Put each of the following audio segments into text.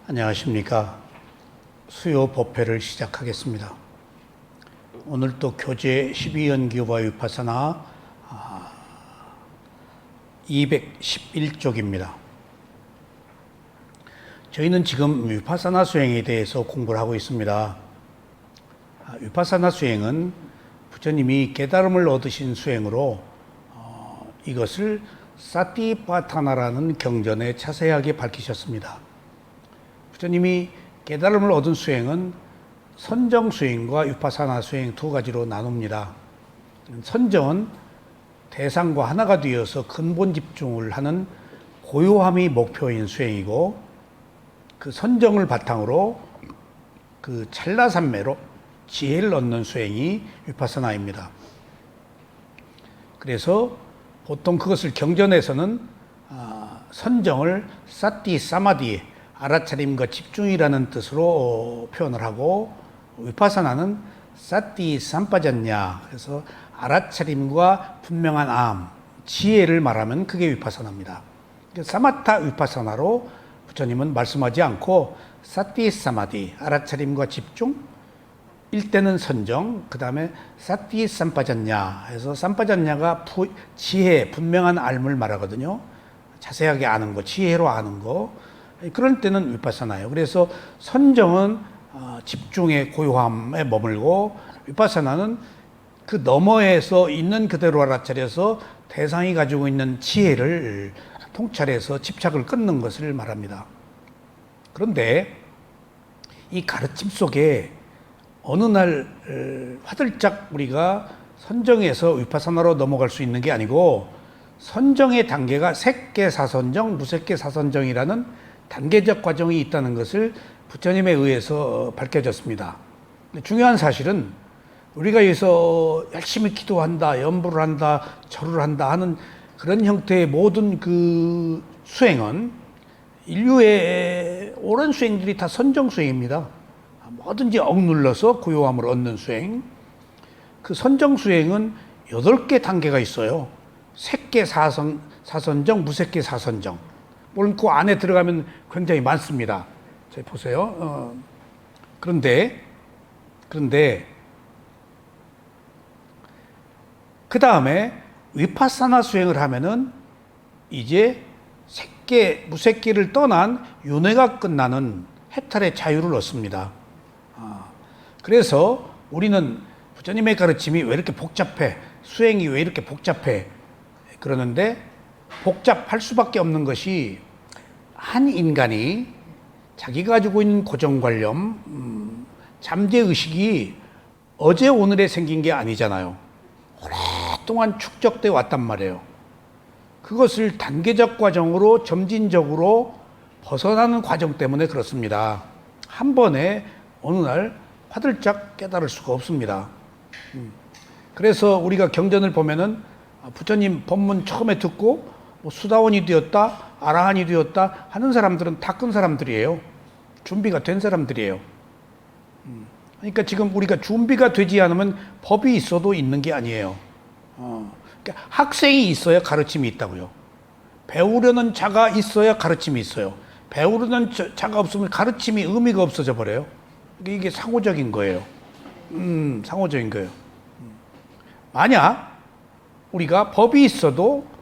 안녕하십니까. 수요 법회를 시작하겠습니다. 오늘 또 교재 12연기와 위파사나 211쪽입니다. 저희는 지금 위파사나 수행에 대해서 공부를 하고 있습니다. 위파사나 수행은 부처님이 깨달음을 얻으신 수행으로 이것을 사티파타나라는 경전에 자세하게 밝히셨습니다. 부처님이 깨달음을 얻은 수행은 선정 수행과 위파사나 수행 두 가지로 나눕니다. 선정은 대상과 하나가 되어서 근본 집중을 하는 고요함이 목표인 수행이고, 그 선정을 바탕으로 그 찰나산매로 지혜를 얻는 수행이 위파사나입니다. 그래서 보통 그것을 경전에서는 선정을 사티 사마디, 알아차림과 집중이라는 뜻으로 표현을 하고, 위파사나는 사티 삼파잔냐, 그래서 알아차림과 분명한 암, 지혜를 말하면 그게 위파사나입니다. 사마타 위파사나로 부처님은 말씀하지 않고 사티 사마디, 알아차림과 집중, 일때는 선정, 그 다음에 사티 삼파잔냐 해서 삼파잔냐가 지혜, 분명한 알을 말하거든요. 자세하게 아는 거, 지혜로 아는 거. 그럴 때는 위파사나예요. 그래서 선정은 집중의 고요함에 머물고, 위파사나는 그 너머에서 있는 그대로 알아차려서 대상이 가지고 있는 지혜를 통찰해서 집착을 끊는 것을 말합니다. 그런데 이 가르침 속에 어느 날 화들짝 우리가 선정에서 위파사나로 넘어갈 수 있는 게 아니고, 선정의 단계가 색계사선정, 무색계사선정이라는 단계적 과정이 있다는 것을 부처님에 의해서 밝혀졌습니다. 중요한 사실은 우리가 여기서 열심히 기도한다, 연부를 한다, 절을 한다 하는 그런 형태의 모든 그 수행은 인류의 오랜 수행들이 다 선정 수행입니다. 뭐든지 억눌러서 고요함을 얻는 수행. 그 선정 수행은 8개 단계가 있어요. 색계사선정, 무색계사선정. 물론 그 안에 들어가면 굉장히 많습니다. 자, 보세요. 그런데 그 다음에 위파사나 수행을 하면은 이제 색계, 무색계를 떠난 윤회가 끝나는 해탈의 자유를 얻습니다. 그래서 우리는 부처님의 가르침이 왜 이렇게 복잡해? 수행이 왜 이렇게 복잡해? 그러는데 복잡할 수밖에 없는 것이, 한 인간이 자기가 가지고 있는 고정관념, 잠재의식이 어제 오늘에 생긴 게 아니잖아요. 오랫동안 축적돼 왔단 말이에요. 그것을 단계적 과정으로 점진적으로 벗어나는 과정 때문에 그렇습니다. 한 번에 어느 날 화들짝 깨달을 수가 없습니다. 그래서 우리가 경전을 보면은 부처님 법문 처음에 듣고 수다원이 되었다, 아라한이 되었다 하는 사람들은 다 큰 사람들이에요. 준비가 된 사람들이에요. 그러니까 지금 우리가 준비가 되지 않으면 법이 있어도 있는 게 아니에요. 그러니까 학생이 있어야 가르침이 있다고요. 배우려는 자가 있어야 가르침이 있어요. 배우려는 자가 없으면 가르침이 의미가 없어져 버려요. 이게 상호적인 거예요. 상호적인 거예요. 만약 우리가 법이 있어도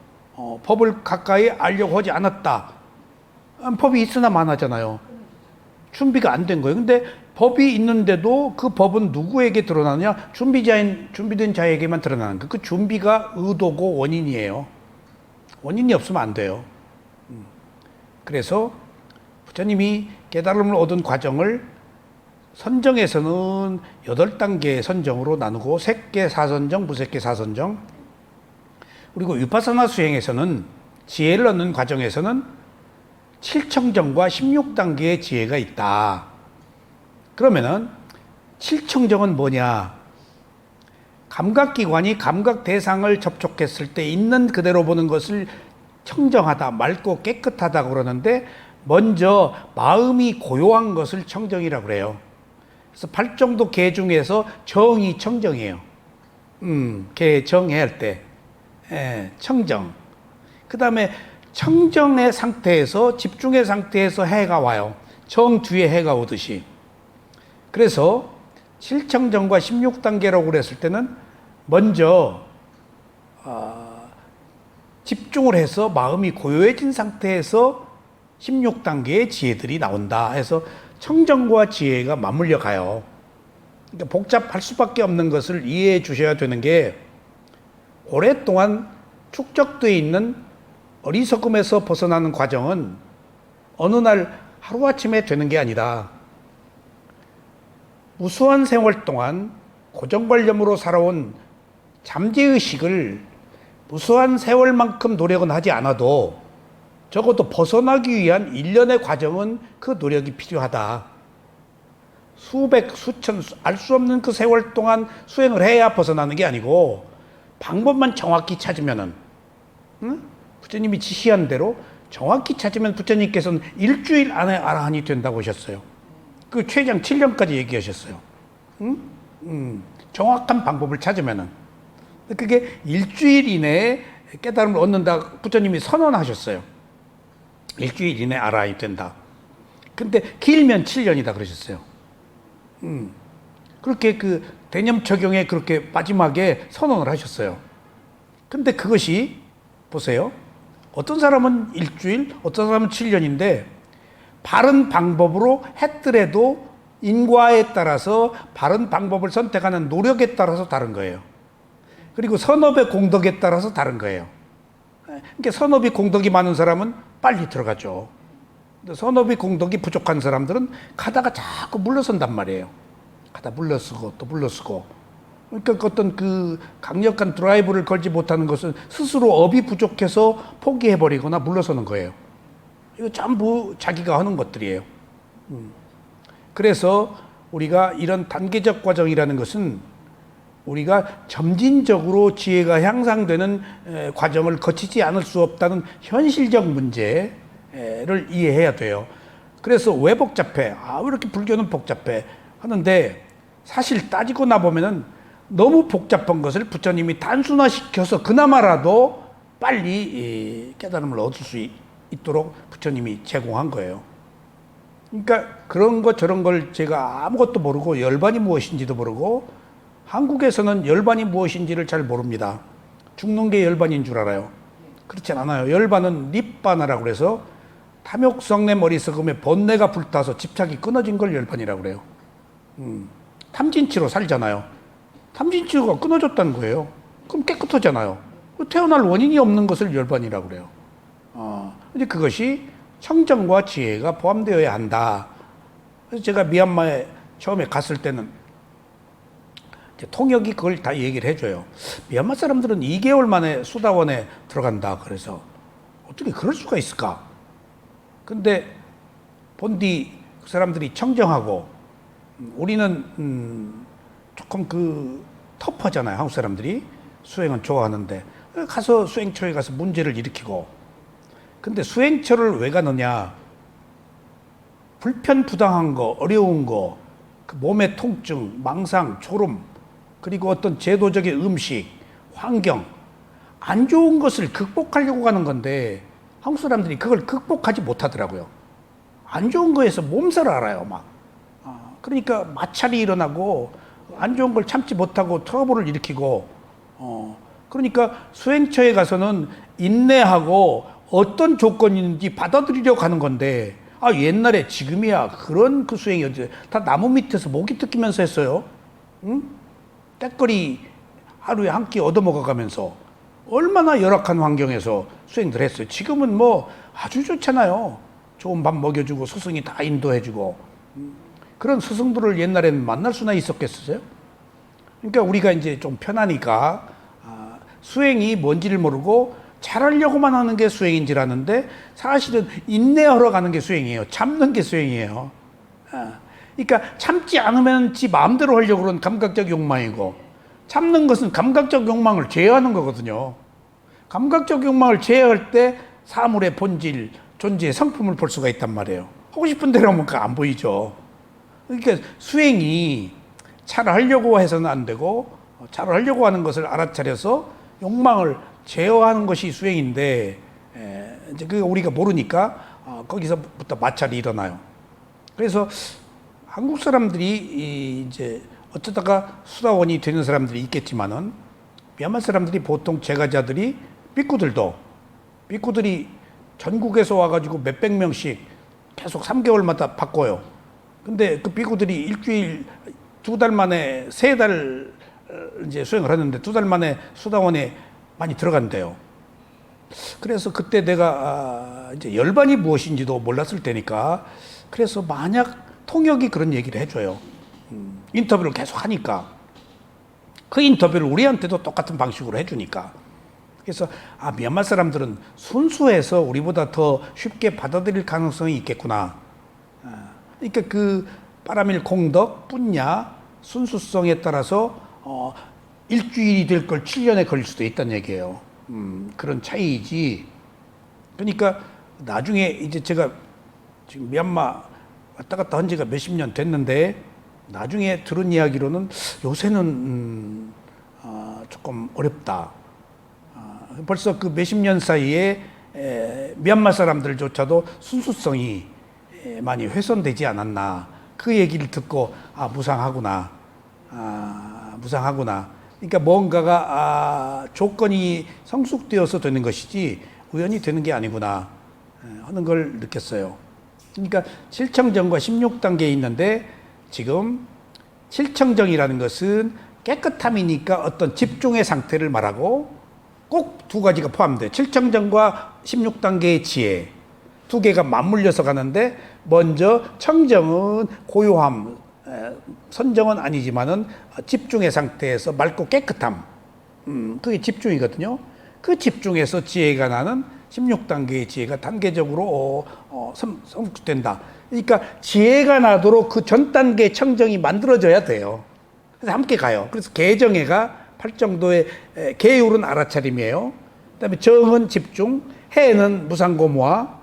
법을 가까이 알려고 하지 않았다. 법이 있으나 마나잖아요. 준비가 안 된 거예요. 근데 법이 있는데도 그 법은 누구에게 드러나느냐? 준비된 자에게만 드러나는 거예요. 그 준비가 의도고 원인이에요. 원인이 없으면 안 돼요. 그래서 부처님이 깨달음을 얻은 과정을 선정에서는 8단계의 선정으로 나누고, 색계사선정, 무색계사선정, 그리고 위파사나 수행에서는 지혜를 얻는 과정에서는 7청정과 16단계의 지혜가 있다. 그러면은 7청정은 뭐냐? 감각기관이 감각 대상을 접촉했을 때 있는 그대로 보는 것을 청정하다, 맑고 깨끗하다 그러는데, 먼저 마음이 고요한 것을 청정이라고 그래요. 그래서 8정도 계 중에서 정이 청정이에요. 정해야 할 때. 청정. 그 다음에 청정의 상태에서, 집중의 상태에서 해가 와요. 정 뒤에 해가 오듯이. 그래서 7청정과 16단계라고 그랬을 때는 먼저 집중을 해서 마음이 고요해진 상태에서 16단계의 지혜들이 나온다 해서 청정과 지혜가 맞물려 가요. 그러니까 복잡할 수밖에 없는 것을 이해해 주셔야 되는 게, 오랫동안 축적되어 있는 어리석음에서 벗어나는 과정은 어느 날 하루아침에 되는 게 아니다. 무수한 세월 동안 고정관념으로 살아온 잠재의식을 무수한 세월만큼 노력은 하지 않아도 적어도 벗어나기 위한 일련의 과정은 그 노력이 필요하다. 수백, 수천, 알 수 없는 그 세월 동안 수행을 해야 벗어나는 게 아니고, 방법만 정확히 찾으면은, 부처님이 지시한 대로 정확히 찾으면 부처님께서는 일주일 안에 아라한이 된다고 하셨어요. 그 최장 7년까지 얘기하셨어요. 정확한 방법을 찾으면은. 그게 일주일 이내에 깨달음을 얻는다 부처님이 선언하셨어요. 일주일 이내에 아라한이 된다. 근데 길면 7년이다 그러셨어요. 그렇게 그 대념 적용에 그렇게 마지막에 선언을 하셨어요. 근데 그것이 보세요. 어떤 사람은 일주일, 어떤 사람은 7년인데 바른 방법으로 했더라도 인과에 따라서 바른 방법을 선택하는 노력에 따라서 다른 거예요. 그리고 선업의 공덕에 따라서 다른 거예요. 그러니까 선업이 공덕이 많은 사람은 빨리 들어가죠. 선업이 공덕이 부족한 사람들은 가다가 자꾸 물러선단 말이에요. 가다 물러서고 또 물러서고. 그러니까 어떤 그 강력한 드라이브를 걸지 못하는 것은 스스로 업이 부족해서 포기해버리거나 물러서는 거예요. 이거 전부 자기가 하는 것들이에요. 그래서 우리가 이런 단계적 과정이라는 것은 우리가 점진적으로 지혜가 향상되는 과정을 거치지 않을 수 없다는 현실적 문제를 이해해야 돼요. 그래서 왜 복잡해? 왜 이렇게 불교는 복잡해? 하는데 사실 따지고 나보면은 너무 복잡한 것을 부처님이 단순화시켜서 그나마라도 빨리 깨달음을 얻을 수 있도록 부처님이 제공한 거예요. 그러니까 그런 것 저런 걸 제가 아무것도 모르고 열반이 무엇인지도 모르고, 한국에서는 열반이 무엇인지를 잘 모릅니다. 죽는 게 열반인 줄 알아요. 그렇지 않아요. 열반은 립바나라고 그래서 탐욕성내 머리석음에 번뇌가 불타서 집착이 끊어진 걸 열반이라고 그래요. 탐진치로 살잖아요. 탐진치가 끊어졌다는 거예요. 그럼 깨끗하잖아요. 태어날 원인이 없는 것을 열반이라고 그래요. 근데 그것이 청정과 지혜가 포함되어야 한다. 그래서 제가 미얀마에 처음에 갔을 때는 통역이 그걸 다 얘기를 해줘요. 미얀마 사람들은 2개월 만에 수다원에 들어간다. 그래서 어떻게 그럴 수가 있을까? 근데 본디 그 사람들이 청정하고, 우리는 조금 그 터프하잖아요. 한국 사람들이 수행은 좋아하는데 가서 수행처에 가서 문제를 일으키고. 근데 수행처를 왜 가느냐? 불편부당한 거, 어려운 거, 그 몸의 통증, 망상, 졸음, 그리고 어떤 제도적인 음식, 환경, 안 좋은 것을 극복하려고 가는 건데 한국 사람들이 그걸 극복하지 못하더라고요. 안 좋은 거에서 몸살을 앓아요, 막. 그러니까 마찰이 일어나고 안 좋은 걸 참지 못하고 트러블을 일으키고, 그러니까 수행처에 가서는 인내하고 어떤 조건인지 받아들이려고 하는 건데, 옛날에 지금이야 그런 그 수행이었지. 다 나무 밑에서 모기 뜯기면서 했어요. 응? 때거리 하루에 한 끼 얻어먹어가면서 얼마나 열악한 환경에서 수행들 했어요. 지금은 뭐 아주 좋잖아요. 좋은 밥 먹여주고 스승이 다 인도해주고. 그런 스승들을 옛날에는 만날 수나 있었겠어요? 그러니까 우리가 이제 좀 편하니까 수행이 뭔지를 모르고 잘하려고만 하는 게 수행인 줄 아는데, 사실은 인내하러 가는 게 수행이에요. 참는 게 수행이에요. 그러니까 참지 않으면 지 마음대로 하려고 그러는 감각적 욕망이고, 참는 것은 감각적 욕망을 제어하는 거거든요. 감각적 욕망을 제어할 때 사물의 본질, 존재의 성품을 볼 수가 있단 말이에요. 하고 싶은 대로 하면 안 보이죠. 그러니까 수행이 잘하려고 해서는 안 되고, 잘하려고 하는 것을 알아차려서 욕망을 제어하는 것이 수행인데, 이제 그 우리가 모르니까 거기서부터 마찰이 일어나요. 그래서 한국 사람들이 이제 어쩌다가 수다원이 되는 사람들이 있겠지만은 미얀마 사람들이 보통 제가자들이 삐꾸들이 전국에서 와가지고 몇백 명씩 계속 3개월마다 바꿔요. 근데 그 삐꾸들이 일주일, 2달 만에, 3달 이제 수행을 하는데 2달 만에 수다원에 많이 들어간대요. 그래서 그때 내가 이제 열반이 무엇인지도 몰랐을 때니까 그래서 만약 통역이 그런 얘기를 해줘요. 인터뷰를 계속 하니까 그 인터뷰를 우리한테도 똑같은 방식으로 해주니까 그래서 미얀마 사람들은 순수해서 우리보다 더 쉽게 받아들일 가능성이 있겠구나. 그러니까 그 빠라밀 공덕, 뿐야, 순수성에 따라서 일주일이 될 걸 7년에 걸릴 수도 있다는 얘기예요. 그런 차이이지. 그러니까 나중에 이제 제가 지금 미얀마 왔다 갔다 한 지가 몇십 년 됐는데 나중에 들은 이야기로는 요새는 조금 어렵다. 벌써 그 몇십 년 사이에 미얀마 사람들조차도 순수성이 많이 훼손되지 않았나. 그 얘기를 듣고 무상하구나. 무상하구나. 그러니까 뭔가가 조건이 성숙되어서 되는 것이지 우연히 되는 게 아니구나 하는 걸 느꼈어요. 그러니까 7청정과 16단계에 있는데 지금 7청정이라는 것은 깨끗함이니까 어떤 집중의 상태를 말하고 꼭 두 가지가 포함돼요. 7청정과 16단계의 지혜 두 개가 맞물려서 가는데 먼저 청정은 고요함, 선정은 아니지만은 집중의 상태에서 맑고 깨끗함, 그게 집중이거든요. 그 집중에서 지혜가 나는 16단계의 지혜가 단계적으로 성숙된다. 그러니까 지혜가 나도록 그 전 단계 청정이 만들어져야 돼요. 그래서 함께 가요. 그래서 개정해가 8정도의 계율은 알아차림이에요. 그다음에 정은 집중, 해는 무상고무화.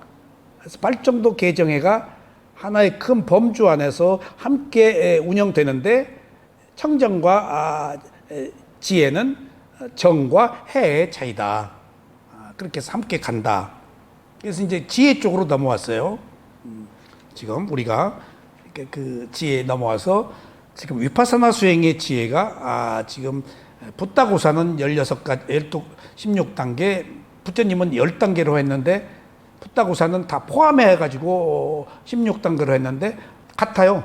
그래서 8정도 개정해가 하나의 큰 범주 안에서 함께 운영되는데 청정과 지혜는 정과 해의 차이다. 그렇게 해서 함께 간다. 그래서 이제 지혜 쪽으로 넘어왔어요. 지금 우리가 그 지혜에 넘어와서 지금 위파사나 수행의 지혜가 지금 붓다고사는 16가지, 16단계, 부처님은 10단계로 했는데 붓다고사는 다 포함해가지고 16단계로 했는데 같아요.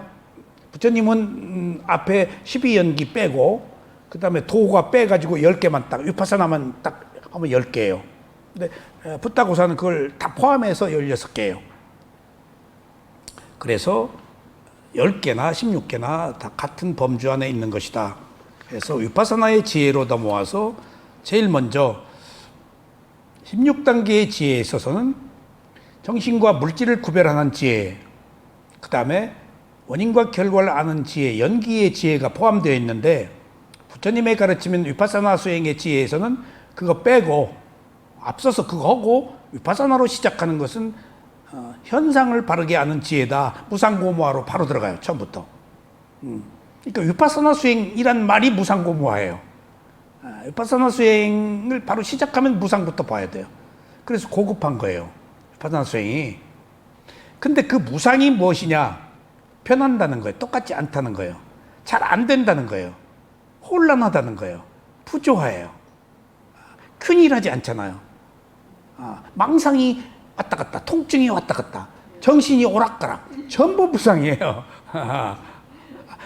부처님은 앞에 12연기 빼고 그 다음에 도가 빼가지고 10개만 딱, 위파사나만 딱 하면 10개예요. 근데 붓다고사는 그걸 다 포함해서 16개예요. 그래서 10개나 16개나 다 같은 범주 안에 있는 것이다. 그래서 위파사나의 지혜로 넘어와서 제일 먼저 16단계의 지혜에 있어서는 정신과 물질을 구별하는 지혜, 그 다음에 원인과 결과를 아는 지혜, 연기의 지혜가 포함되어 있는데 부처님의 가르치면 위파사나 수행의 지혜에서는 그거 빼고 앞서서 그거 하고 위파사나로 시작하는 것은 현상을 바르게 아는 지혜다. 무상고무화로 바로 들어가요. 처음부터. 그러니까 위파사나 수행이란 말이 무상고무화예요. 위파사나 수행을 바로 시작하면 무상부터 봐야 돼요. 그래서 고급한 거예요. 위파사나 수행이. 근데 그 무상이 무엇이냐? 변한다는 거예요. 똑같지 않다는 거예요. 잘 안 된다는 거예요. 혼란하다는 거예요. 부조화예요. 균일하지 않잖아요. 망상이 왔다 갔다, 통증이 왔다 갔다, 정신이 오락가락, 전부 무상이에요.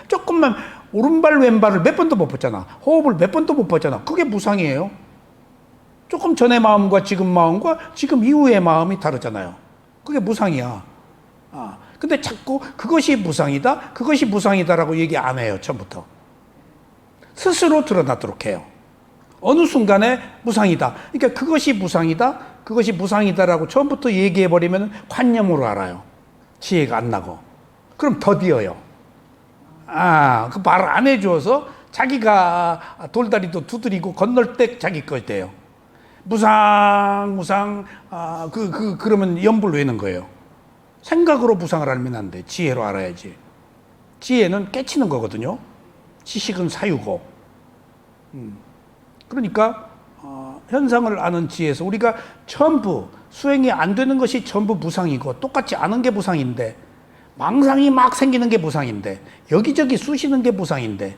조금만 오른발 왼발을 몇 번도 못 봤잖아. 호흡을 몇 번도 못 봤잖아. 그게 무상이에요. 조금 전의 마음과 지금 이후의 마음이 다르잖아요. 그게 무상이야. 근데 자꾸 그것이 무상이다라고 얘기 안 해요. 처음부터. 스스로 드러나도록 해요. 어느 순간에 무상이다. 그러니까 그것이 무상이다라고 처음부터 얘기해버리면 관념으로 알아요. 지혜가 안 나고. 그럼 더디어요. 그 말 안 해줘서 자기가 돌다리도 두드리고 건널 때 자기 걸 때요. 무상, 그러면 염불 외는 거예요. 생각으로 무상을 알면 안 돼. 지혜로 알아야지. 지혜는 깨치는 거거든요. 지식은 사유고. 그러니까 현상을 아는 지혜에서 우리가 전부 수행이 안 되는 것이 전부 무상이고 똑같지 않은 게 무상인데 망상이 막 생기는 게 무상인데, 여기저기 쑤시는 게 무상인데,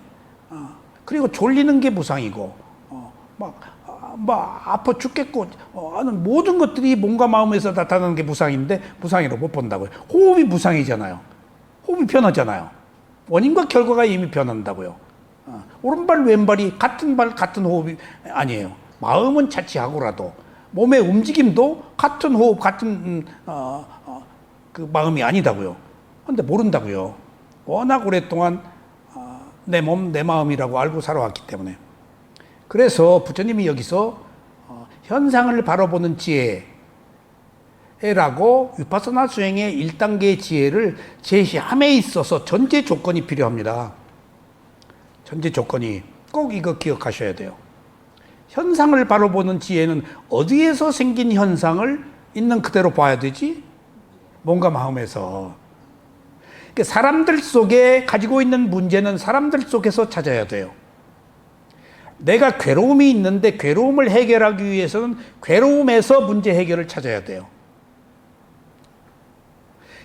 그리고 졸리는 게 무상이고, 막 아파 죽겠고 하는 모든 것들이 몸과 마음에서 나타나는 게 무상인데 무상이로 못 본다고요. 호흡이 무상이잖아요. 호흡이 변하잖아요. 원인과 결과가 이미 변한다고요. 오른발 왼발이 같은 발 같은 호흡이 아니에요. 마음은 자취하고라도 몸의 움직임도 같은 호흡 같은 그 마음이 아니다고요. 근데 모른다고요. 워낙 오랫동안 내 몸 내 마음이라고 알고 살아왔기 때문에. 그래서 부처님이 여기서 현상을 바라보는 지혜라고 위파서나 수행의 1단계의 지혜를 제시함에 있어서 전제 조건이 필요합니다. 전제 조건이 꼭 이거 기억하셔야 돼요. 현상을 바라보는 지혜는 어디에서 생긴 현상을 있는 그대로 봐야 되지? 몸과 마음에서. 그러니까 사람들 속에 가지고 있는 문제는 사람들 속에서 찾아야 돼요. 내가 괴로움이 있는데 괴로움을 해결하기 위해서는 괴로움에서 문제 해결을 찾아야 돼요.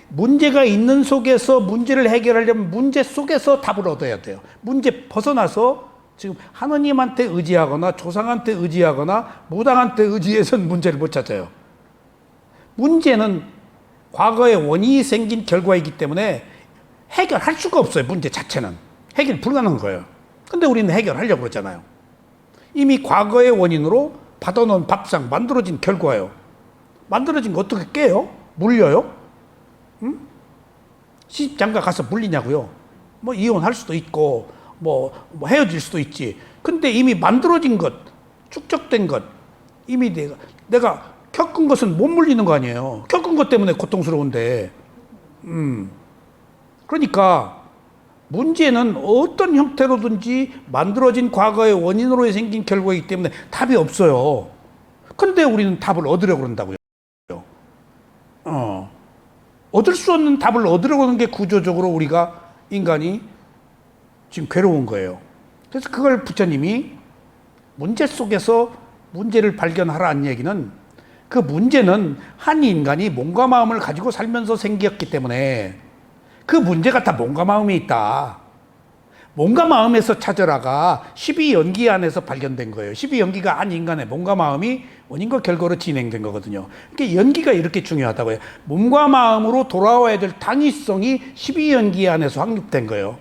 문제가 있는 속에서 문제를 해결하려면 문제 속에서 답을 얻어야 돼요. 문제 벗어나서 지금 하느님한테 의지하거나 조상한테 의지하거나 무당한테 의지해서는 문제를 못 찾아요. 문제는 과거에 원인이 생긴 결과이기 때문에 해결할 수가 없어요. 문제 자체는. 해결 불가능한 거예요. 근데 우리는 해결하려고 그러잖아요. 이미 과거의 원인으로 받아놓은 밥상 만들어진 결과예요. 만들어진 거 어떻게 깨요? 물려요? 응? 시집장가 가서 물리냐고요? 뭐 이혼할 수도 있고 뭐 헤어질 수도 있지. 근데 이미 만들어진 것, 축적된 것, 이미 내가 겪은 것은 못 물리는 거 아니에요. 겪은 것 때문에 고통스러운데. 그러니까 문제는 어떤 형태로든지 만들어진 과거의 원인으로 생긴 결과이기 때문에 답이 없어요. 근데 우리는 답을 얻으려고 그런다고요. 얻을 수 없는 답을 얻으려고 하는 게 구조적으로 우리가 인간이 지금 괴로운 거예요. 그래서 그걸 부처님이 문제 속에서 문제를 발견하라는 얘기는 그 문제는 한 인간이 몸과 마음을 가지고 살면서 생겼기 때문에 그 문제가 다 몸과 마음에 있다. 몸과 마음에서 찾으라가 12연기 안에서 발견된 거예요. 12연기가 한 인간의 몸과 마음이 원인과 결과로 진행된 거거든요. 그러니까 연기가 이렇게 중요하다고요. 몸과 마음으로 돌아와야 될 당위성이 12연기 안에서 확립된 거예요.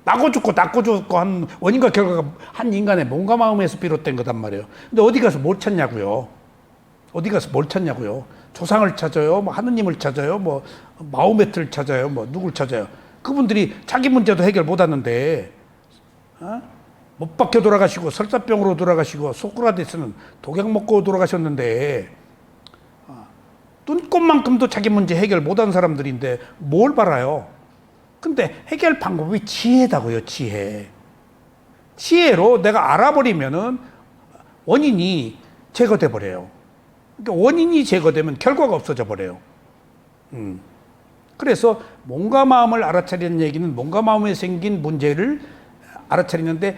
나고 죽고 한 원인과 결과가 한 인간의 몸과 마음에서 비롯된 거단 말이에요. 근데 어디 가서 뭘 찾냐고요. 어디 가서 뭘 찾냐고요. 조상을 찾아요. 뭐 하느님을 찾아요. 뭐 마호메트를 찾아요. 뭐 누굴 찾아요. 그분들이 자기 문제도 해결 못 하는데 못 박혀 돌아가시고 설사병으로 돌아가시고 소크라테스는 독약 먹고 돌아가셨는데 눈꽃만큼도 자기 문제 해결 못한 사람들인데 뭘 바라요? 근데 해결 방법이 지혜다고요. 지혜. 지혜로 내가 알아버리면은 원인이 제거돼 버려요. 그러니까 원인이 제거되면 결과가 없어져 버려요. 그래서 몸과 마음을 알아차리는 얘기는 몸과 마음에 생긴 문제를 알아차리는데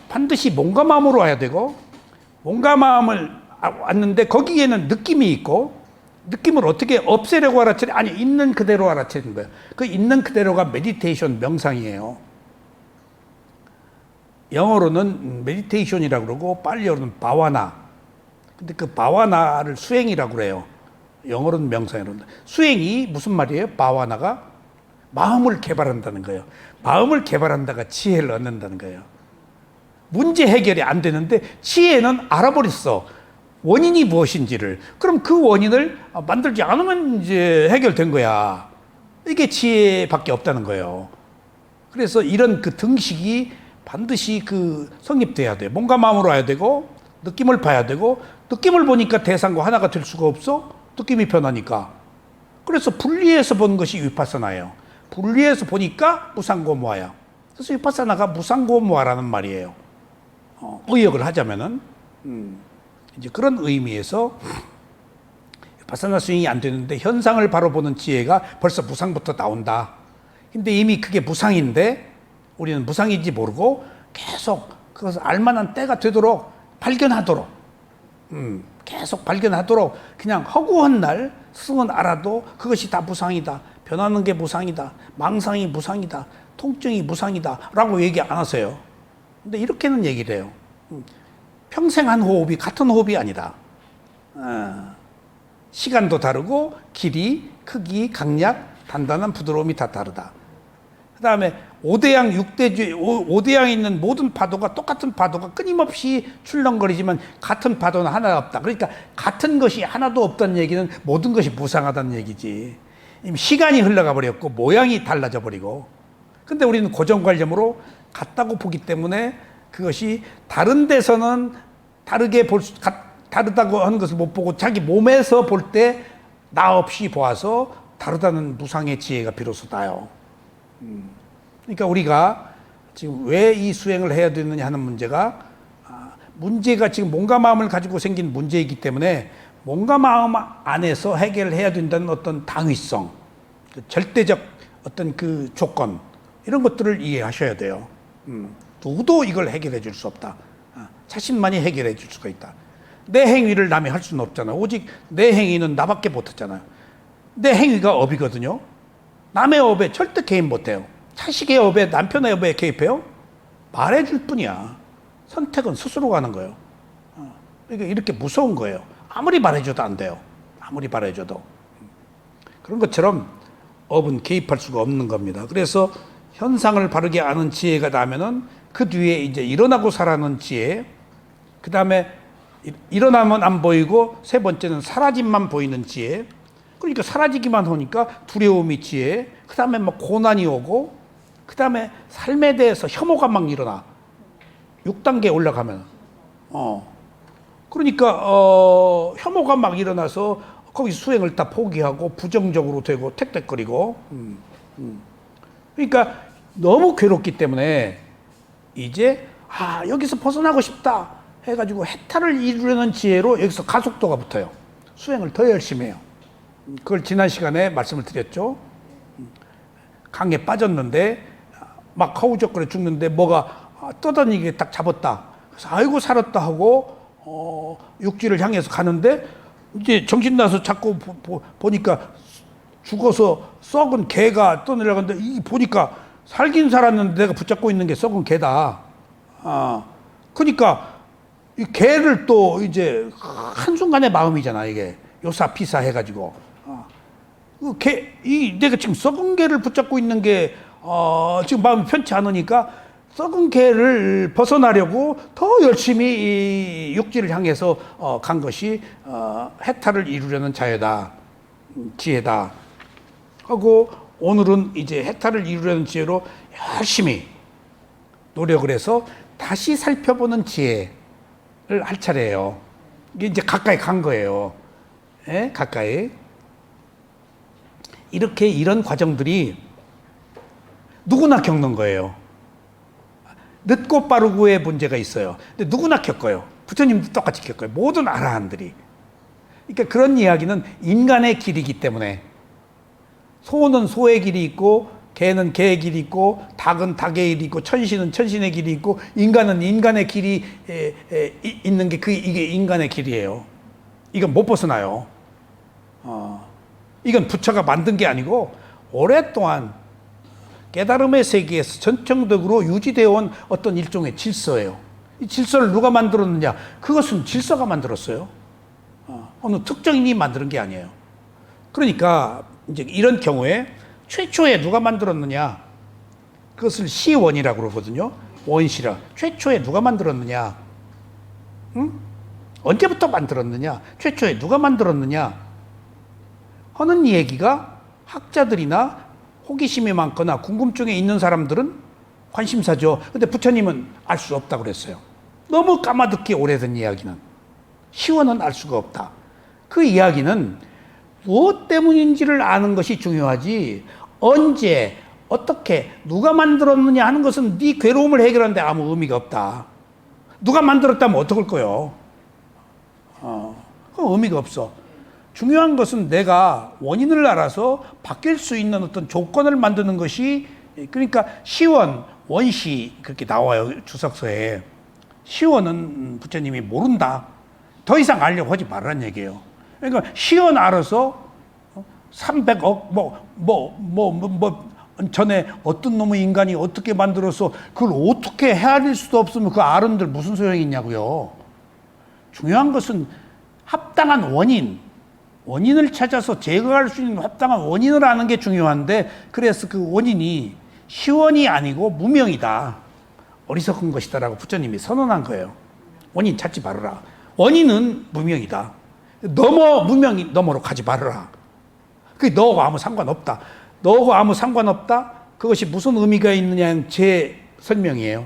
반드시 몸과 마음으로 와야 되고 몸과 마음을 왔는데 거기에는 느낌이 있고 느낌을 어떻게 없애려고 알아차려? 아니, 있는 그대로 알아차리는 거예요. 그 있는 그대로가 메디테이션, 명상이에요. 영어로는 메디테이션이라고 그러고 빨리어로는 바와나. 근데 그 바와나를 수행이라고 그래요. 영어로는 명상이라고. 수행이 무슨 말이에요? 바와나가 마음을 개발한다는 거예요. 마음을 개발한다가 지혜를 얻는다는 거예요. 문제 해결이 안 되는데 지혜는 알아버렸어. 원인이 무엇인지를. 그럼 그 원인을 만들지 않으면 이제 해결된 거야. 이게 지혜밖에 없다는 거예요. 그래서 이런 그 등식이 반드시 그 성립돼야 돼요. 몸과 마음으로 와야 되고 느낌을 봐야 되고 느낌을 보니까 대상과 하나가 될 수가 없어. 느낌이 변하니까. 그래서 분리해서 본 것이 위파사나예요. 분리해서 보니까 무상고무화야. 그래서 위파사나가 무상고무화라는 말이에요. 의역을 하자면은 이제 그런 의미에서 위파사나 스윙이 안 되는데 현상을 바로 보는 지혜가 벌써 무상부터 나온다. 근데 이미 그게 무상인데 우리는 무상인지 모르고 계속 그것을 알만한 때가 되도록 발견하도록 계속 발견하도록 그냥 허구한 날 스승은 알아도 그것이 다 무상이다. 변하는 게 무상이다. 망상이 무상이다. 통증이 무상이다. 라고 얘기 안 하세요. 근데 이렇게는 얘기를 해요. 평생 한 호흡이 같은 호흡이 아니다. 시간도 다르고 길이, 크기, 강약, 단단한 부드러움이 다 다르다. 그 다음에 5대양, 6대주, 5대양에 있는 모든 파도가 똑같은 파도가 끊임없이 출렁거리지만 같은 파도는 하나 없다. 그러니까 같은 것이 하나도 없다는 얘기는 모든 것이 무상하다는 얘기지. 이미 시간이 흘러가 버렸고 모양이 달라져 버리고. 근데 우리는 고정관념으로 같다고 보기 때문에 그것이 다른 데서는 다르게 다르다고 하는 것을 못 보고 자기 몸에서 볼 때 나 없이 보아서 다르다는 무상의 지혜가 비로소 나요. 그러니까 우리가 지금 왜 이 수행을 해야 되느냐 하는 문제가 지금 몸과 마음을 가지고 생긴 문제이기 때문에 몸과 마음 안에서 해결해야 된다는 어떤 당위성, 절대적 어떤 그 조건, 이런 것들을 이해하셔야 돼요. 누구도 이걸 해결해 줄 수 없다. 자신만이 해결해 줄 수가 있다. 내 행위를 남이 할 수는 없잖아요. 오직 내 행위는 나밖에 못하잖아요. 내 행위가 업이거든요. 남의 업에 절대 개입 못해요. 자식의 업에, 남편의 업에 개입해요? 말해줄 뿐이야. 선택은 스스로 하는 거예요. 그러니까 이렇게 무서운 거예요. 아무리 말해줘도 안 돼요. 아무리 말해줘도. 그런 것처럼 업은 개입할 수가 없는 겁니다. 그래서 현상을 바르게 아는 지혜가 나면은 그 뒤에 이제 일어나고 살아는 지혜, 그 다음에 일어나면 안 보이고 세 번째는 사라짐만 보이는 지혜. 그러니까 사라지기만 하니까 두려움이 지혜. 그 다음에 막 고난이 오고, 그 다음에 삶에 대해서 혐오가 막 일어나. 6단계 올라가면. 그러니까 혐오가 막 일어나서 거기 수행을 다 포기하고 부정적으로 되고 택택거리고. 그러니까 너무 괴롭기 때문에 이제 여기서 벗어나고 싶다 해가지고 해탈을 이루려는 지혜로 여기서 가속도가 붙어요. 수행을 더 열심히 해요. 그걸 지난 시간에 말씀을 드렸죠. 강에 빠졌는데 막 허우적거려 죽는데 뭐가 떠다니게 딱 잡았다. 그래서 아이고 살았다 하고 육지를 향해서 가는데 이제 정신 나서 자꾸 보니까 죽어서 썩은 개가 떠내려가는데 이 보니까 살긴 살았는데 내가 붙잡고 있는 게 썩은 개다. 그러니까 이 개를 또 이제 한순간의 마음이잖아, 이게. 요사피사 해가지고. 내가 지금 썩은 개를 붙잡고 있는 게, 지금 마음이 편치 않으니까 썩은 개를 벗어나려고 더 열심히 이 육지를 향해서 간 것이, 해탈을 이루려는 자유다. 지혜다. 하고, 오늘은 이제 해탈을 이루려는 지혜로 열심히 노력을 해서 다시 살펴보는 지혜를 할 차례예요. 이게 이제 가까이 간 거예요. 예? 가까이. 이런 과정들이 누구나 겪는 거예요. 늦고 빠르고의 문제가 있어요. 근데 누구나 겪어요. 부처님도 똑같이 겪어요. 모든 아라한들이. 그러니까 그런 이야기는 인간의 길이기 때문에 소는 소의 길이 있고 개는 개의 길이 있고 닭은 닭의 길이 있고 천신은 천신의 길이 있고 인간은 인간의 길이 있는 게 이게 인간의 길이에요. 이건 못 벗어나요. 이건 부처가 만든 게 아니고 오랫동안 깨달음의 세계에서 전통적으로 유지되어 온 어떤 일종의 질서예요. 이 질서를 누가 만들었느냐? 그것은 질서가 만들었어요. 어느 특정인이 만드는 게 아니에요. 그러니까 이제 이런 경우에 최초에 누가 만들었느냐? 그것을 시원이라고 그러거든요. 원시라. 최초에 누가 만들었느냐? 언제부터 만들었느냐? 최초에 누가 만들었느냐? 하는 얘기가 학자들이나 호기심이 많거나 궁금증이 있는 사람들은 관심사죠. 근데 부처님은 알 수 없다고 그랬어요. 너무 까마득히 오래된 이야기는. 시원은 알 수가 없다. 그 이야기는 무엇 때문인지를 아는 것이 중요하지 언제 어떻게 누가 만들었느냐 하는 것은 네 괴로움을 해결하는데 아무 의미가 없다. 누가 만들었다면 어떡할 거요? 그건 의미가 없어. 중요한 것은 내가 원인을 알아서 바뀔 수 있는 어떤 조건을 만드는 것이, 그러니까 시원, 원시 그렇게 나와요. 주석서에. 시원은 부처님이 모른다. 더 이상 알려고 하지 말라는 얘기예요. 그러니까 시연 알아서 300억 전에 어떤 놈의 인간이 어떻게 만들어서 그걸 어떻게 헤아릴 수도 없으면 그 알은들 무슨 소용이 있냐고요. 중요한 것은 합당한 원인을 찾아서 제거할 수 있는 합당한 원인을 아는 게 중요한데, 그래서 그 원인이 시원이 아니고 무명이다, 어리석은 것이다라고 부처님이 선언한 거예요. 원인 찾지 말아라. 원인은 무명이다. 무명이 너머로 가지 말아라. 그게 너하고 아무 상관없다. 너하고 아무 상관없다. 그것이 무슨 의미가 있느냐는 제 설명이에요.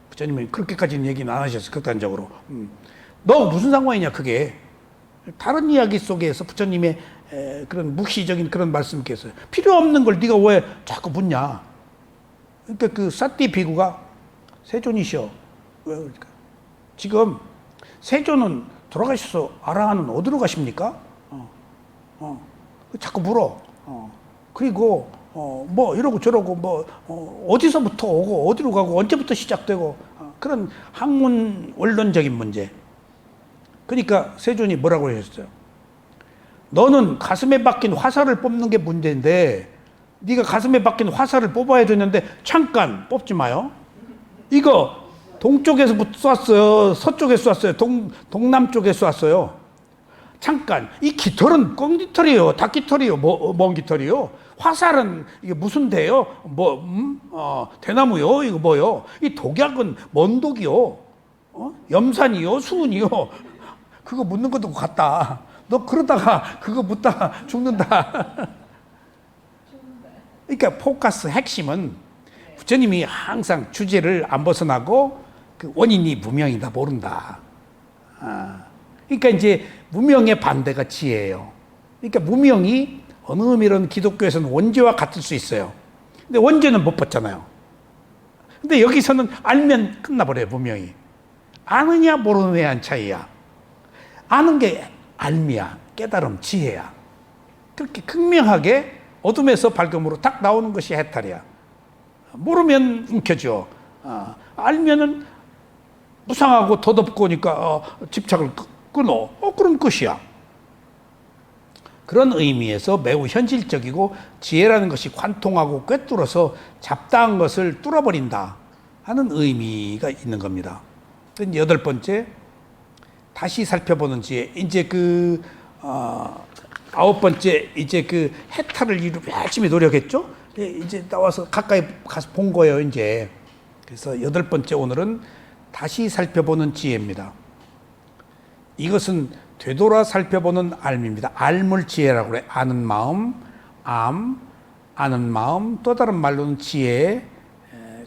부처님은 그렇게까지는 얘기는 안 하셨어요. 극단적으로. 너하고 무슨 상관이냐 그게. 다른 이야기 속에서 부처님의 그런 묵시적인 그런 말씀이 있어요. 필요 없는 걸 네가 왜 자꾸 묻냐. 그러니까 그 사띠 비구가 세존이시여. 왜 그러니까 지금 세존은 돌아가셔서 아라한은 어디로 가십니까? 자꾸 물어. 그리고 뭐 이러고 저러고 어디서부터 오고 어디로 가고 언제부터 시작되고 그런 학문 원론적인 문제. 그러니까 세존이 뭐라고 하셨어요? 너는 가슴에 박힌 화살을 뽑는 게 문제인데 네가 가슴에 박힌 화살을 뽑아야 되는데 잠깐 뽑지 마요. 이거 동쪽에서 쐈어요? 서쪽에 쐈어요? 동남쪽에 쐈어요? 잠깐, 이 깃털은 꽁깃털이요? 닭깃털이요? 뭔 깃털이요? 화살은 이게 무슨 대요? 대나무요? 이거 뭐요? 이 독약은 뭔 독이요? 염산이요? 수은이요? 그거 묻는 것도 같다. 너 그러다가 그거 묻다가 죽는다. 그러니까 포커스 핵심은 부처님이 항상 주제를 안 벗어나고 그 원인이 무명이다, 모른다. 그러니까 이제 무명의 반대가 지혜예요. 그러니까 무명이 어느 의미로는 기독교에서는 원죄와 같을 수 있어요. 근데 원죄는 못 벗잖아요. 근데 여기서는 알면 끝나버려요, 무명이. 아느냐 모르느냐의 한 차이야. 아는 게 알미야, 깨달음, 지혜야. 그렇게 극명하게 어둠에서 밝음으로 딱 나오는 것이 해탈이야. 모르면 움켜쥐어. 알면은 무상하고 더덥고니까 집착을 끊어. 그럼 끝이야. 그런 의미에서 매우 현실적이고 지혜라는 것이 관통하고 꿰뚫어서 잡다한 것을 뚫어버린다 하는 의미가 있는 겁니다. 여덟 번째, 다시 살펴보는 지혜. 이제 아홉 번째, 이제 그 해탈을 열심히 노력했죠. 이제 나와서 가까이 가서 본 거예요, 이제. 그래서 여덟 번째 오늘은 다시 살펴보는 지혜입니다. 이것은 되돌아 살펴보는 알미입니다. 알물지혜라고 그래. 아는 마음, 아는 마음, 또 다른 말로는 지혜,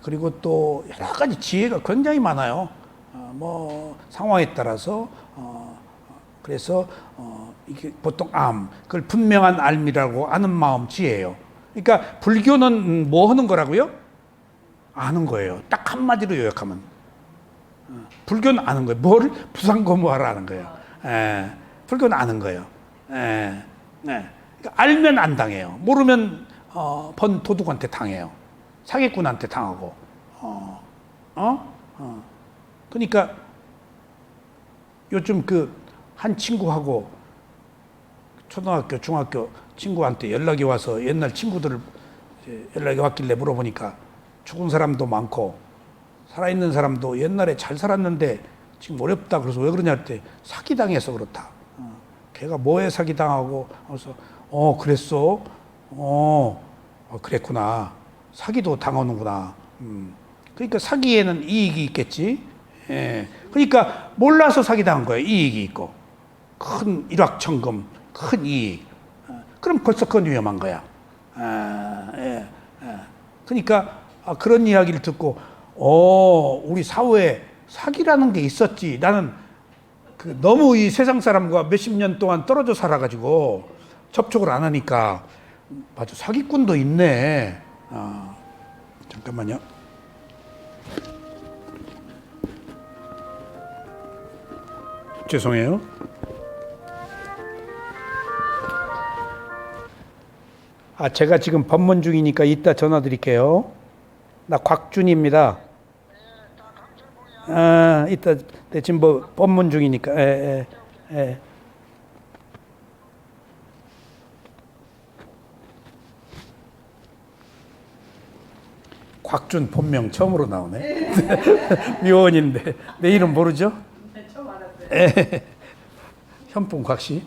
그리고 또 여러 가지 지혜가 굉장히 많아요. 상황에 따라서, 그래서, 이게 보통 그걸 분명한 알미라고 아는 마음 지혜예요. 그러니까 불교는 뭐 하는 거라고요? 아는 거예요. 딱 한마디로 요약하면. 불교는 아는 거예요. 뭘? 부상거무하라 하는 거예요. 불교는 아는 거예요. 그러니까 알면 안 당해요. 모르면 번 도둑한테 당해요. 사기꾼한테 당하고. 그러니까 요즘 한 친구하고 초등학교, 중학교 친구한테 연락이 와서 옛날 친구들을 연락이 왔길래 물어보니까 죽은 사람도 많고 살아있는 사람도 옛날에 잘 살았는데 지금 어렵다. 그래서 왜 그러냐 할 때 사기당해서 그렇다. 걔가 뭐에 사기당하고 그래서 그랬어? 그랬구나. 사기도 당하는구나. 그러니까 사기에는 이익이 있겠지. 그러니까 몰라서 사기당한 거예요. 이익이 있고 큰 일확천금, 큰 이익. 그럼 벌써 그건 위험한 거야. 그러니까 그런 이야기를 듣고 우리 사회에 사기라는 게 있었지. 나는 너무 이 세상 사람과 몇십 년 동안 떨어져 살아가지고 접촉을 안 하니까 맞아, 사기꾼도 있네. 잠깐만요. 죄송해요. 제가 지금 법문 중이니까 이따 전화 드릴게요. 나 곽준입니다. 다 강철봉이 이따 지금 뭐 법문 중이니까. 곽준 본명 처음으로 나오네. 묘원인데 내 이름 모르죠? 네, 처음 알았어요. 현풍 곽씨.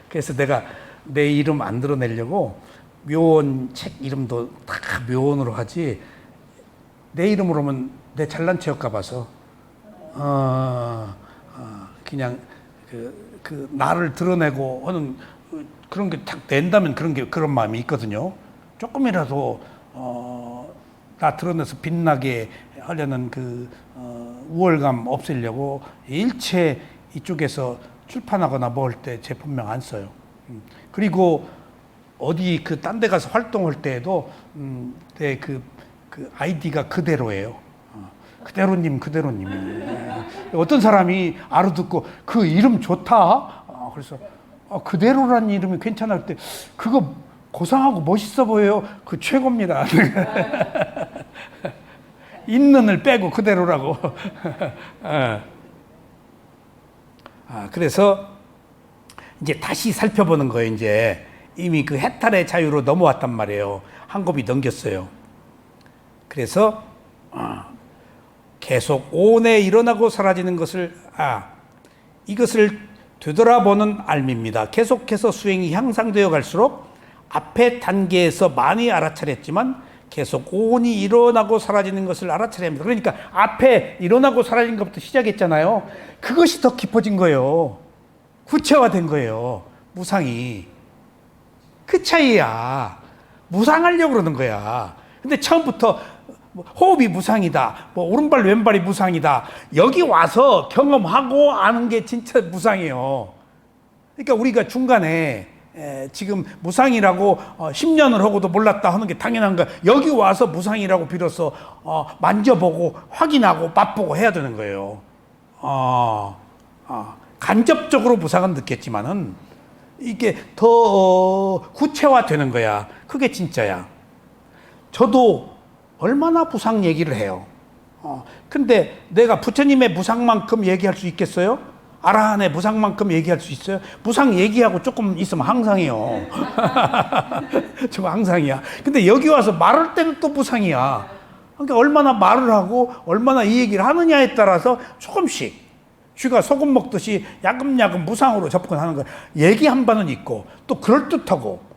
그래서 내가 내 이름 안 드러내려고 묘원 책 이름도 다 묘원으로 하지, 내 이름으로 하면 내 잘난 체할까 봐서 그냥 그 나를 드러내고 하는 그런 게 딱 낸다면 그런 마음이 있거든요. 조금이라도 나 드러내서 빛나게 하려는 우월감 없애려고 일체 이쪽에서 출판하거나 뭐 할 때 제 본명 안 써요. 그리고 어디 딴 데 가서 활동할 때에도 내 그 아이디가 그대로예요. 그대로님. 어떤 사람이 알아듣고 그 이름 좋다. 그래서 그대로라는 이름이 괜찮아. 그때 그거 고상하고 멋있어 보여요. 그 최고입니다. 있는을 빼고 그대로라고. 그래서 이제 다시 살펴보는 거예요. 이제 이미 그 해탈의 자유로 넘어왔단 말이에요. 한 곱이 넘겼어요. 그래서 계속 온에 일어나고 사라지는 것을 이것을 되돌아보는 알미입니다. 계속해서 수행이 향상되어 갈수록 앞의 단계에서 많이 알아차렸지만 계속 온이 일어나고 사라지는 것을 알아차려야 합니다. 그러니까 앞에 일어나고 사라진 것부터 시작했잖아요. 그것이 더 깊어진 거예요. 구체화된 거예요. 무상이. 그 차이야. 무상하려고 그러는 거야. 근데 처음부터 호흡이 무상이다, 오른발 왼발이 무상이다, 여기 와서 경험하고 아는 게 진짜 무상이에요. 그러니까 우리가 중간에 지금 무상이라고 10년을 하고도 몰랐다 하는 게 당연한 거야. 여기 와서 무상이라고 빌어서 만져보고 확인하고 맛보고 해야 되는 거예요. 간접적으로 무상은 느꼈지만은 이게 더 구체화되는 거야. 그게 진짜야. 저도 얼마나 무상 얘기를 해요. 근데 내가 부처님의 무상만큼 얘기할 수 있겠어요? 아라한의 무상만큼 얘기할 수 있어요? 무상 얘기하고 조금 있으면 항상이요. 저거 항상이야. 근데 여기 와서 말할 때는 또 무상이야. 그러니까 얼마나 말을 하고 얼마나 이 얘기를 하느냐에 따라서 조금씩 쥐가 소금 먹듯이 야금야금 무상으로 접근하는 거야. 얘기 한 바는 있고 또 그럴듯하고,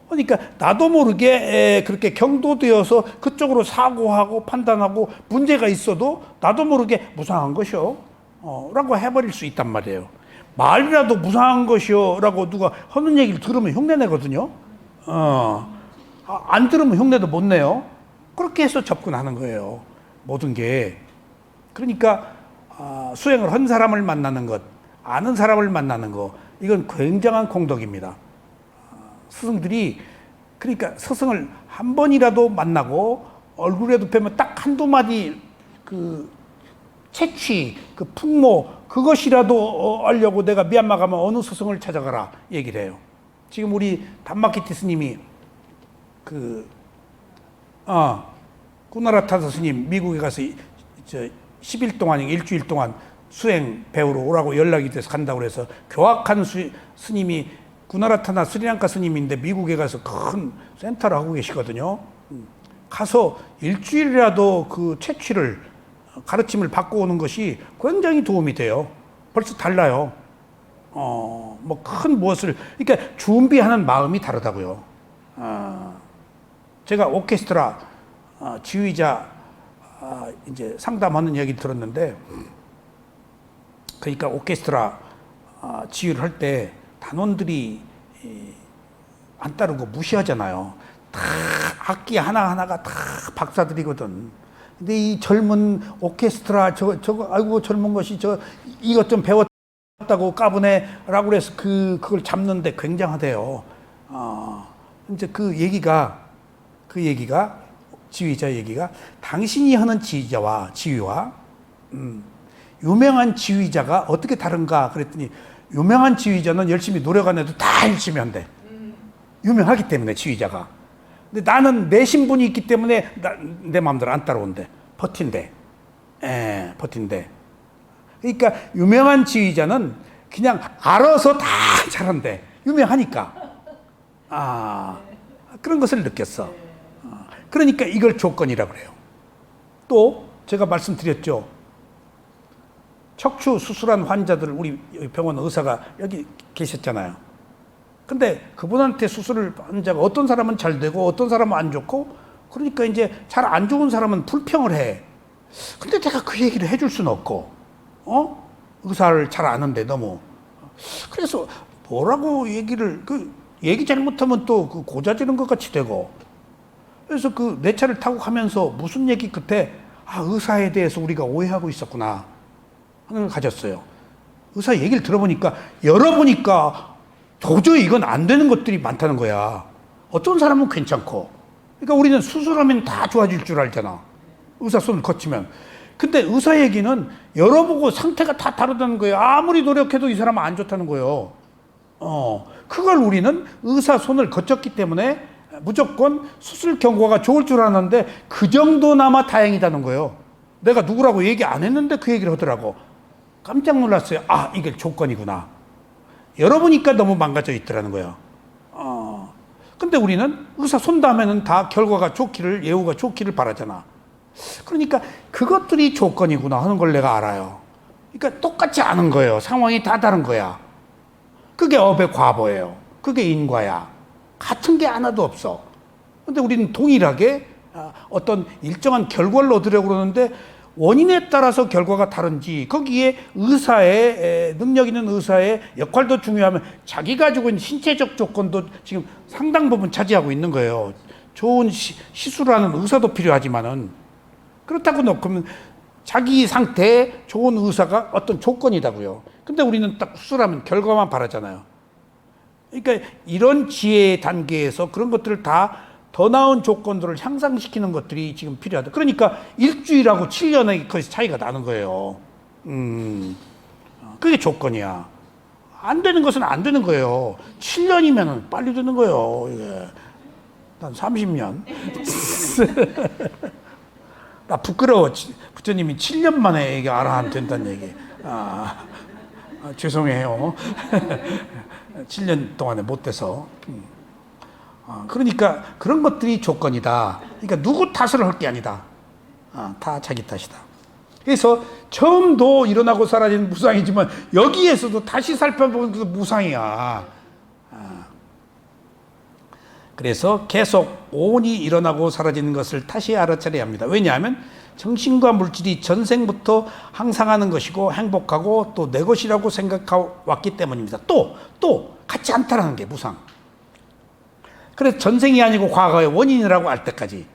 그러니까 나도 모르게 그렇게 경도되어서 그쪽으로 사고하고 판단하고 문제가 있어도 나도 모르게 무상한 것이요 라고 해버릴 수 있단 말이에요. 말이라도 무상한 것이요 라고 누가 하는 얘기를 들으면 흉내내거든요. 안 들으면 흉내도 못 내요. 그렇게 해서 접근하는 거예요, 모든 게. 그러니까 수행을 한 사람을 만나는 것, 아는 사람을 만나는 것, 이건 굉장한 공덕입니다. 스승들이, 그러니까 스승을 한 번이라도 만나고 얼굴에도 뵈면 딱 한두 마디 채취, 풍모, 그것이라도 알려고 내가 미얀마 가면 어느 스승을 찾아가라 얘기를 해요. 지금 우리 담마키티 스님이 구나라타사 스님 미국에 가서 10일 동안, 일주일 동안 수행 배우러 오라고 연락이 돼서 간다고 그래서 교학한 스님이 구나라타나 스리랑카 스님인데 미국에 가서 큰 센터를 하고 계시거든요. 가서 일주일이라도 그 채취를, 가르침을 받고 오는 것이 굉장히 도움이 돼요. 벌써 달라요. 큰 무엇을, 그러니까 준비하는 마음이 다르다고요. 제가 오케스트라 지휘자 이제 상담하는 얘기 들었는데, 그러니까 오케스트라 지휘를 할 때 단원들이 안 따르고 무시하잖아요. 다 악기 하나하나가 다 박사들이거든. 근데 이 젊은 오케스트라 저거 아이고 젊은 것이 이것 좀 배웠다고 까부네라고 그래서 그걸 잡는데 굉장하대요. 이제 그 얘기가 지휘자 얘기가, 당신이 하는 지휘와 유명한 지휘자가 어떻게 다른가 그랬더니, 유명한 지휘자는 열심히 노력 안 해도 다 열심히 한대. 유명하기 때문에 지휘자가. 근데 나는 내 신분이 있기 때문에 내 마음대로 안 따라온대. 버틴대. 버틴대. 그러니까 유명한 지휘자는 그냥 알아서 다 잘한대. 유명하니까. 그런 것을 느꼈어. 그러니까 이걸 조건이라고 그래요. 또 제가 말씀드렸죠. 척추 수술한 환자들 우리 병원 의사가 여기 계셨잖아요. 근데 그분한테 수술을 환자가 어떤 사람은 잘 되고 어떤 사람은 안 좋고 그러니까 이제 잘 안 좋은 사람은 불평을 해. 근데 내가 그 얘기를 해줄 수는 없고, 의사를 잘 아는데 너무. 그래서 뭐라고 얘기를, 얘기 잘못하면 또 그 고자지른 것 같이 되고. 그래서 그 내 차를 타고 가면서 무슨 얘기 끝에, 의사에 대해서 우리가 오해하고 있었구나 하는 걸 가졌어요. 의사 얘기를 들어보니까, 열어보니까 도저히 이건 안 되는 것들이 많다는 거야. 어떤 사람은 괜찮고. 그러니까 우리는 수술하면 다 좋아질 줄 알잖아. 의사 손을 거치면. 근데 의사 얘기는 열어보고 상태가 다 다르다는 거예요. 아무리 노력해도 이 사람은 안 좋다는 거예요. 그걸 우리는 의사 손을 거쳤기 때문에 무조건 수술 경과가 좋을 줄 아는데 그 정도나마 다행이다는 거예요. 내가 누구라고 얘기 안 했는데 그 얘기를 하더라고. 깜짝 놀랐어요. 이게 조건이구나. 열어보니까 너무 망가져 있더라는 거예요. 근데 우리는 의사 손 닿으면 다 결과가 좋기를, 예후가 좋기를 바라잖아. 그러니까 그것들이 조건이구나 하는 걸 내가 알아요. 그러니까 똑같지 않은 거예요. 상황이 다 다른 거야. 그게 업의 과보예요. 그게 인과야. 같은 게 하나도 없어. 근데 우리는 동일하게 어떤 일정한 결과를 얻으려고 그러는데 원인에 따라서 결과가 다른지 거기에 의사의 능력 있는 의사의 역할도 중요하면 자기 가지고 있는 신체적 조건도 지금 상당 부분 차지하고 있는 거예요. 좋은 시술하는 의사도 필요하지만은 그렇다고 놓고는 자기 상태에 좋은 의사가 어떤 조건이다고요. 근데 우리는 딱 수술하면 결과만 바라잖아요. 그러니까 이런 지혜 단계에서 그런 것들을 다 더 나은 조건들을 향상시키는 것들이 지금 필요하다. 그러니까 일주일하고 7년의 거기서 차이가 나는 거예요. 그게 조건이야. 안 되는 것은 안 되는 거예요. 7년이면 빨리 되는 거예요. 이게. 난 30년. 나 부끄러워. 부처님이 7년 만에 이게 아라한 된다는 얘기. 죄송해요. 7년 동안에 못 돼서. 그러니까 그런 것들이 조건이다. 그러니까 누구 탓을 할 게 아니다. 다 자기 탓이다. 그래서 처음도 일어나고 사라지는 무상이지만 여기에서도 다시 살펴보면 그 무상이야. 그래서 계속 오온이 일어나고 사라지는 것을 다시 알아차려야 합니다. 왜냐하면 정신과 물질이 전생부터 항상하는 것이고 행복하고 또 내 것이라고 생각하고 왔기 때문입니다. 또 같지 않다라는 게 무상. 그래서 전생이 아니고 과거의 원인이라고 알 때까지.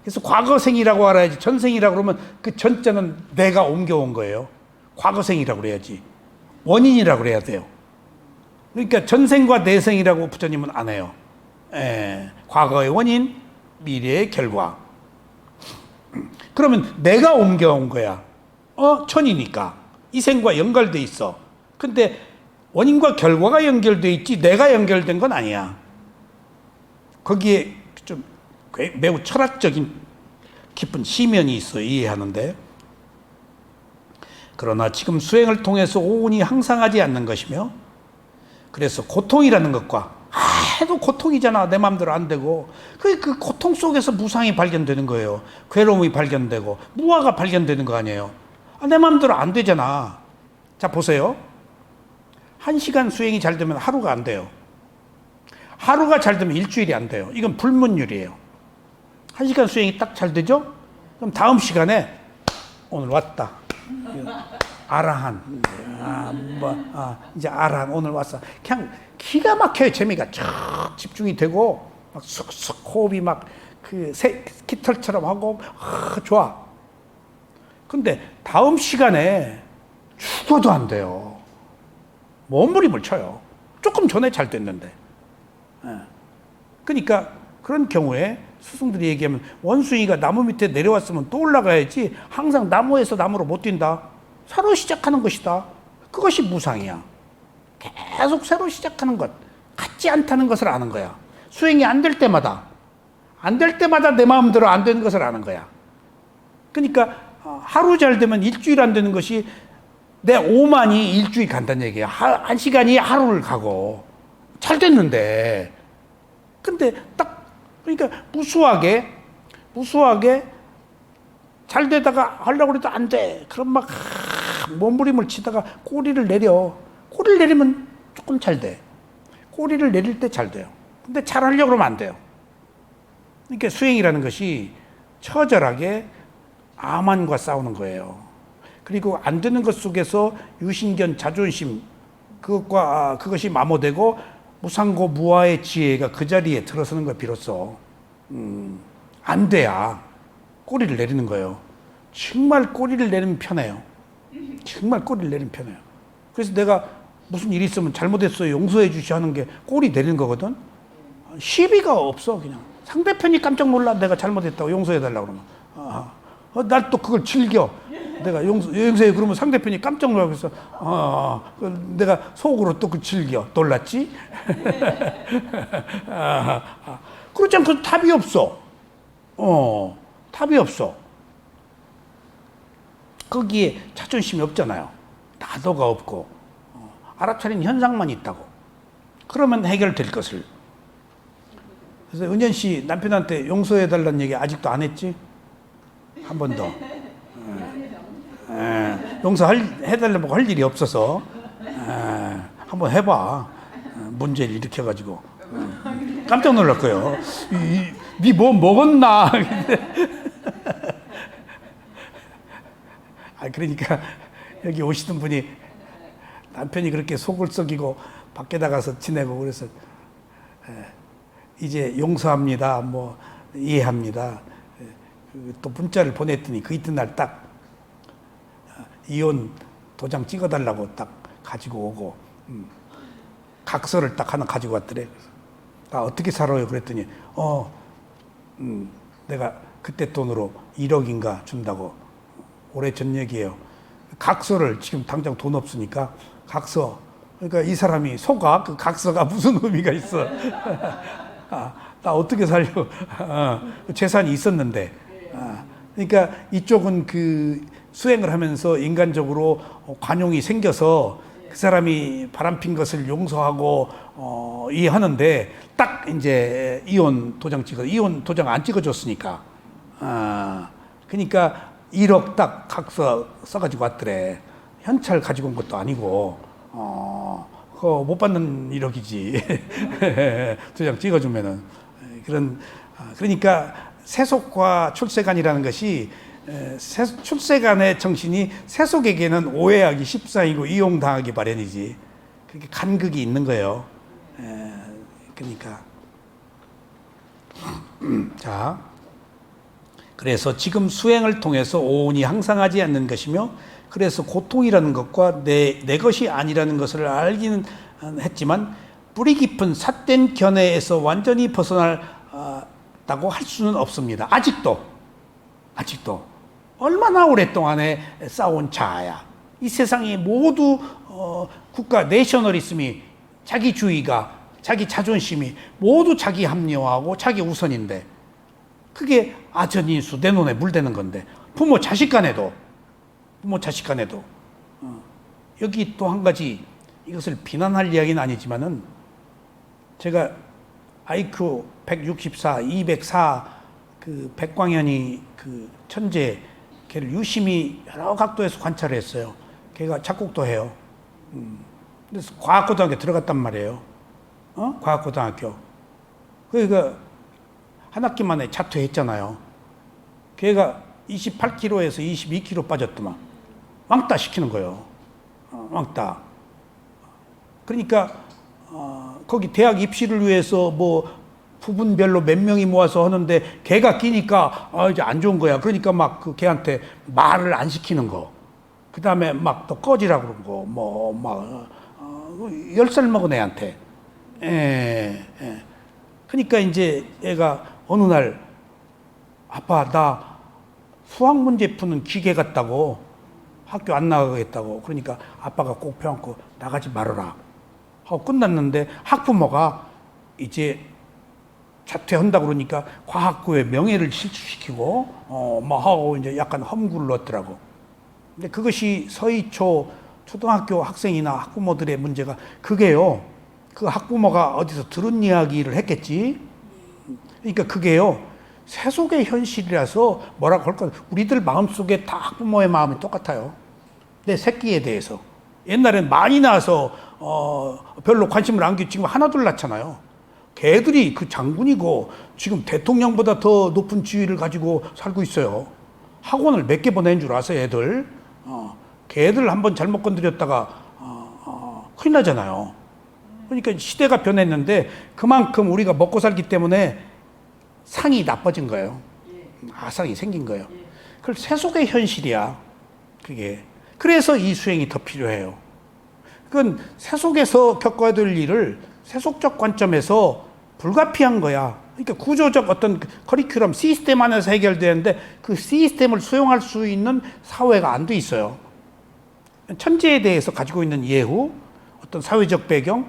그래서 과거생이라고 알아야지. 전생이라고 그러면 그 전자는 내가 옮겨온 거예요. 과거생이라고 그래야지. 원인이라고 그래야 돼요. 그러니까 전생과 내생이라고 부처님은 안 해요. 과거의 원인, 미래의 결과. 그러면 내가 옮겨온 거야. 천이니까. 이 생과 연결돼 있어. 근데 원인과 결과가 연결돼 있지 내가 연결된 건 아니야. 거기에 좀 매우 철학적인 깊은 시면이 있어 이해하는데, 그러나 지금 수행을 통해서 오온이 항상하지 않는 것이며, 그래서 고통이라는 것과 해도 고통이잖아. 내 마음대로 안 되고 그 고통 속에서 무상이 발견되는 거예요. 괴로움이 발견되고 무아가 발견되는 거 아니에요. 내 마음대로 안 되잖아. 자 보세요. 1시간 수행이 잘 되면 하루가 안 돼요. 하루가 잘 되면 일주일이 안 돼요. 이건 불문율이에요. 1시간 수행이 딱 잘 되죠? 그럼 다음 시간에 오늘 왔다. 아라한. 이제 아라한 오늘 왔어. 그냥 기가 막혀요. 재미가 쫙 집중이 되고 막 쑥쑥 호흡이 막 그 깃털처럼 하고 좋아. 근데 다음 시간에 죽어도 안 돼요. 몸부림을 쳐요. 조금 전에 잘 됐는데. 그러니까 그런 경우에 스승들이 얘기하면 원숭이가 나무 밑에 내려왔으면 또 올라가야지 항상 나무에서 나무로 못 뛴다. 새로 시작하는 것이다. 그것이 무상이야. 계속 새로 시작하는 것, 같지 않다는 것을 아는 거야. 수행이 안 될 때마다 안 될 때마다 내 마음대로 안 되는 것을 아는 거야. 그러니까 하루 잘 되면 일주일 안 되는 것이 내 오만이 일주일 간다는 얘기야. 한 시간이 하루를 가고 잘 됐는데. 근데 딱 그러니까 무수하게 잘 되다가 하려고 해도 안 돼. 그럼 막 몸부림을 치다가 꼬리를 내려. 꼬리를 내리면 조금 잘 돼. 꼬리를 내릴 때 잘 돼요. 근데 잘 하려고 그러면 안 돼요. 그러니까 수행이라는 것이 처절하게 암환과 싸우는 거예요. 그리고 안 되는 것 속에서 유신견, 자존심 그것이 마모되고 무상고 무아의 지혜가 그 자리에 들어서는 거 비로소 안 돼야 꼬리를 내리는 거예요. 정말 꼬리를 내리면 편해요. 정말 꼬리를 내리면 편해요. 그래서 내가 무슨 일이 있으면 잘못했어요 용서해 주시 하는 게 꼬리 내리는 거거든. 시비가 없어. 그냥 상대편이 깜짝 놀라. 내가 잘못했다고 용서해 달라고 그러면 날 또 그걸 즐겨. 내가 용서해 그러면 상대편이 깜짝 놀라고 해서 내가 속으로 또 그 즐겨. 놀랐지? 그렇지 않고 답이 없어. 답이 없어. 거기에 자존심이 없잖아요. 나도가 없고 알아차린 현상만 있다고. 그러면 해결될 것을. 그래서 은현 씨 남편한테 용서해 달라는 얘기 아직도 안 했지? 한 번 더. 용서해달라고 할 일이 없어서 한번 해봐. 문제를 일으켜가지고 깜짝 놀랄 거예요. 니 뭐 먹었나? 그러니까 여기 오시던 분이 남편이 그렇게 속을 썩이고 밖에 나가서 지내고 그래서 이제 용서합니다. 뭐 이해합니다. 또 문자를 보냈더니 그 이튿날 딱 이혼 도장 찍어달라고 딱 가지고 오고 각서를 딱 하나 가지고 왔더래. 어떻게 살아요? 그랬더니 내가 그때 돈으로 1억인가 준다고. 올해 전 얘기예요. 각서를 지금 당장 돈 없으니까 각서. 그러니까 이 사람이 속아 그 각서가 무슨 의미가 있어. 나 어떻게 살려. 재산이 있었는데. 그러니까 이쪽은 그 수행을 하면서 인간적으로 관용이 생겨서 그 사람이 바람핀 것을 용서하고 이해하는데 딱 이제 이혼 도장 안 찍어줬으니까. 그러니까 1억 딱 각서 써가지고 왔더래. 현찰 가지고 온 것도 아니고 그거 못 받는 1억이지. 도장 찍어주면은 그러니까 세속과 출세간이라는 것이 출세간의 정신이 세속에게는 오해하기 십상이고 이용당하기 마련이지. 그렇게 간극이 있는 거예요. 그러니까 자, 그래서 지금 수행을 통해서 오온이 항상하지 않는 것이며, 그래서 고통이라는 것과 내 것이 아니라는 것을 알기는 했지만 뿌리 깊은 삿된 견해에서 완전히 벗어났다고 할 수는 없습니다. 아직도 얼마나 오랫동안에 쌓아온 자아야. 이 세상이 모두 국가 내셔널리즘이, 자기주의가, 자기 자존심이 모두 자기 합리화하고 자기 우선인데, 그게 아전인수 내 눈에 물대는 건데, 부모 자식 간에도 여기 또 한 가지, 이것을 비난할 이야기는 아니지만은, 제가 IQ 164, 204 그 백광현이 그 천재, 걔를 유심히 여러 각도에서 관찰을 했어요. 걔가 작곡도 해요. 그래서 과학고등학교 들어갔단 말이에요. 과학고등학교. 그러니까 한 학기 만에 자퇴했잖아요. 걔가 28kg에서 22kg 빠졌더만. 왕따 시키는 거예요. 왕따. 그러니까 거기 대학 입시를 위해서 뭐 부분별로 몇 명이 모아서 하는데 걔가 끼니까 이제 안 좋은 거야. 그러니까 막 그 걔한테 말을 안 시키는 거. 그 다음에 막 또 꺼지라고 그런 거. 뭐 막 10살 먹은 애한테. 그러니까 이제 애가 어느 날, 아빠 나 수학 문제 푸는 기계 같다고, 학교 안 나가겠다고. 그러니까 아빠가 꼭 펴안고 나가지 말아라 하고 끝났는데, 학부모가 이제 자퇴한다 그러니까 과학부의 명예를 실추시키고 뭐 하고 이제 약간 험구를 넣었더라고. 근데 그것이 서희초 초등학교 학생이나 학부모들의 문제가 그게요. 그 학부모가 어디서 들은 이야기를 했겠지. 그러니까 그게요. 세속의 현실이라서 뭐라고 할까? 우리들 마음속에 다 학부모의 마음이 똑같아요. 내 새끼에 대해서. 옛날엔 많이 낳아서 별로 관심을 안 끼고 지금 하나둘 낳잖아요. 걔들이 그 장군이고 지금 대통령보다 더 높은 지위를 가지고 살고 있어요. 학원을 몇 개 보낸 줄 아세요, 애들? 걔들 한번 잘못 건드렸다가 큰일 나잖아요. 그러니까 시대가 변했는데 그만큼 우리가 먹고 살기 때문에 상이 나빠진 거예요. 아상이 생긴 거예요. 그 세속의 현실이야. 그게. 그래서 이 수행이 더 필요해요. 그건 세속에서 겪어야 될 일을 세속적 관점에서 불가피한 거야. 그러니까 구조적 어떤 커리큘럼, 시스템 안에서 해결되는데 그 시스템을 수용할 수 있는 사회가 안 돼 있어요. 천재에 대해서 가지고 있는 예후, 어떤 사회적 배경,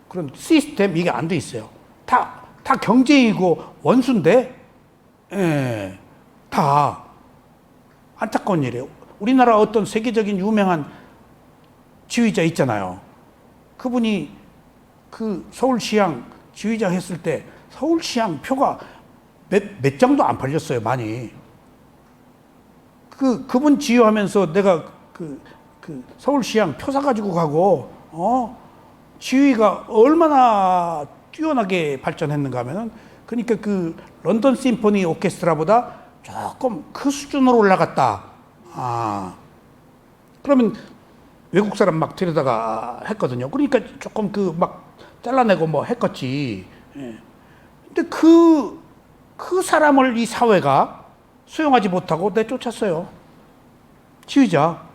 그런 시스템 이게 안 돼 있어요. 다 경쟁이고 원수인데, 다 안타까운 일이에요. 우리나라 어떤 세계적인 유명한 지휘자 있잖아요. 그분이 그 서울시향 지휘자 했을 때 서울시향 표가 몇 장도 안 팔렸어요, 많이. 그분 지휘하면서 내가 그 서울시향 표 사가지고 가고, 지휘가 얼마나 뛰어나게 발전했는가 하면은, 그러니까 그 런던 심포니 오케스트라보다 조금 그 수준으로 올라갔다. 그러면 외국 사람 막 데려다가 했거든요. 그러니까 조금 그 막 잘라내고 뭐 했겠지. 근데 그 사람을 이 사회가 수용하지 못하고 내쫓았어요. 지휘자.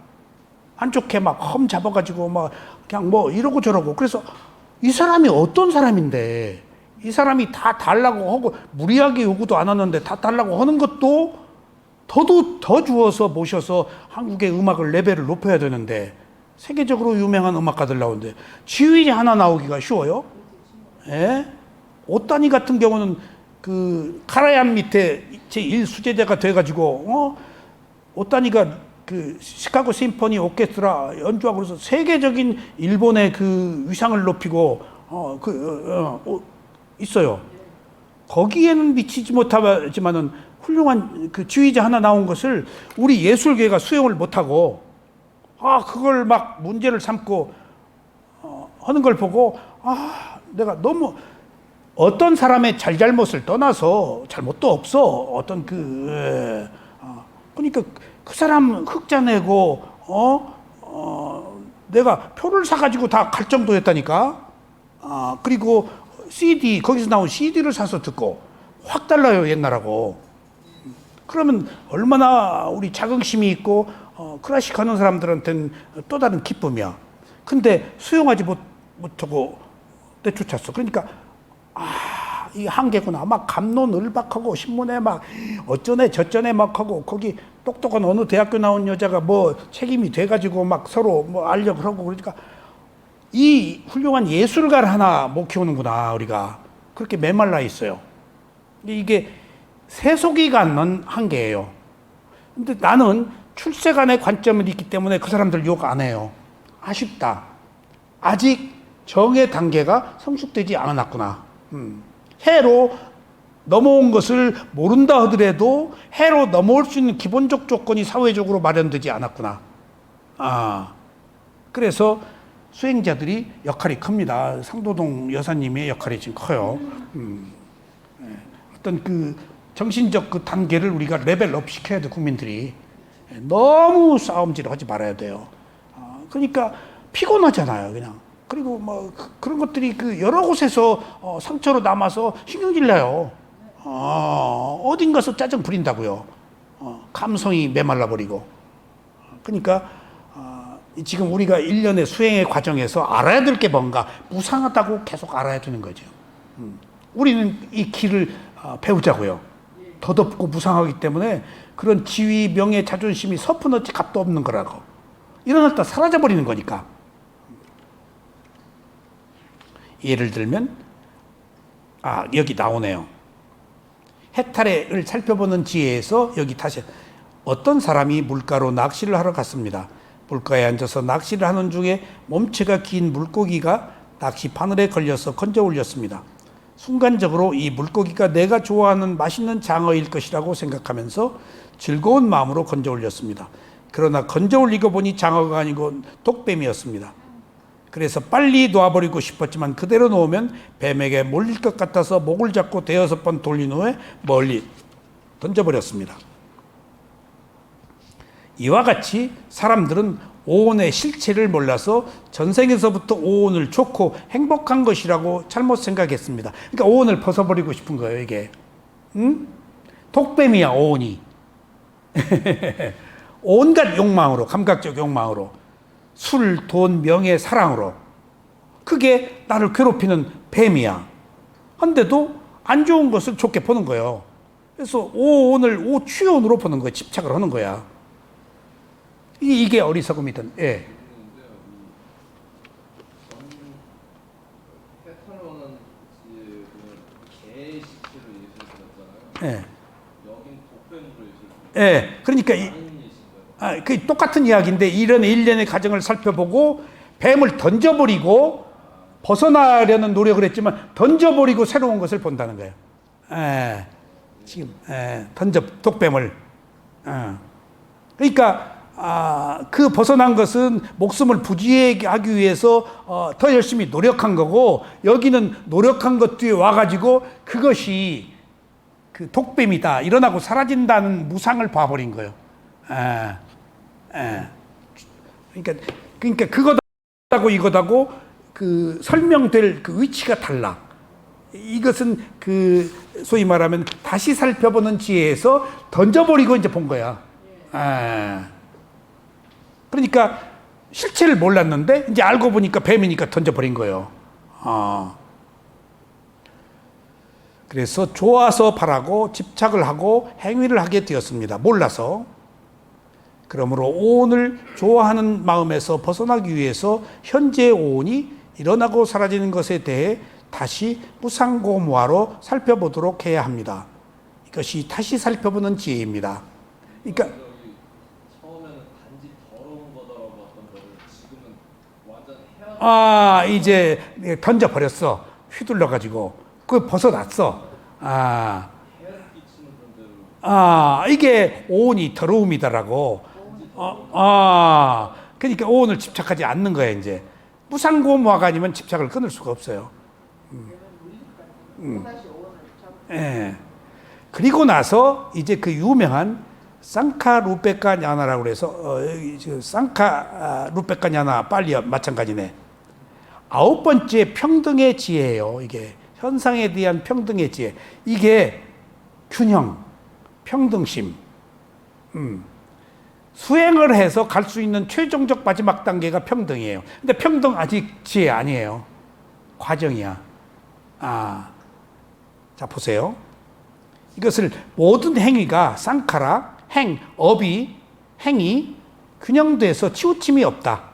안 좋게 막 험 잡아가지고 막 그냥 뭐 이러고 저러고. 그래서 이 사람이 어떤 사람인데 이 사람이 다 달라고 하고 무리하게 요구도 안 하는데 다 달라고 하는 것도 더 주어서 모셔서 한국의 음악을 레벨을 높여야 되는데 세계적으로 유명한 음악가들 나오는데 지휘자 하나 나오기가 쉬워요? 예? 오따니 같은 경우는 그 카라얀 밑에 제1수제자가 돼가지고 오따니가 그 시카고 심포니 오케스트라 연주하고 그래서 세계적인 일본의 그 위상을 높이고 있어요. 거기에는 미치지 못하지만은 훌륭한 그 지휘자 하나 나온 것을 우리 예술계가 수용을 못하고 그걸 막 문제를 삼고 하는 걸 보고 내가 너무 어떤 사람의 잘못을 떠나서 잘못도 없어. 어떤 그러니까 그 사람 흑자 내고 내가 표를 사가지고 다 갈 정도였다니까. 그리고 CD 거기서 나온 CD를 사서 듣고 확 달라요 옛날하고. 그러면 얼마나 우리 자긍심이 있고 클래식 하는 사람들한테는 또 다른 기쁨이야. 근데 수용하지 못하고 내쫓았어. 그러니까 이 한계구나. 막 갑론을박하고 신문에 막 어쩌네 저쩌네 막 하고 거기 똑똑한 어느 대학교 나온 여자가 뭐 책임이 돼가지고 막 서로 뭐 알려고 그러고 그러니까 이 훌륭한 예술가를 하나 못 키우는구나 우리가. 그렇게 메말라 있어요. 이게 세속이 갖는 한계예요. 근데 나는 출세간의 관점이 있기 때문에 그 사람들 욕 안 해요. 아쉽다. 아직 정의 단계가 성숙되지 않았구나. 해로 넘어온 것을 모른다 하더라도 해로 넘어올 수 있는 기본적 조건이 사회적으로 마련되지 않았구나. 그래서 수행자들이 역할이 큽니다. 상도동 여사님의 역할이 지금 커요. 어떤 그 정신적 그 단계를 우리가 레벨업 시켜야 돼, 국민들이. 너무 싸움질 하지 말아야 돼요. 그러니까 피곤하잖아요, 그냥. 그리고 뭐 그런 것들이 그 여러 곳에서 상처로 남아서 신경질 나요. 어딘가서 짜증 부린다고요. 감성이 메말라 버리고. 그러니까 지금 우리가 1년의 수행의 과정에서 알아야 될 게 뭔가 무상하다고 계속 알아야 되는 거죠. 우리는 이 길을 배우자고요. 더덥고 무상하기 때문에 그런 지위, 명예, 자존심이 서푼어치 값도 없는 거라고. 일어났다 사라져 버리는 거니까. 예를 들면 여기 나오네요. 해탈을 살펴보는 지혜에서 여기 다시 어떤 사람이 물가로 낚시를 하러 갔습니다. 물가에 앉아서 낚시를 하는 중에 몸체가 긴 물고기가 낚시 바늘에 걸려서 건져 올렸습니다. 순간적으로 이 물고기가 내가 좋아하는 맛있는 장어일 것이라고 생각하면서 즐거운 마음으로 건져 올렸습니다. 그러나 건져 올리고 보니 장어가 아니고 독뱀이었습니다. 그래서 빨리 놓아버리고 싶었지만 그대로 놓으면 뱀에게 몰릴 것 같아서 목을 잡고 대여섯 번 돌린 후에 멀리 던져버렸습니다. 이와 같이 사람들은 오온의 실체를 몰라서 전생에서부터 오온을 좋고 행복한 것이라고 잘못 생각했습니다. 그러니까 오온을 벗어버리고 싶은 거예요, 이게. 응? 독뱀이야, 오온이. 온갖 욕망으로, 감각적 욕망으로, 술, 돈, 명예, 사랑으로. 그게 나를 괴롭히는 뱀이야. 한데도 안 좋은 것을 좋게 보는 거예요. 그래서 오온을 오취온으로 보는 거야. 집착을 하는 거야. 이게 어리석음이든. 예. 해탈원은 개의 시체로 예수를 드렸잖아요. 예. 여긴 독뱀으로 예수를 드렸잖아요. 예. 그러니까 그 똑같은 이야기인데 이런 일련의 과정을 살펴보고 뱀을 던져버리고 벗어나려는 노력을 했지만 던져버리고 새로운 것을 본다는 거예요. 예. 지금 독뱀을. 그러니까 그 벗어난 것은 목숨을 부지하기 위해서 더 열심히 노력한 거고 여기는 노력한 것 뒤에 와가지고 그것이 그 독뱀이다 일어나고 사라진다는 무상을 봐버린 거예요. 그러니까 그거다고 이거다고 그 설명될 그 위치가 달라. 이것은 그 소위 말하면 다시 살펴보는 지혜에서 던져버리고 이제 본 거야. 그러니까 실체를 몰랐는데 이제 알고 보니까 뱀이니까 던져버린 거예요. 그래서 좋아서 바라고 집착을 하고 행위를 하게 되었습니다. 몰라서. 그러므로 오온을 좋아하는 마음에서 벗어나기 위해서 현재의 오온이 일어나고 사라지는 것에 대해 다시 무상고무화로 살펴보도록 해야 합니다. 이것이 다시 살펴보는 지혜입니다. 그러니까 처음에는 단지 더러운 거다라고 봤던 거를 지금은 완전 해야 이제 던져버렸어. 휘둘러가지고. 그걸 벗어났어. 끼치는 존재로 이게 오온이 더러움이다라고. 그러니까 오온을 집착하지 않는 거야, 이제. 무상고무화가 아니면 집착을 끊을 수가 없어요. 예. 그리고 나서 이제 그 유명한 쌍카루페카 냐나라고 그래서 쌍카루페카 냐나 빨리 마찬가지네. 9번째 평등의 지혜예요. 이게 현상에 대한 평등의 지혜. 이게 균형, 평등심. 수행을 해서 갈 수 있는 최종적 마지막 단계가 평등이에요. 근데 평등 아직 지혜 아니에요. 과정이야. 자, 보세요. 이것을 모든 행위가 쌍카라, 행이 균형돼서 치우침이 없다.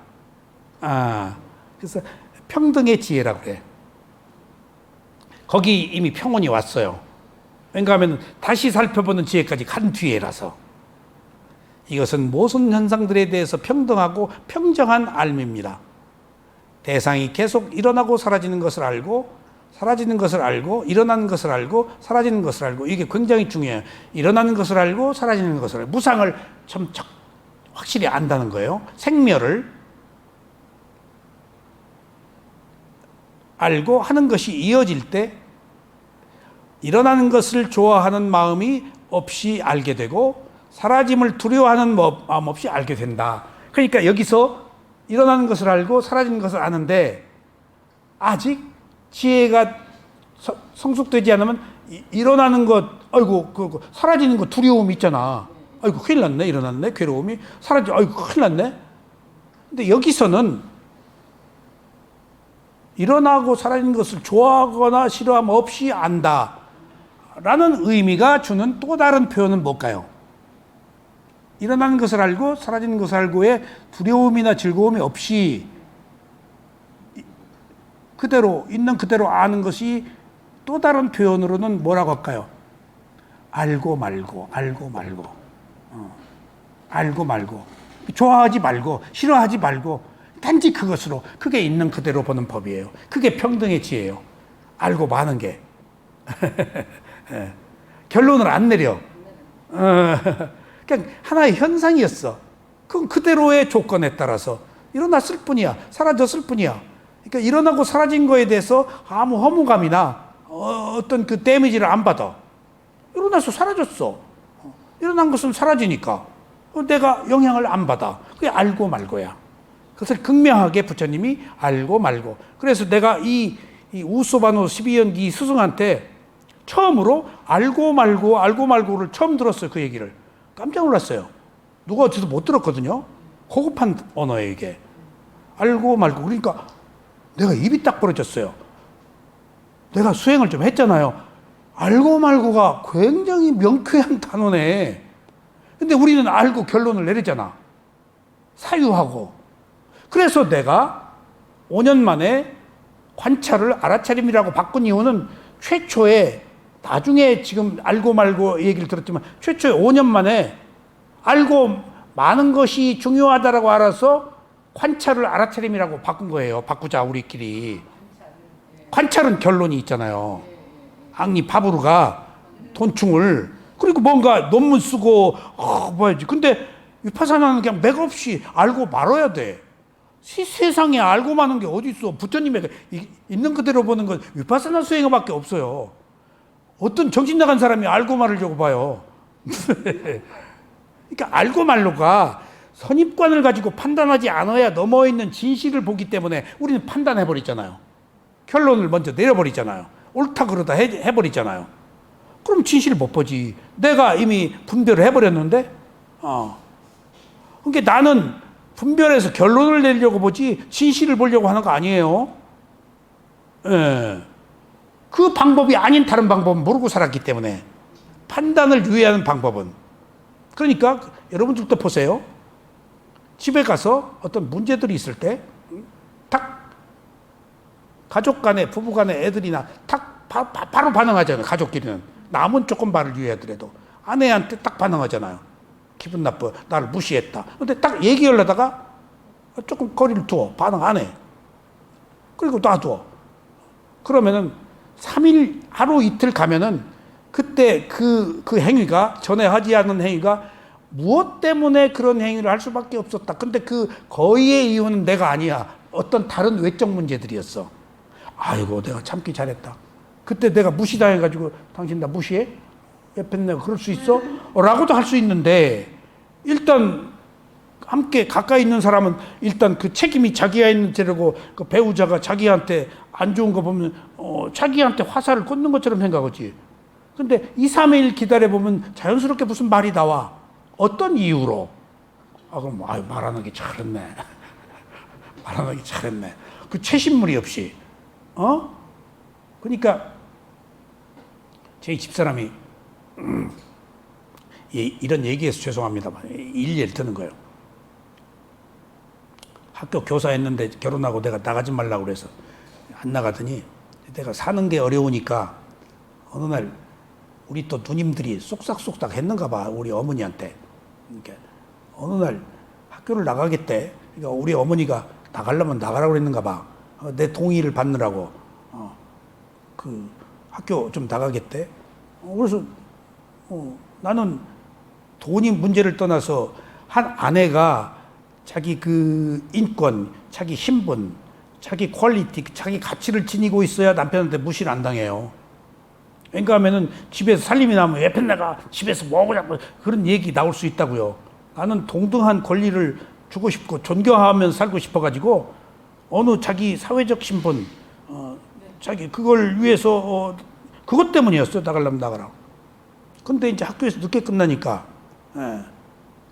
그래서 평등의 지혜라고 그래. 거기 이미 평온이 왔어요. 왜냐하면 다시 살펴보는 지혜까지 간 뒤에라서. 이것은 모든 현상들에 대해서 평등하고 평정한 알미입니다. 대상이 계속 일어나고 사라지는 것을 알고 사라지는 것을 알고 일어나는 것을 알고 사라지는 것을 알고 이게 굉장히 중요해요. 일어나는 것을 알고 사라지는 것을 알고 무상을 좀 확실히 안다는 거예요. 생멸을 알고 하는 것이 이어질 때 일어나는 것을 좋아하는 마음이 없이 알게 되고 사라짐을 두려워하는 마음 없이 알게 된다. 그러니까 여기서 일어나는 것을 알고 사라지는 것을 아는데 아직 지혜가 성숙되지 않으면 일어나는 것, 아이고, 사라지는 것 두려움이 있잖아. 아이고, 큰일 났네, 일어났네, 괴로움이. 아이고, 큰일 났네. 근데 여기서는 일어나고 사라지는 것을 좋아하거나 싫어함 없이 안다. 라는 의미가 주는 또 다른 표현은 뭘까요? 일어나는 것을 알고 사라지는 것을 알고의 두려움이나 즐거움이 없이 그대로 있는 그대로 아는 것이 또 다른 표현으로는 뭐라고 할까요? 알고 말고, 알고 말고, 알고 말고, 좋아하지 말고, 싫어하지 말고, 단지 그것으로, 그게 있는 그대로 보는 법이에요. 그게 평등의 지혜예요. 알고 마는 게. 예. 결론을 안 내려. 그냥 하나의 현상이었어. 그건 그대로의 조건에 따라서 일어났을 뿐이야. 사라졌을 뿐이야. 그러니까 일어나고 사라진 거에 대해서 아무 허무감이나 어떤 그 데미지를 안 받아. 일어나서 사라졌어. 일어난 것은 사라지니까 내가 영향을 안 받아. 그게 알고 말고야. 그것을 극명하게 부처님이 알고 말고. 그래서 내가 이 우소바노 12연기 스승한테 처음으로 알고 말고를 처음 들었어요. 그 얘기를. 깜짝 놀랐어요. 누가 어디서 못 들었거든요. 고급한 언어예요, 이게. 알고 말고. 그러니까 내가 입이 딱 벌어졌어요. 내가 수행을 좀 했잖아요. 알고 말고가 굉장히 명쾌한 단어네. 근데 우리는 알고 결론을 내리잖아. 사유하고. 그래서 내가 5년 만에 관찰을 알아차림이라고 바꾼 이유는 최초에, 나중에 지금 알고 말고 얘기를 들었지만 최초에 5년 만에 알고 많은 것이 중요하다라고 알아서 관찰을 알아차림이라고 바꾼 거예요. 바꾸자 우리끼리. 관찰은 결론이 있잖아요. 앙리 파브르가 돈충을, 그리고 뭔가 논문 쓰고 뭐야지. 근데 위파사나는 그냥 맥없이 알고 말아야 돼. 세상에 알고 마는 게 어디 있어. 부처님의 있는 그대로 보는 건 위파사나 수행밖에 없어요. 어떤 정신 나간 사람이 알고 말으려고 봐요. 그러니까 알고 말로가 선입관을 가지고 판단하지 않아야 넘어있는 진실을 보기 때문에 우리는 판단해버리잖아요. 결론을 먼저 내려버리잖아요. 옳다 그러다 해버리잖아요. 그럼 진실을 못 보지. 내가 이미 분별을 해버렸는데, 그러니까 나는 분별해서 결론을 내려고 보지 진실을 보려고 하는 거 아니에요. 예. 그 방법이 아닌 다른 방법은 모르고 살았기 때문에 판단을 유예하는 방법은. 그러니까 여러분들도 보세요. 집에 가서 어떤 문제들이 있을 때 탁 가족 간에 부부 간에 애들이나 탁 바로 반응하잖아요. 가족끼리는 남은 조금 말을 유예하더라도 아내한테 딱 반응하잖아요. 기분 나빠. 나를 무시했다. 근데 딱 얘기하려다가 조금 거리를 두어. 반응 안 해. 그리고 놔두어. 그러면은 3일, 하루 이틀 가면은 그때 그 행위가, 전에 하지 않은 행위가 무엇 때문에 그런 행위를 할 수밖에 없었다. 근데 그 거의의 이유는 내가 아니야. 어떤 다른 외적 문제들이었어. 아이고, 내가 참기 잘했다. 그때 내가 무시당해가지고 당신 나 무시해? 옆에 내가 그럴 수 있어? 라고도 할 수 있는데, 일단 함께 가까이 있는 사람은 일단 그 책임이 자기가 있는 죄라고, 그 배우자가 자기한테 안 좋은 거 보면 자기한테 화살을 꽂는 것처럼 생각하지. 근데 2, 3일 기다려보면 자연스럽게 무슨 말이 나와. 어떤 이유로? 그럼 말 안 하기 잘했네. 말 안 하기 잘했네. 그 최신물이 없이. 그러니까 제 집사람이 이런 얘기해서 죄송합니다만 일례를 드는 거예요. 학교 교사했는데 결혼하고 내가 나가지 말라고 그래서 안 나가더니 내가 사는 게 어려우니까 어느 날 우리 또 누님들이 쏙싹쏙싹 했는가 봐. 우리 어머니한테. 그러니까 어느 날 학교를 나가겠대. 그러니까 우리 어머니가 나가려면 나가라고 그랬는가 봐. 내 동의를 받느라고. 그 학교 좀 나가겠대. 그래서 나는 돈이 문제를 떠나서 한 아내가 자기 그 인권, 자기 신분, 자기 퀄리티, 자기 가치를 지니고 있어야 남편한테 무시를 안 당해요. 그러니까 하면은 집에서 살림이 나면 옆에 내가 집에서 뭐하고 자꾸 그런 얘기 나올 수 있다고요. 나는 동등한 권리를 주고 싶고 존경하면서 살고 싶어가지고 어느 자기 사회적 신분, 자기 그걸 위해서 그것 때문이었어요. 나가려면 나가라고. 근데 이제 학교에서 늦게 끝나니까,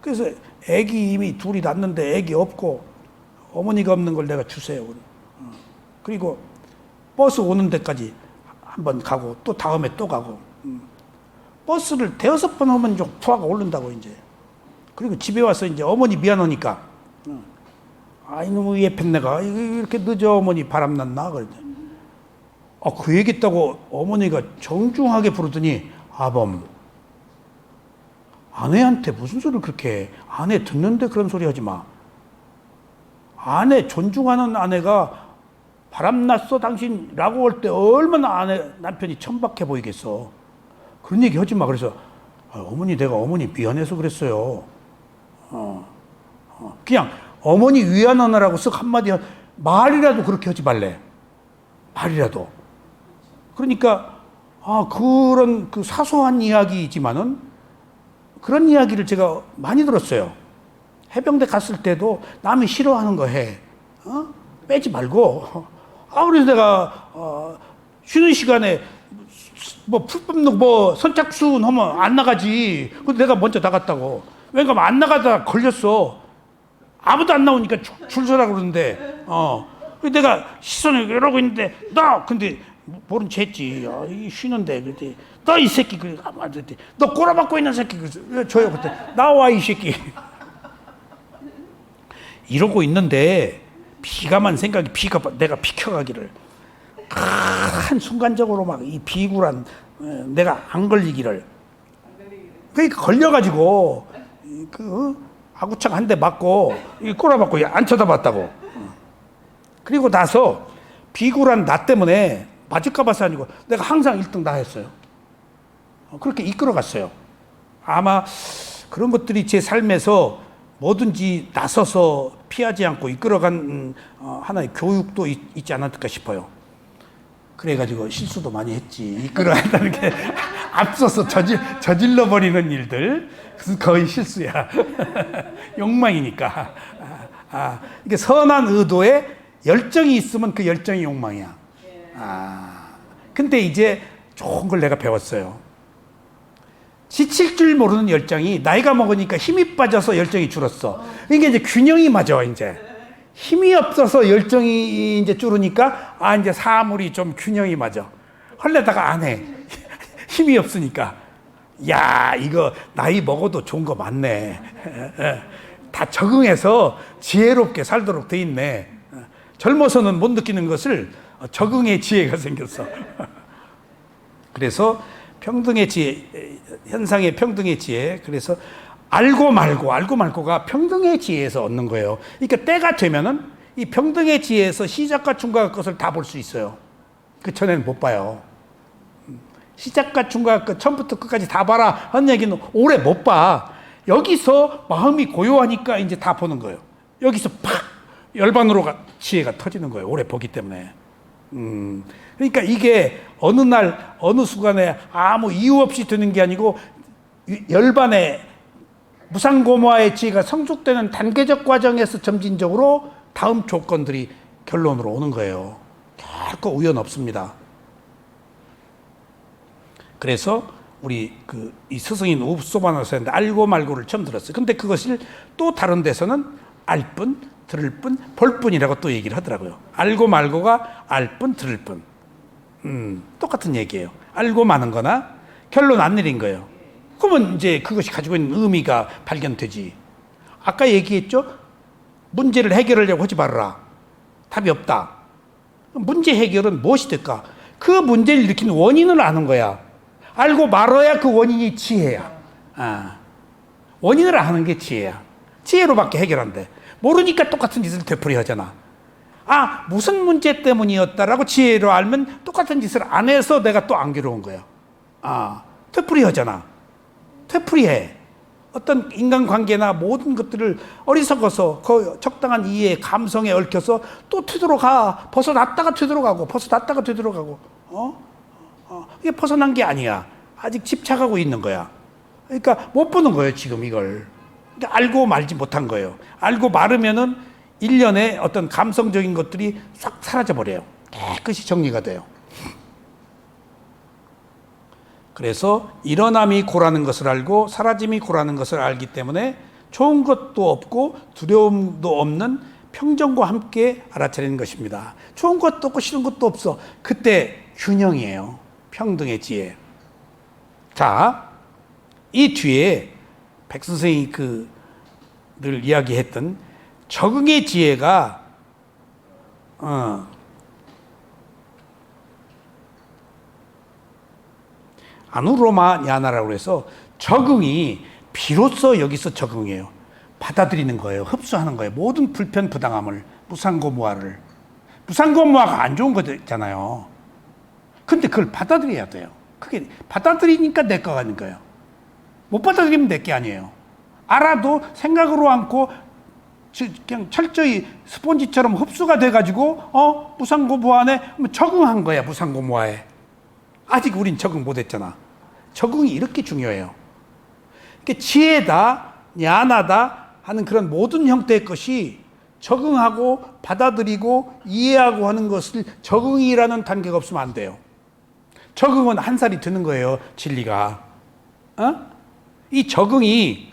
그래서 애기 이미 둘이 낳는데 애기 없고 어머니가 없는 걸 내가 주세요. 그리고 버스 오는 데까지 한번 가고 또 다음에 또 가고, 버스를 대여섯 번 하면 좀 부하가 오른다고 이제. 그리고 집에 와서 이제 어머니 미안하니까, 이놈 예쁜 내가 이렇게 늦어 어머니 바람났나 그랬더니, 그 얘기 했다고 어머니가 정중하게 부르더니, 아범 아내한테 무슨 소리를 그렇게 해? 아내 듣는데 그런 소리 하지 마. 아내 존중하는 아내가 바람났어 당신라고 할 때 얼마나 남편이 천박해 보이겠어. 그런 얘기 하지 마. 그래서 어머니 내가 어머니 미안해서 그랬어요. 그냥 어머니 위안하느라고 쓱 한마디 말이라도 그렇게 하지 말래. 말이라도. 그러니까 그런 그 사소한 이야기이지만은 그런 이야기를 제가 많이 들었어요. 해병대 갔을 때도 남이 싫어하는 거 해. 빼지 말고. 그래서 내가 쉬는 시간에 풀 뽑는 선착순 하면 안 나가지. 근데 내가 먼저 나갔다고. 왜냐면 안 나가다 걸렸어. 아무도 안 나오니까 줄 서라고 그러는데, 내가 시선을 이러고 있는데, 근데 모른 체 했지. 쉬는데. 그때, 너 이 새끼, 너 꼬라박고 있는 새끼. 저요, 그때. 나와, 이 새끼. 이러고 있는데, 내가 비켜가기를. 한 순간적으로 막 이 비굴한, 내가 안 걸리기를. 그러니까 걸려가지고, 아구창 한 대 맞고 꼬라박고 안 쳐다봤다고. 그리고 나서 비굴한 나 때문에 맞을까 봐서 아니고 내가 항상 1등 나 했어요. 그렇게 이끌어갔어요. 아마 그런 것들이 제 삶에서 뭐든지 나서서 피하지 않고 이끌어간 하나의 교육도 있지 않았을까 싶어요. 그래가지고 실수도 많이 했지. 이끌어간다는 게 앞서서 저질러버리는 일들. 그래서 거의 실수야. 욕망이니까. 이게 선한 의도에 열정이 있으면 그 열정이 욕망이야. 근데 이제 좋은 걸 내가 배웠어요. 지칠 줄 모르는 열정이 나이가 먹으니까 힘이 빠져서 열정이 줄었어. 이게 이제 균형이 맞아, 이제. 힘이 없어서 열정이 이제 줄으니까, 이제 사물이 좀 균형이 맞아. 헐레다가 안 해. 힘이 없으니까. 야, 이거 나이 먹어도 좋은 거 많네. 다 적응해서 지혜롭게 살도록 돼 있네. 젊어서는 못 느끼는 것을 적응의 지혜가 생겼어. 그래서 평등의 지혜, 현상의 평등의 지혜. 그래서 알고 말고가 평등의 지혜에서 얻는 거예요. 그러니까 때가 되면은 이 평등의 지혜에서 시작과 중간의 것을 다 볼 수 있어요. 그 전에는 못 봐요. 시작과 중간의 것 처음부터 끝까지 다 봐라 하는 얘기는 오래 못 봐. 여기서 마음이 고요하니까 이제 다 보는 거예요. 여기서 팍 열반으로 지혜가 터지는 거예요. 오래 보기 때문에. 그러니까 이게 어느 날 어느 순간에 아무 이유 없이 되는 게 아니고 열반에 무상고모화의 지혜가 성숙되는 단계적 과정에서 점진적으로 다음 조건들이 결론으로 오는 거예요. 결코 우연 없습니다. 그래서 우리 이 스승인 옵소바나서 했는데 알고 말고를 처음 들었어요. 근데 그것을 또 다른 데서는 알 뿐, 들을 뿐, 볼 뿐이라고 또 얘기를 하더라고요. 알고 말고가 알 뿐, 들을 뿐. 똑같은 얘기예요. 알고 마는 거나 결론 안 내린 거예요. 그러면 이제 그것이 가지고 있는 의미가 발견되지. 아까 얘기했죠? 문제를 해결하려고 하지 말아라. 답이 없다. 문제 해결은 무엇이 될까? 그 문제를 일으킨 원인을 아는 거야. 알고 말아야 그 원인이 지혜야. 원인을 아는 게 지혜야. 지혜로밖에 해결 안 돼. 모르니까 똑같은 짓을 되풀이 하잖아. 무슨 문제 때문이었다라고 지혜로 알면 똑같은 짓을 안 해서 내가 또 안 괴로운 거야. 되풀이 하잖아. 되풀이해. 어떤 인간관계나 모든 것들을 어리석어서 그 적당한 이해, 감성에 얽혀서 또 되돌아가. 벗어났다가 되돌아가고, 벗어났다가 되돌아가고. 이게 벗어난 게 아니야. 아직 집착하고 있는 거야. 그러니까 못 보는 거예요, 지금 이걸. 그러니까 알고 말지 못한 거예요. 알고 말으면은 일련의 어떤 감성적인 것들이 싹 사라져버려요. 깨끗이 정리가 돼요. 그래서 일어남이 고라는 것을 알고 사라짐이 고라는 것을 알기 때문에 좋은 것도 없고 두려움도 없는 평정과 함께 알아차리는 것입니다. 좋은 것도 없고 싫은 것도 없어. 그때 균형이에요. 평등의 지혜. 자, 이 뒤에 백 선생이 늘 이야기했던 적응의 지혜가 아누로마 냐나라고 해서 적응이 비로소 여기서 적응해요. 받아들이는 거예요. 흡수하는 거예요. 모든 불편 부당함을, 무상고무화를. 무상고무화가 안 좋은 거잖아요. 근데 그걸 받아들여야 돼요. 그게 받아들이니까 내 거가 아닌 거예요. 못 받아들이면 내 게 아니에요. 알아도 생각으로 않고 그냥 철저히 스폰지처럼 흡수가 돼가지고 무상고무화에 적응한 거야. 무상고무화에. 아직 우린 적응 못했잖아. 적응이 이렇게 중요해요. 그러니까 지혜다, 냐나다 하는 그런 모든 형태의 것이 적응하고 받아들이고 이해하고 하는 것을 적응이라는 단계가 없으면 안 돼요. 적응은 한 살이 드는 거예요. 진리가. 이 적응이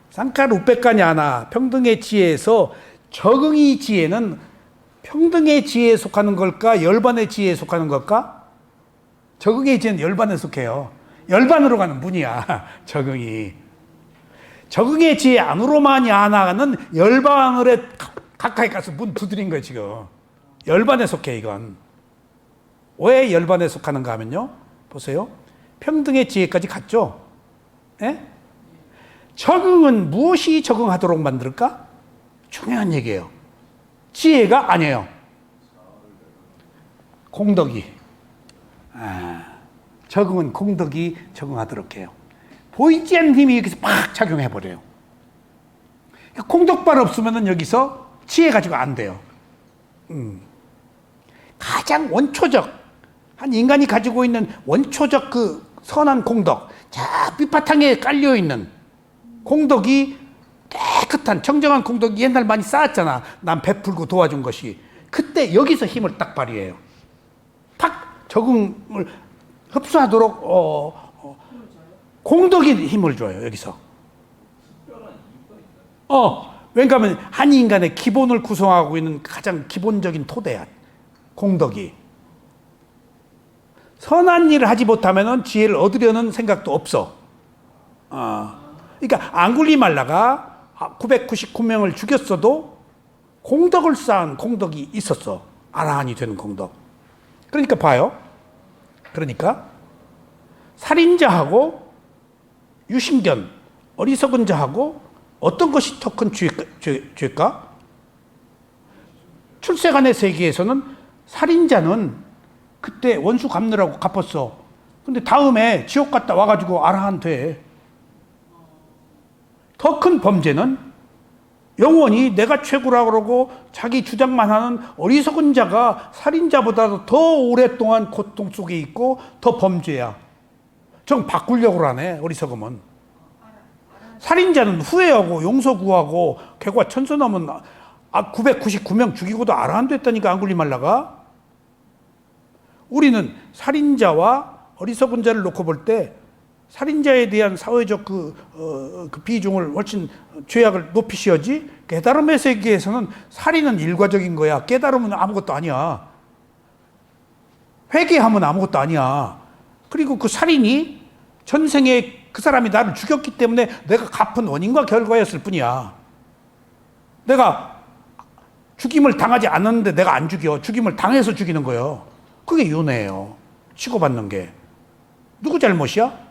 상카루페카 냐나 평등의 지혜에서 적응의 지혜는 평등의 지혜에 속하는 걸까? 열반의 지혜에 속하는 걸까? 적응의 지혜는 열반에 속해요. 열반으로 가는 문이야. 적응이. 적응의 지혜 안으로만 냐나는 열반을 가까이 가서 문 두드린 거예요. 지금. 열반에 속해 이건. 왜 열반에 속하는가 하면요. 보세요. 평등의 지혜까지 갔죠. 예? 적응은 무엇이 적응하도록 만들까? 중요한 얘기예요. 지혜가 아니에요. 공덕이. 적응은 공덕이 적응하도록 해요. 보이지 않는 힘이 여기서 막 작용해버려요. 공덕발 없으면 여기서 지혜 가지고 안 돼요. 가장 원초적, 한 인간이 가지고 있는 원초적 그 선한 공덕, 자, 밑바탕에 깔려있는 공덕이 깨끗한 청정한 공덕이 옛날 많이 쌓았잖아. 남 베풀고 도와준 것이. 그때 여기서 힘을 딱 발휘해요. 탁 적응을 흡수하도록 공덕이 힘을 줘요. 여기서. 왜냐하면 한 인간의 기본을 구성하고 있는 가장 기본적인 토대야. 공덕이. 선한 일을 하지 못하면 지혜를 얻으려는 생각도 없어. 그러니까 앙굴리말라가 999명을 죽였어도 공덕을 쌓은 공덕이 있었어. 아라한이 되는 공덕. 그러니까 봐요. 그러니까 살인자하고 유심견, 어리석은 자하고 어떤 것이 더 큰 죄일까? 출세간의 세계에서는 살인자는 그때 원수 갚느라고 갚았어. 근데 다음에 지옥 갔다 와가지고 아라한 돼. 더 큰 범죄는 영원히 내가 최고라고 그러고 자기 주장만 하는 어리석은 자가 살인자보다도 더 오랫동안 고통 속에 있고 더 범죄야. 정 바꾸려고 하네. 어리석으면. 살인자는 후회하고 용서 구하고 개과 천선하면 999명 죽이고도 아라한 됐다니까. 앙굴리말라가. 우리는 살인자와 어리석은 자를 놓고 볼 때 살인자에 대한 사회적 그 비중을 훨씬 죄악을 높이 씌어지. 깨달음의 세계에서는 살인은 일과적인 거야. 깨달음은 아무것도 아니야. 회개하면 아무것도 아니야. 그리고 그 살인이 전생에 그 사람이 나를 죽였기 때문에 내가 갚은 원인과 결과였을 뿐이야. 내가 죽임을 당하지 않았는데 내가 안 죽여. 죽임을 당해서 죽이는 거예요. 그게 윤회예요. 치고받는 게. 누구 잘못이야?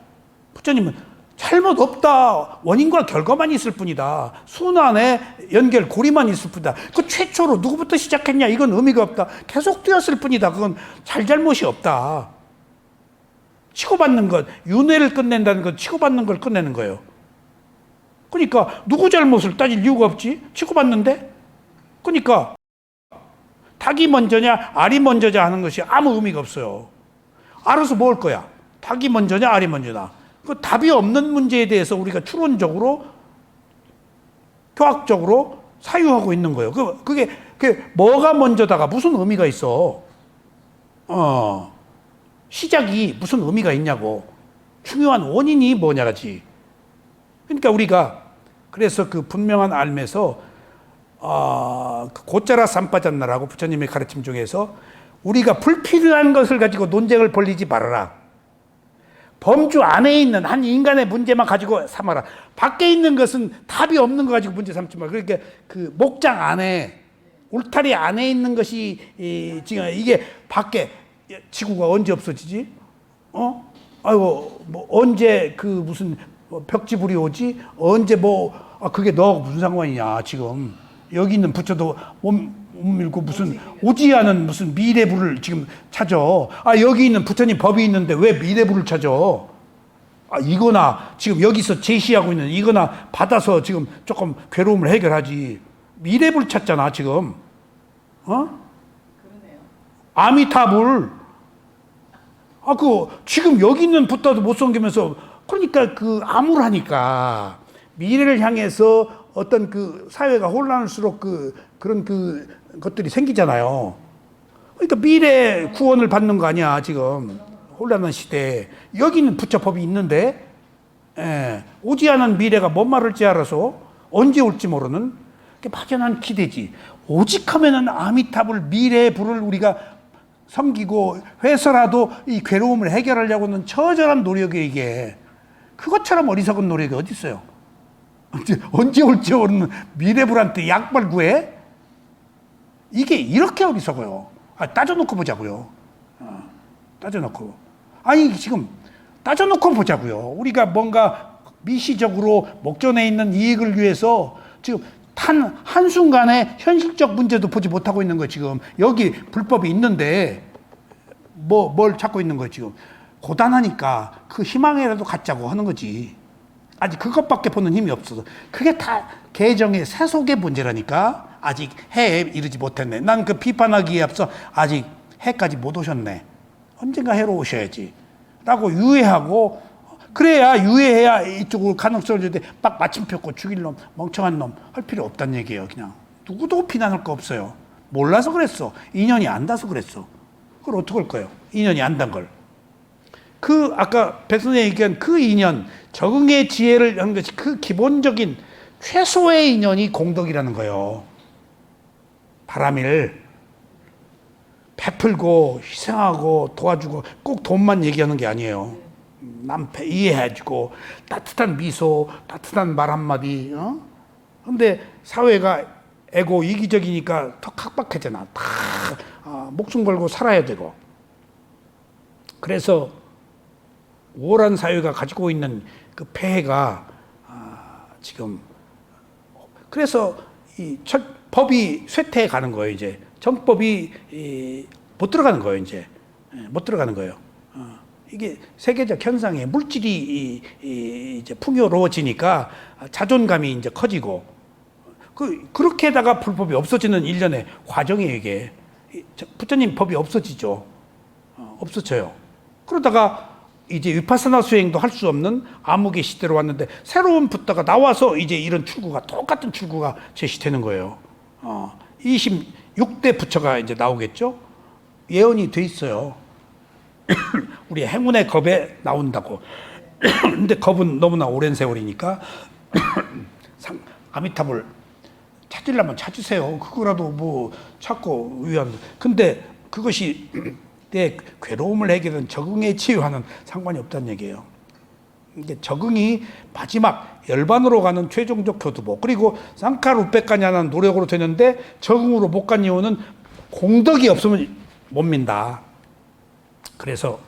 부처님은 잘못 없다. 원인과 결과만 있을 뿐이다. 순환의 연결 고리만 있을 뿐이다. 그 최초로 누구부터 시작했냐? 이건 의미가 없다. 계속 되었을 뿐이다. 그건 잘잘못이 없다. 치고받는 것, 윤회를 끝낸다는 건 치고받는 걸 끝내는 거예요. 그러니까 누구 잘못을 따질 이유가 없지? 치고받는데? 그러니까 닭이 먼저냐 알이 먼저냐 하는 것이 아무 의미가 없어요. 알아서 먹을 거야. 닭이 먼저냐 알이 먼저냐. 그 답이 없는 문제에 대해서 우리가 추론적으로 교학적으로 사유하고 있는 거예요. 그게 뭐가 먼저다가 무슨 의미가 있어? 시작이 무슨 의미가 있냐고. 중요한 원인이 뭐냐지. 그러니까 우리가 그래서 그 분명한 알매서 고짜라 삼빠잔나라고 부처님의 가르침 중에서 우리가 불필요한 것을 가지고 논쟁을 벌리지 말아라. 범주 안에 있는 한 인간의 문제만 가지고 삼아라. 밖에 있는 것은 답이 없는 거 가지고 문제 삼지 마. 그러니까 그 목장 안에 울타리 안에 있는 것이 지금 이게 밖에 지구가 언제 없어지지? 아이고 뭐 언제 그 무슨 벽지불이 오지? 언제 그게 너하고 무슨 상관이냐, 지금. 여기 있는 부처도 못 밀고 무슨 오지 않은 무슨 미래불을 지금 찾아. 여기 있는 부처님 법이 있는데 왜 미래불을 찾아? 이거나 지금 여기서 제시하고 있는 이거나 받아서 지금 조금 괴로움을 해결하지. 미래불 찾잖아, 지금. 그러네요. 아미타불. 지금 여기 있는 부처도 못 섬기면서 그러니까 암울하니까 미래를 향해서 어떤 사회가 혼란할수록 그런 것들이 생기잖아요. 그러니까 미래 구원을 받는 거 아니야, 지금. 혼란한 시대에. 여기는 부처법이 있는데, 오지 않은 미래가 뭔 말을지 알아서 언제 올지 모르는 막연한 기대지. 오직 하면은 아미타불, 미래의 불을 우리가 섬기고 해서라도 이 괴로움을 해결하려고는 처절한 노력이에요, 이게. 그것처럼 어리석은 노력이 어디 있어요? 언제 올지 모르는 미래불한테 약발 구해? 이게 이렇게 어리석어요. 따져놓고 보자고요. 따져놓고. 지금 따져놓고 보자고요. 우리가 뭔가 미시적으로 목전에 있는 이익을 위해서 지금 한순간에 현실적 문제도 보지 못하고 있는 거예요, 지금. 여기 불법이 있는데 뭘 찾고 있는 거예요, 지금. 고단하니까 그 희망이라도 갖자고 하는 거지. 아직 그것밖에 보는 힘이 없어서. 그게 다 개정의 세속의 문제라니까. 아직 해에 이르지 못했네. 난 비판하기에 앞서 아직 해까지 못 오셨네. 언젠가 해로 오셔야지. 라고 유예하고, 그래야 유예해야 이쪽으로 가능성을 주는데 막 마침표 고 죽일 놈, 멍청한 놈 할 필요 없다는 얘기예요, 그냥. 누구도 비난할 거 없어요. 몰라서 그랬어. 인연이 안 닿아서 그랬어. 그걸 어떻게 할 거예요? 인연이 안 닿은 걸. 아까 백선생이 얘기한 그 인연, 적응의 지혜를 하는 것이 그 기본적인 최소의 인연이 공덕이라는 거예요. 바람일 베풀고 희생하고 도와주고 꼭 돈만 얘기하는 게 아니에요. 남 이해해주고 따뜻한 미소, 따뜻한 말 한마디. 근데 사회가 에고 이기적이니까 더 각박하잖아. 다 목숨 걸고 살아야 되고. 그래서 우월한 사회가 가지고 있는 그 폐해가 지금, 그래서 법이 쇠퇴해 가는 거예요, 이제. 정법이 못 들어가는 거예요, 이제. 못 들어가는 거예요. 이게 세계적 현상이에요. 물질이 이제 풍요로워지니까 자존감이 이제 커지고, 그렇게다가 불법이 없어지는 일련의 과정이에요, 이게. 부처님 법이 없어지죠. 없어져요. 그러다가 이제 위파사나 수행도 할 수 없는 암흑의 시대로 왔는데, 새로운 붓다가 나와서 이제 이런 출구가, 똑같은 출구가 제시되는 거예요. 26대 부처가 이제 나오겠죠? 예언이 돼 있어요. 우리 행운의 겁에 나온다고. 근데 겁은 너무나 오랜 세월이니까 아미타불 찾으려면 찾으세요. 그거라도 찾고 위한. 근데 그것이 내 괴로움을 해결하는 적응에 치유하는 상관이 없다는 얘기예요. 이게 적응이 마지막 열반으로 가는 최종적 교두보, 그리고 쌍카루백가냐는 노력으로 되는데 적응으로 못 간 이유는 공덕이 없으면 못 민다. 그래서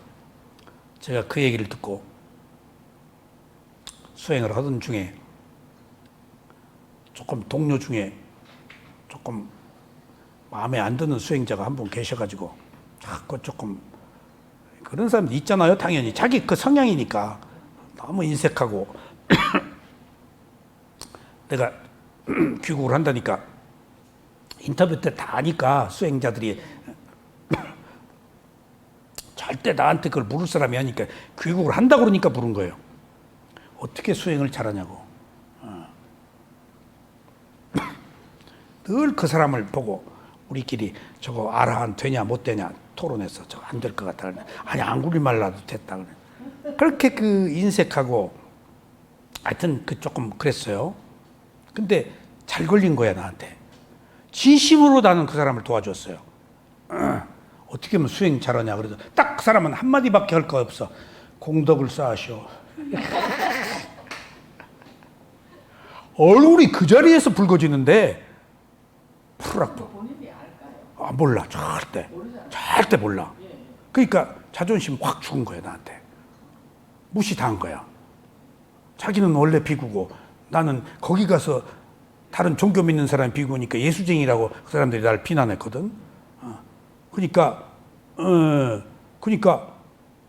제가 그 얘기를 듣고 수행을 하던 중에 조금 동료 중에 조금 마음에 안 드는 수행자가 한 분 계셔가지고 자꾸 조금, 그런 사람도 있잖아요. 당연히 자기 그 성향이니까 너무 인색하고 내가 귀국을 한다니까 인터뷰 때 다 아니까 수행자들이 절대 나한테 그걸 물을 사람이 아니까 귀국을 한다 그러니까 물은 거예요. 어떻게 수행을 잘하냐고. 늘 그 사람을 보고 우리끼리 저거 아라한 되냐 못 되냐 토론해서 저거 안 될 것 같다. 아니 안 굴리 말라도 됐다. 그렇게 인색하고 하여튼 조금 그랬어요. 근데 잘 걸린 거야 나한테. 진심으로 나는 그 사람을 도와줬어요. 어떻게 하면 수행 잘하냐 그래서 딱 그 사람은 한마디밖에 할 거 없어. 공덕을 쌓으시오. 얼굴이 그 자리에서 붉어지는데 푸락푸. 본인이 알까요? 몰라. 절대 몰라. 그러니까 자존심 확 죽은 거야 나한테. 무시당한 거야. 자기는 원래 비구고 나는 거기 가서 다른 종교 믿는 사람이 비구니까 예수쟁이라고 그 사람들이 나를 비난했거든. 그러니까 그러니까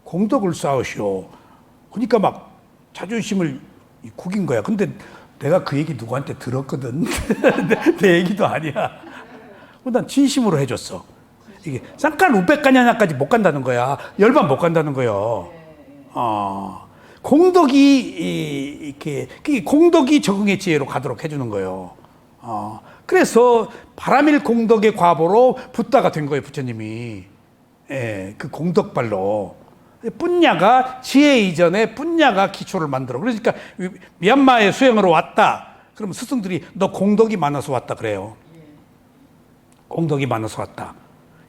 공덕을 쌓으시오. 그러니까 막 자존심을 구긴 거야. 근데 내가 그 얘기 누구한테 들었거든. 내 얘기도 아니야. 난 진심으로 해줬어. 이게 쌍깔 우백가냐냐까지 못 간다는 거야. 열반 못 간다는 거예요. 공덕이 이렇게 공덕이 적응의 지혜로 가도록 해주는 거예요. 그래서 바람일 공덕의 과보로 붓다가 된 거예요, 부처님이. 예, 그 공덕발로. 뿐야가 지혜 이전에 뿐야가 기초를 만들어. 그러니까 미얀마에 수행으로 왔다. 그러면 스승들이 너 공덕이 많아서 왔다 그래요. 공덕이 많아서 왔다.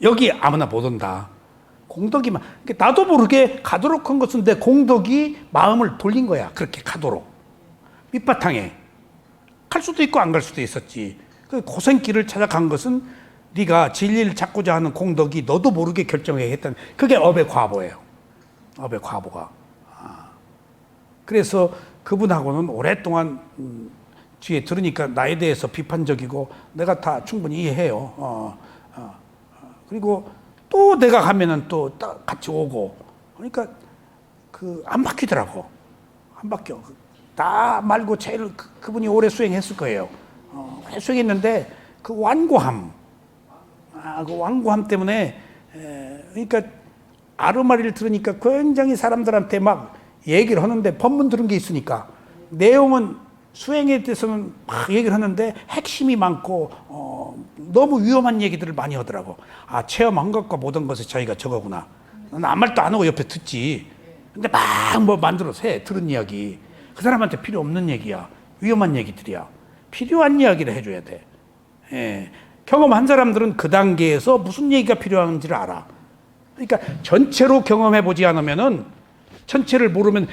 여기 아무나 못 온다. 공덕이 나도 모르게 가도록 한 것은 내 공덕이 마음을 돌린 거야. 그렇게 가도록. 밑바탕에. 갈 수도 있고 안 갈 수도 있었지. 그 고생길을 찾아간 것은 네가 진리를 찾고자 하는 공덕이 너도 모르게 결정해 했던 그게 업의 과보예요. 업의 과보가. 그래서 그분하고는 오랫동안 뒤에 들으니까 나에 대해서 비판적이고 내가 다 충분히 이해해요. 그리고 또 내가 가면은 또 같이 오고 그러니까 안 바뀌더라고. 안 바뀌어. 나 말고 제일 그분이 오래 수행했을 거예요. 오래 수행했는데 그 완고함, 그 완고함 때문에 그러니까 아르마리를 들으니까 굉장히 사람들한테 막 얘기를 하는데 법문 들은 게 있으니까 내용은 수행에 대해서는 막 얘기를 하는데 핵심이 많고 너무 위험한 얘기들을 많이 하더라고. 체험한 것과 못한 것의 차이가 저거구나. 난 아무 말도 안 하고 옆에 듣지. 근데 막 뭐 만들어서 해. 들은 이야기. 그 사람한테 필요 없는 얘기야. 위험한 얘기들이야. 필요한 이야기를 해줘야 돼. 예. 경험한 사람들은 그 단계에서 무슨 얘기가 필요한지를 알아. 그러니까 전체로 경험해보지 않으면은 전체를 모르면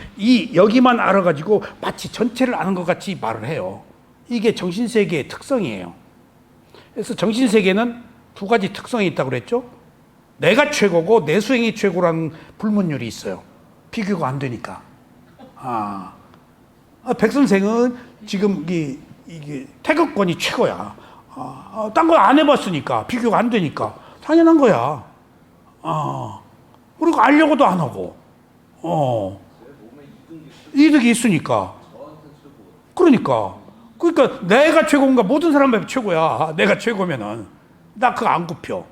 여기만 알아가지고 마치 전체를 아는 것 같이 말을 해요. 이게 정신세계의 특성이에요. 그래서 정신세계는 두 가지 특성이 있다고 그랬죠. 내가 최고고 내 수행이 최고라는 불문율이 있어요. 비교가 안 되니까. 백 선생은 지금 이게 태극권이 최고야. 딴 거 안 해봤으니까 비교가 안 되니까 당연한 거야. 그리고 알려고도 안 하고. 이득이 있으니까. 그러니까 내가 최고인가 모든 사람이 최고야. 내가 최고면은 나 그거 안 굽혀.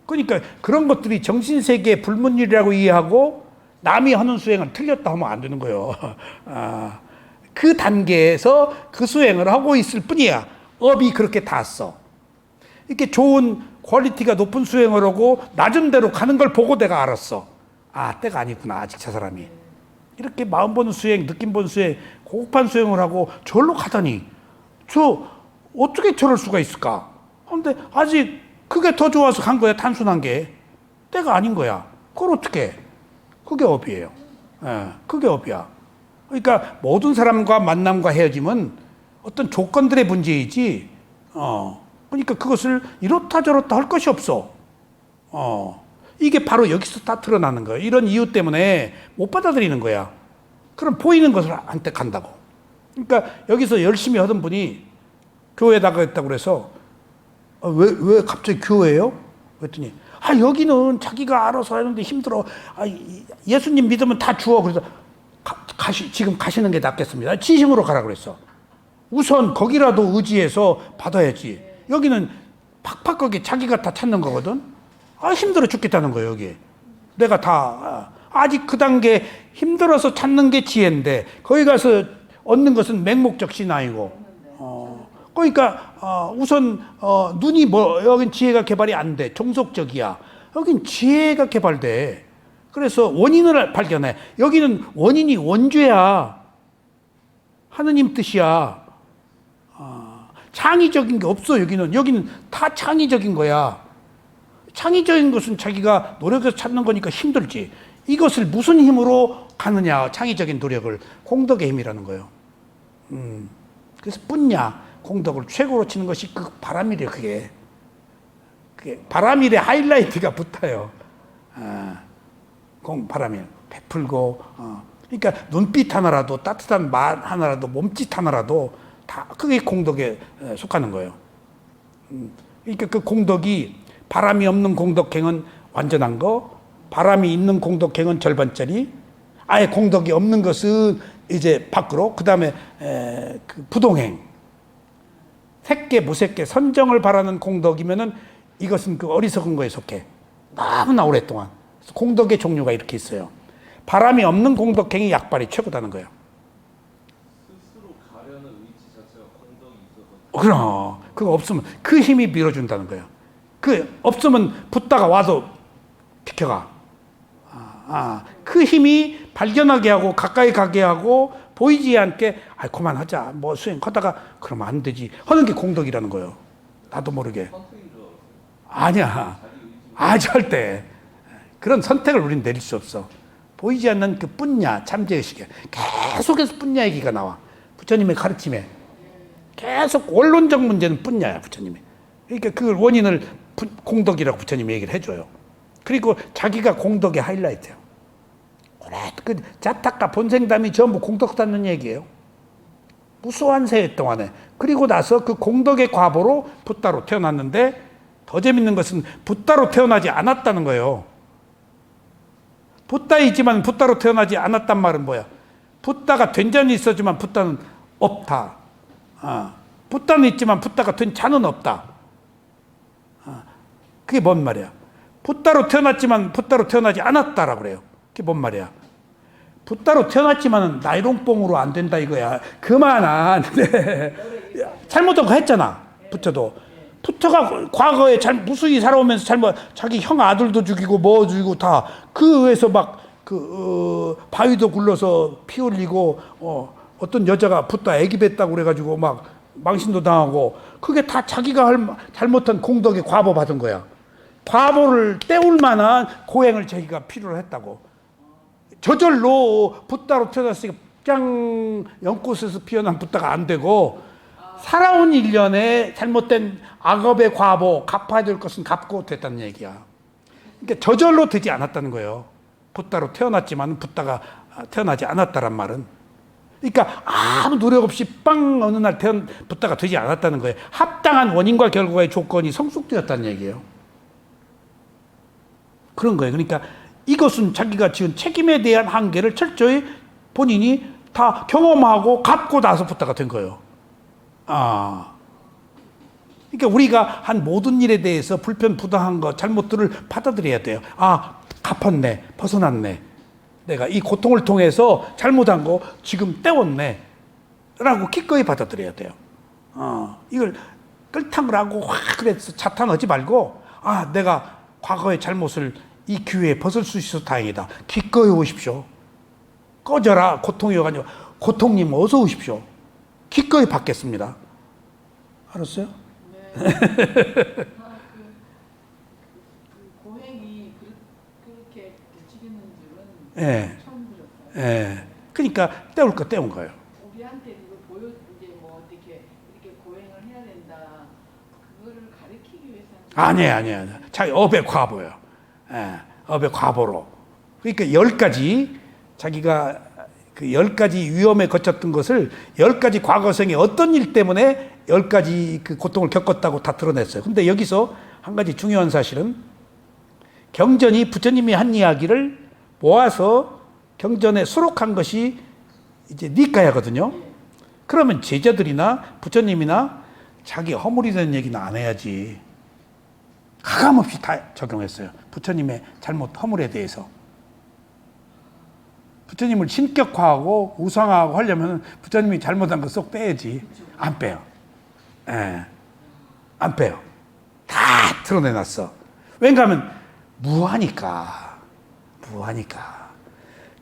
그러니까 그런 것들이 정신세계의 불문율이라고 이해하고 남이 하는 수행을 틀렸다 하면 안 되는 거예요. 그 단계에서 그 수행을 하고 있을 뿐이야. 업이 그렇게 닿았어. 이렇게 좋은 퀄리티가 높은 수행을 하고 낮은 데로 가는 걸 보고 내가 알았어. 때가 아니구나. 아직 저 사람이. 이렇게 마음 보는 수행, 느낌 보는 수행, 고급한 수행을 하고 절로 가다니 어떻게 저럴 수가 있을까? 근데 아직 그게 더 좋아서 간 거야. 단순한 게. 때가 아닌 거야. 그걸 어떻게 해? 그게 업이에요. 그게 업이야. 그러니까 모든 사람과 만남과 헤어짐은 어떤 조건들의 문제이지, 그러니까 그것을 이렇다 저렇다 할 것이 없어. 이게 바로 여기서 다 드러나는 거예요. 이런 이유 때문에 못 받아들이는 거야. 그럼 보이는 것을 안 택한다고. 그러니까 여기서 열심히 하던 분이 교회 나가겠다고 그래서 왜 갑자기 교회예요? 그랬더니 여기는 자기가 알아서 하는데 힘들어. 예수님 믿으면 다 주어. 그래서 지금 가시는 게 낫겠습니다. 진심으로 가라 그랬어. 우선 거기라도 의지해서 받아야지. 여기는 팍팍하게 자기가 다 찾는 거거든. 힘들어 죽겠다는 거예요, 여기. 내가 다 아직 그 단계 힘들어서 찾는 게 지혜인데 거기 가서 얻는 것은 맹목적 신앙이고. 그러니까 우선 눈이 여긴 지혜가 개발이 안 돼. 종속적이야. 여긴 지혜가 개발돼. 그래서 원인을 발견해. 여기는 원인이 원죄야. 하느님 뜻이야. 창의적인 게 없어. 여기는 다 창의적인 거야. 창의적인 것은 자기가 노력해서 찾는 거니까 힘들지. 이것을 무슨 힘으로 가느냐. 창의적인 노력을. 공덕의 힘이라는 거예요. 그래서 뿐야 공덕을 최고로 치는 것이 그 바람일이에요. 그게 바람일의 하이라이트가 붙어요. 바람일 베풀고 그러니까 눈빛 하나라도 따뜻한 말 하나라도 몸짓 하나라도 다 그게 공덕에 속하는 거예요. 그러니까 그 공덕이 바람이 없는 공덕행은 완전한 거, 바람이 있는 공덕행은 절반짜리, 아예 공덕이 없는 것은 이제 밖으로, 그 다음에 그 부동행, 색계 무색계 선정을 바라는 공덕이면은 이것은 그 어리석은 거에 속해. 너무나 오랫동안. 공덕의 종류가 이렇게 있어요. 바람이 없는 공덕행이 약발이 최고다는 거예요. 스스로 가려는 의지 자체가 공덕이 있어서 그럼 그거 없으면 그 힘이 밀어준다는 거예요. 그 없으면 붙다가 와도 비켜가. 그 힘이 발견하게 하고 가까이 가게 하고 보이지 않게 그만하자 뭐 수행하다가 그러면 안 되지 하는 게 공덕이라는 거예요. 나도 모르게. 선택인 줄 알았어요. 아니야. 자기 의지. 절대 그런 선택을 우리는 내릴 수 없어. 보이지 않는 그 뿐야 참재의식에 계속해서 뿐야 얘기가 나와. 부처님의 가르침에 계속 원론적 문제는 뿐야야. 부처님이. 그러니까 그 원인을 공덕이라고 부처님이 얘기를 해줘요. 그리고 자기가 공덕의 하이라이트예요. 그 자탁과 본생담이 전부 공덕 닿는 얘기예요. 무수한 세월 동안에. 그리고 나서 그 공덕의 과보로 붓다로 태어났는데 더 재밌는 것은 붓다로 태어나지 않았다는 거예요. 붓다이지만 붓다로 태어나지 않았단 말은 뭐야? 붓다가 된 잔이 있었지만 붓다는 없다. 붓다는 있지만 붓다가 된 잔은 없다. 그게 뭔 말이야? 붓다로 태어났지만 붓다로 태어나지 않았다라고 그래요. 그게 뭔 말이야? 붓다로 태어났지만 나이롱뽕으로 안 된다 이거야. 그만한데 잘못한 거 했잖아. 부처도. 부처가 과거에 무수히 살아오면서 자기 형 아들도 죽이고 뭐 죽이고 다 그 위에서 막 바위도 굴러서 피 흘리고 어떤 여자가 붓다 애기 뱉다고 그래가지고 막 망신도 당하고 그게 다 자기가 잘못한 공덕의 과보 받은 거야. 과보를 때울 만한 고행을 자기가 필요로 했다고. 저절로 붓다로 태어났으니까 짱 연꽃에서 피어난 붓다가 안 되고 살아온 일련의 잘못된 악업의 과보 갚아야 될 것은 갚고 됐다는 얘기야. 그러니까 저절로 되지 않았다는 거예요. 붓다로 태어났지만 붓다가 태어나지 않았다란 말은. 그러니까 아무 노력 없이 빵 어느 날 붓다가 되지 않았다는 거예요. 합당한 원인과 결과의 조건이 성숙되었다는 얘기예요. 그런 거예요. 그러니까 이것은 자기가 지은 책임에 대한 한계를 철저히 본인이 다 경험하고 갚고 나서 붓다가 된 거예요. 그러니까 우리가 한 모든 일에 대해서 불편부당한 것, 잘못들을 받아들여야 돼요. 갚았네, 벗어났네. 내가 이 고통을 통해서 잘못한 거 지금 때웠네. 라고 기꺼이 받아들여야 돼요. 이걸 끌탕을 하고 확 그래서 자탄하지 말고, 내가 과거의 잘못을 이 기회에 벗을 수 있어서 다행이다. 기꺼이 오십시오. 꺼져라, 고통이 와가지고. 고통님 어서 오십시오. 기꺼이 받겠습니다. 알았어요? 네. 그 고행이 그렇게 규칙있는 줄은 예. 처음 들었어요. 예. 그러니까 때울 거 때운 거예요. 우리한테 그걸 이제 뭐 어떻게 이렇게 고행을 해야 된다. 그거를 가르치기 위해서는 아니에요. 자기 업의 과보예요. 예. 업의 과보로. 그러니까 10가지 자기가 그 10가지 위험에 거쳤던 것을 10가지 과거생의 어떤 일 때문에 10가지 그 고통을 겪었다고 다 드러냈어요. 근데 여기서 한 가지 중요한 사실은 경전이 부처님이 한 이야기를 모아서 경전에 수록한 것이 이제 니까야거든요. 그러면 제자들이나 부처님이나 자기 허물이된 얘기는 안 해야지. 가감없이 다 적용했어요. 부처님의 잘못 허물에 대해서. 부처님을 신격화하고 우상화하고 하려면 부처님이 잘못한 거 쏙 빼야지. 안 빼요. 안 빼요. 다 드러내놨어. 왜냐하면 무하니까.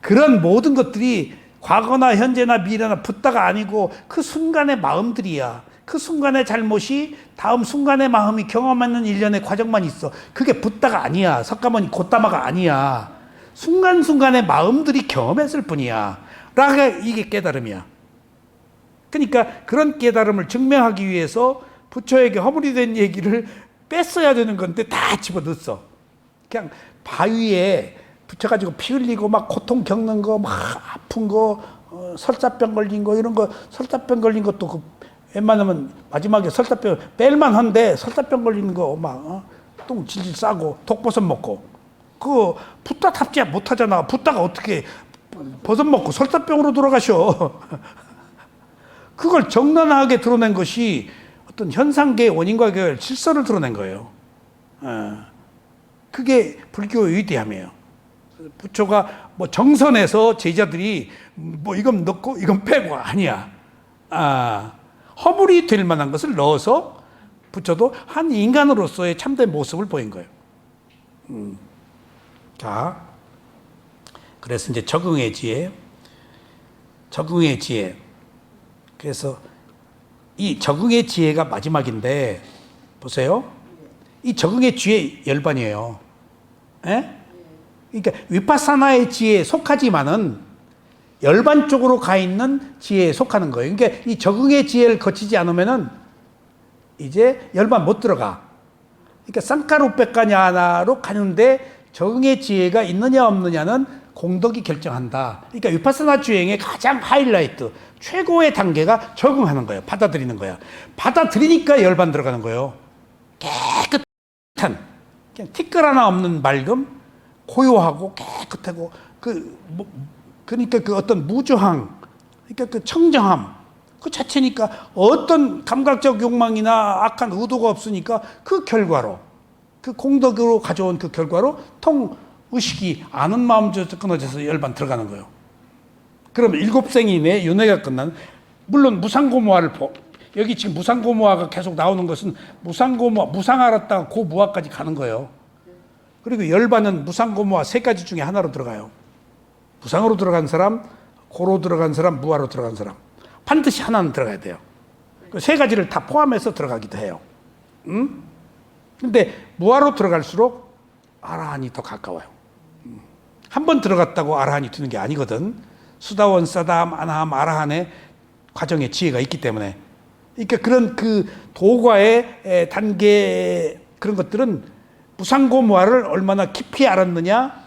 그런 모든 것들이 과거나 현재나 미래나 붓다가 아니고 그 순간의 마음들이야. 그 순간의 잘못이 다음 순간의 마음이 경험하는 일련의 과정만 있어. 그게 붓다가 아니야. 석가모니 곶다마가 아니야. 순간순간의 마음들이 경험했을 뿐이야. 라가 이게 깨달음이야. 그러니까 그런 깨달음을 증명하기 위해서 부처에게 허물이 된 얘기를 뺐어야 되는 건데 다 집어넣었어. 그냥 바위에 붙여가지고 피 흘리고 막 고통 겪는 거, 막 아픈 거, 설사병 걸린 거 이런 거, 설사병 걸린 것도 그 웬만하면 마지막에 설사병 뺄만 한데 설사병 걸리는 거 막 똥 질질 싸고 독버섯 먹고 그거 붓다 탑재 못 하잖아. 붓다가 어떻게 버섯 먹고 설사병으로 돌아가셔. 그걸 적나라하게 드러낸 것이 어떤 현상계의 원인과 결 질서를 드러낸 거예요. 그게 불교의 위대함이에요. 부처가 뭐 정선해서 제자들이 뭐 이건 넣고 이건 빼고 아니야. 허물이 될 만한 것을 넣어서 부처도 한 인간으로서의 참된 모습을 보인 거예요. 자, 그래서 이제 적응의 지혜. 그래서 이 적응의 지혜가 마지막인데 보세요. 이 적응의 지혜 열반이에요. 예? 그러니까 위파사나의 지혜에 속하지만은 열반 쪽으로 가 있는 지혜에 속하는 거예요. 그러니까 이 적응의 지혜를 거치지 않으면은 이제 열반 못 들어가. 그러니까 쌍카루백가냐나로 가는데 적응의 지혜가 있느냐 없느냐는 공덕이 결정한다. 그러니까 위파사나 주행의 가장 하이라이트, 최고의 단계가 적응하는 거예요. 받아들이는 거야. 받아들이니까 열반 들어가는 거예요. 깨끗한, 그냥 티끌 하나 없는 맑음, 고요하고 깨끗하고 그러니까 그 어떤 무저항, 그러니까 그 청정함 그 자체니까 어떤 감각적 욕망이나 악한 의도가 없으니까 그 결과로 그 공덕으로 가져온 그 결과로 통의식이 아는 마음조차 끊어져서 열반 들어가는 거예요. 그럼 일곱생이 내 윤회가 끝난 물론 무상고무화를 여기 지금 무상고무화가 계속 나오는 것은 무상고무화 무상 알았다가 고무화까지 가는 거예요. 그리고 열반은 무상고무화 세 가지 중에 하나로 들어가요. 무상으로 들어간 사람, 고로 들어간 사람, 무화로 들어간 사람. 반드시 하나는 들어가야 돼요. 그 세 가지를 다 포함해서 들어가기도 해요. 근데 무화로 들어갈수록 아라한이 더 가까워요. 한 번 들어갔다고 아라한이 되는 게 아니거든. 수다원, 사다함, 아나함, 아라한의 과정에 지혜가 있기 때문에. 그러니까 그런 그 도과의 단계 그런 것들은 무상고무화를 얼마나 깊이 알았느냐,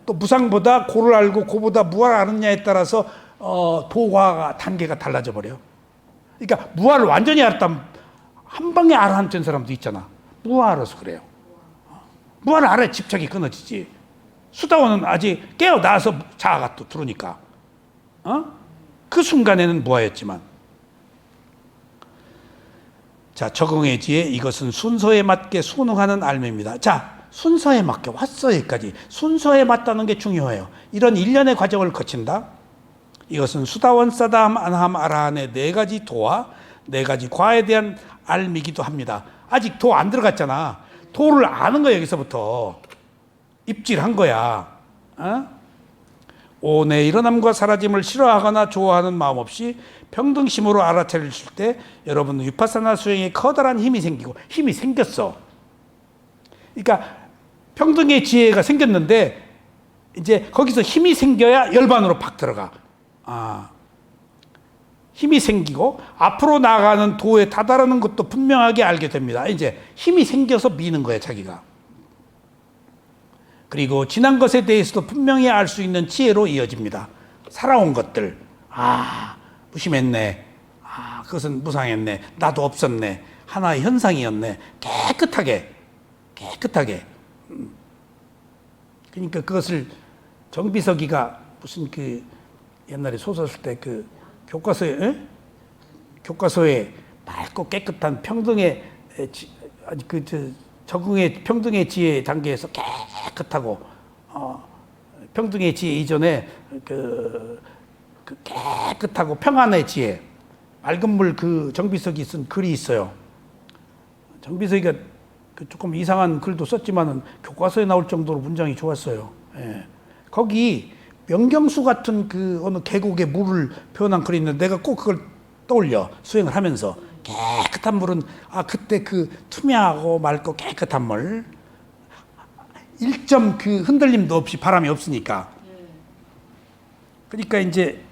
또 무상보다 고를 알고 고보다 무화를 아느냐에 따라서 도과가 단계가 달라져 버려. 그러니까 무화를 완전히 알았다면 한 방에 아라한 된 사람도 있잖아. 무화 알아서 그래요. 무화를 알아야 집착이 끊어지지. 수다원은 아직 깨어나서 자아가 또 들어오니까. 그 순간에는 무화였지만. 자, 적응의 지혜, 이것은 순서에 맞게 순응하는 알매입니다. 자, 순서에 맞게 왔어. 여기까지. 순서에 맞다는 게 중요해요. 이런 일련의 과정을 거친다. 이것은 수다원, 사다함, 아나함, 아라한의 네 가지 도와 네 가지 과에 대한 알미기도 합니다. 아직 도 안 들어갔잖아. 도를 아는 거야. 여기서부터 입질한 거야. 오내 일어남과 사라짐을 싫어하거나 좋아하는 마음 없이 평등심으로 알아차릴 때 여러분 위파사나 수행에 커다란 힘이 생기고 힘이 생겼어. 그러니까 평등의 지혜가 생겼는데 이제 거기서 힘이 생겨야 열반으로 팍 들어가. 힘이 생기고 앞으로 나아가는 도에 다다르는 것도 분명하게 알게 됩니다. 이제 힘이 생겨서 미는 거예요, 자기가. 그리고 지난 것에 대해서도 분명히 알 수 있는 지혜로 이어집니다. 살아온 것들, 무심했네. 그것은 무상했네. 나도 없었네. 하나의 현상이었네. 깨끗하게. 그러니까 그것을 정비석이가 무슨 그 옛날에 소설 쓸 때 그 교과서에 맑고 깨끗한 평등의 적응의 평등의 지혜 단계에서 깨끗하고 평등의 지혜 이전에 그 깨끗하고 평안의 지혜 맑은 물 그 정비석이 쓴 글이 있어요. 정비석이가 그 조금 이상한 글도 썼지만은 교과서에 나올 정도로 문장이 좋았어요. 예. 거기 명경수 같은 그 어느 계곡의 물을 표현한 글이 있는데 내가 꼭 그걸 떠올려 수행을 하면서 깨끗한 물은 그때 그 투명하고 맑고 깨끗한 물 1점 그 흔들림도 없이 바람이 없으니까 그러니까 이제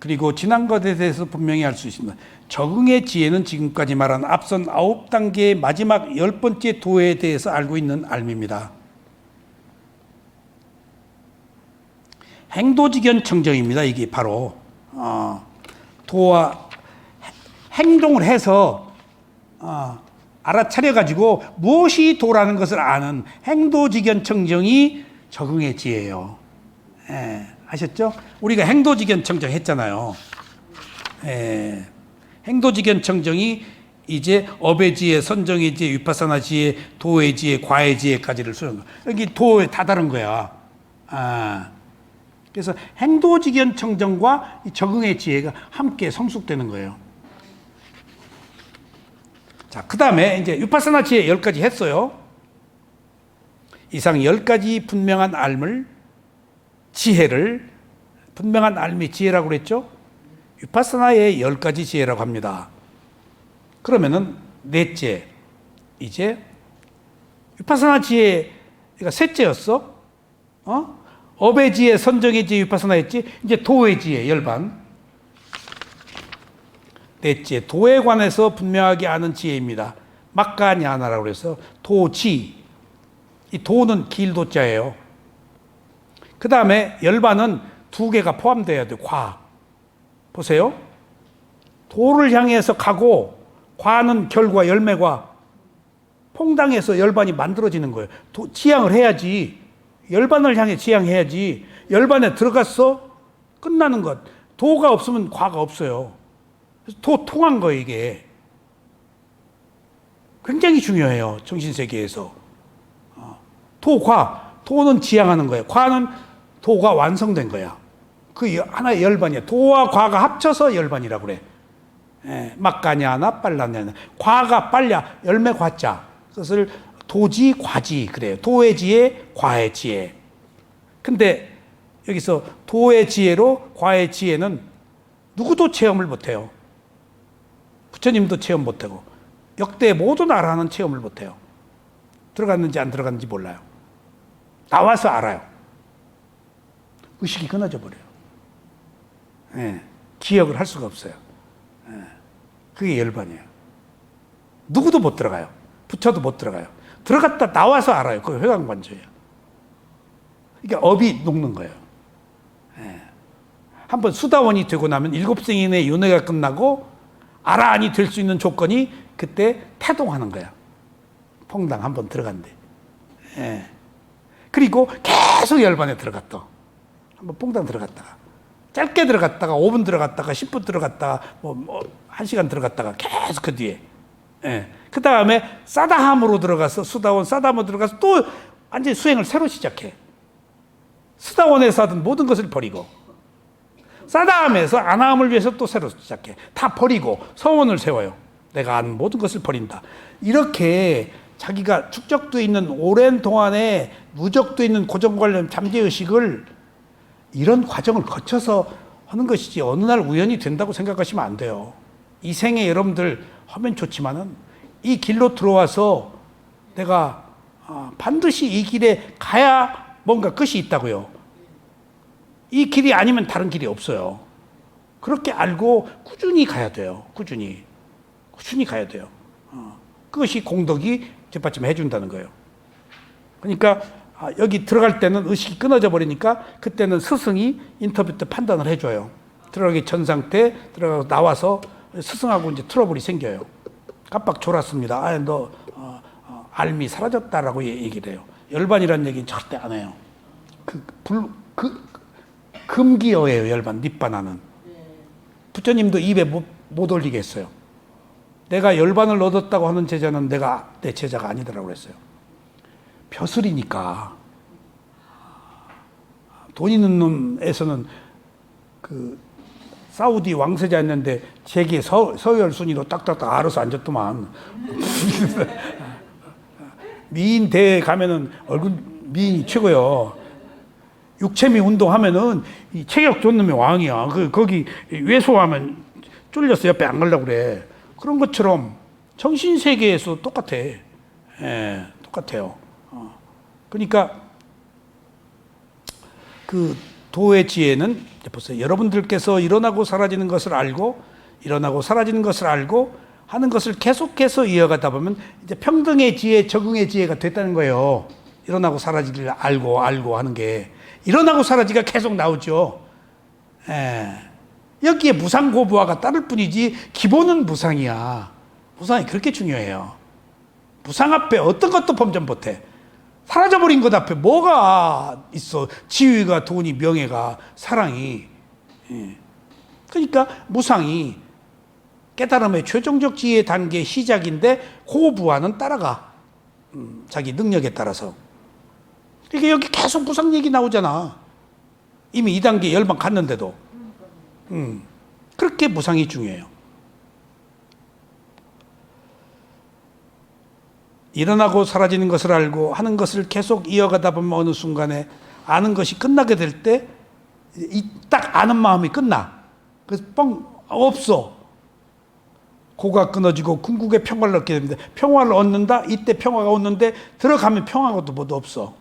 그리고 지난 것에 대해서 분명히 알 수 있습니다. 적응의 지혜는 지금까지 말한 앞선 9단계의 마지막 10번째 도에 대해서 알고 있는 알입니다. 행도직연 청정입니다. 이게 바로 도와 행동을 해서 알아차려 가지고 무엇이 도라는 것을 아는 행도직연 청정이 적응의 지혜예요. 예, 아셨죠? 우리가 행도직연 청정 했잖아요. 예, 행도직연 청정이 이제 업의 지혜, 선정의 지혜, 위파사나 지혜, 도의 지혜, 과의 지혜까지를 수행. 여기 도에 다 다른 거야. 그래서 행도직연 청정과 적응의 지혜가 함께 성숙되는 거예요. 자, 그 다음에 이제 위파사나 지혜 10가지 했어요. 이상 10가지 분명한 알물, 지혜를 분명한 알미 지혜라고 그랬죠? 위파사나의 10가지 지혜라고 합니다. 그러면은 넷째, 이제 위파사나 지혜가 셋째였어. 업의 지혜, 선정의 지혜, 위파사나 했지. 이제 도의 지혜 열반. 넷째, 도에 관해서 분명하게 아는 지혜입니다. 막가냐나라고 그래서 도지. 이 도는 길도자예요. 그 다음에 열반은 2개가 포함되어야 돼요. 과. 보세요. 도를 향해서 가고 과는 결과, 열매과 퐁당해서 열반이 만들어지는 거예요. 지향을 해야지. 열반을 향해 지향해야지. 열반에 들어갔어? 끝나는 것. 도가 없으면 과가 없어요. 그래서 도 통한 거예요, 이게. 굉장히 중요해요, 정신세계에서. 도과. 도는 지향하는 거예요. 과는 도가 완성된 거야. 그 하나의 열반이야. 도와 과가 합쳐서 열반이라고 그래. 막가냐나 빨라냐나. 과가 빨랴, 열매 과자. 그것을 도지, 과지 그래요. 도의 지혜, 과의 지혜. 근데 여기서 도의 지혜로 과의 지혜는 누구도 체험을 못해요. 부처님도 체험 못하고 역대 모든 나라는 체험을 못해요. 들어갔는지 안 들어갔는지 몰라요. 나와서 알아요. 의식이 끊어져 버려요. 기억을 할 수가 없어요. 그게 열반이에요. 누구도 못 들어가요. 부처도 못 들어가요. 들어갔다 나와서 알아요. 그게 회광반조예요. 그러니까 업이 녹는 거예요. 한번 수다원이 되고 나면 7생인의 윤회가 끝나고 아라한이 될 수 있는 조건이 그때 태동하는 거야. 퐁당 한번 들어간대. 그리고 계속 열반에 들어갔다. 한번 퐁당 들어갔다가 짧게 들어갔다가 5분 들어갔다가 10분 들어갔다가 1시간 들어갔다가 계속 그 뒤에 그 다음에 사다함으로 들어가서 수다원 사다함으로 들어가서 또 완전히 수행을 새로 시작해. 수다원에서 하던 모든 것을 버리고 사다함에서 아나함을 위해서 또 새로 시작해. 다 버리고 서원을 세워요. 내가 아는 모든 것을 버린다. 이렇게 자기가 축적되어 있는 오랜 동안에 누적되어 있는 고정관념 잠재의식을 이런 과정을 거쳐서 하는 것이지 어느 날 우연히 된다고 생각하시면 안 돼요. 이 생에 여러분들 하면 좋지만은 이 길로 들어와서 내가 반드시 이 길에 가야 뭔가 끝이 있다고요. 이 길이 아니면 다른 길이 없어요. 그렇게 알고 꾸준히 가야 돼요. 꾸준히 가야 돼요. 그것이 공덕이 뒷받침 해준다는 거예요. 그러니까 여기 들어갈 때는 의식이 끊어져 버리니까 그때는 스승이 인터뷰 때 판단을 해줘요. 들어가기 전 상태 들어가고 나와서 스승하고 이제 트러블이 생겨요. 깜빡 졸았습니다. 너 알미 사라졌다라고 얘기를 해요. 열반이라는 얘기는 절대 안 해요. 금기어예요. 열반 닛바나는. 부처님도 입에 못 올리게 했어요. 내가 열반을 얻었다고 하는 제자는 내 제자가 아니더라고 그랬어요. 벼슬이니까. 돈 있는 놈에서는 그 사우디 왕세자였는데 세계 서열 순위로 딱딱딱 알아서 앉았더만. 미인 대회 가면은 얼굴 미인이 최고요. 육체미 운동하면은 이 체격 좋은 놈이 왕이야. 거기 외소하면 쫄려서 옆에 안 가려고 그래. 그런 것처럼 정신 세계에서 똑같아. 똑같아요. 그러니까 그 도의 지혜는 보세요. 여러분들께서 일어나고 사라지는 것을 알고 일어나고 사라지는 것을 알고 하는 것을 계속해서 이어가다 보면 이제 평등의 지혜, 적응의 지혜가 됐다는 거예요. 일어나고 사라지기를 알고 하는 게 일어나고 사라지기가 계속 나오죠. 여기에 무상고부화가 따를 뿐이지 기본은 무상이야. 무상이 그렇게 중요해요. 무상 앞에 어떤 것도 범접 못해. 사라져버린 것 앞에 뭐가 있어? 지위가, 돈이, 명예가, 사랑이. 그러니까 무상이 깨달음의 최종적 지혜 단계의 시작인데 고부화는 따라가. 자기 능력에 따라서. 그러니까 여기 계속 무상 얘기 나오잖아. 이미 2단계 열반 갔는데도. 그렇게 무상이 중요해요. 일어나고 사라지는 것을 알고 하는 것을 계속 이어가다 보면 어느 순간에 아는 것이 끝나게 될 때 딱 아는 마음이 끝나. 그래서 없어. 고가 끊어지고 궁극의 평화를 얻게 됩니다. 평화를 얻는다. 이때 평화가 오는데 들어가면 평화가 모두 없어.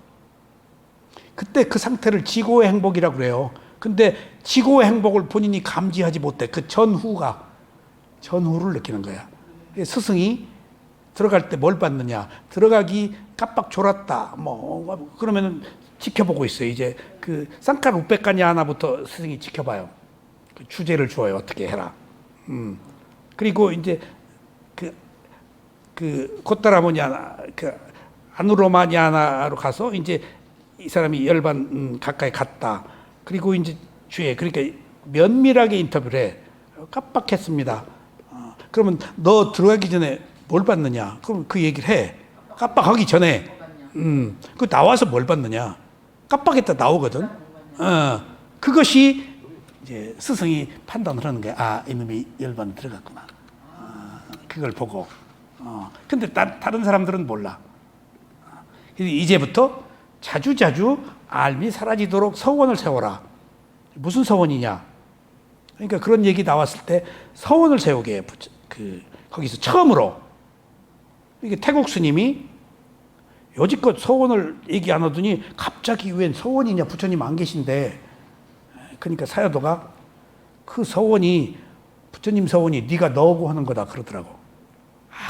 그때 그 상태를 지고의 행복이라고 그래요. 근데 지고의 행복을 본인이 감지하지 못해. 그 전후를 느끼는 거야. 스승이 들어갈 때 뭘 받느냐? 들어가기 깜빡 졸았다. 그러면은 지켜보고 있어요. 이제 그 쌍칼 우백가냐나부터 스승이 지켜봐요. 그 주제를 주어요. 어떻게 해라. 그리고 이제 곧다라모냐나 아누로마냐나로 가서 이제 이 사람이 열반 가까이 갔다. 그리고 이제 그러니까 면밀하게 인터뷰를 해. 깜빡했습니다. 그러면 너 들어가기 전에 뭘 받느냐? 그럼 그 얘기를 해. 깜빡하기 전에. 그 나와서 뭘 받느냐? 깜빡했다 나오거든. 그것이 이제 스승이 판단을 하는 거야. 아, 이놈이 열반 들어갔구나. 그걸 보고. 근데 다른 사람들은 몰라. 이제부터 자주자주 알미 사라지도록 서원을 세워라. 무슨 서원이냐? 그러니까 그런 얘기 나왔을 때 서원을 세우게 해. 거기서 처음으로. 이게 태국 스님이 여지껏 서원을 얘기 안 하더니 갑자기 웬 서원이냐? 부처님 안 계신데. 그러니까 사야도가 그 서원이 부처님 서원이 네가 너고 하는 거다 그러더라고.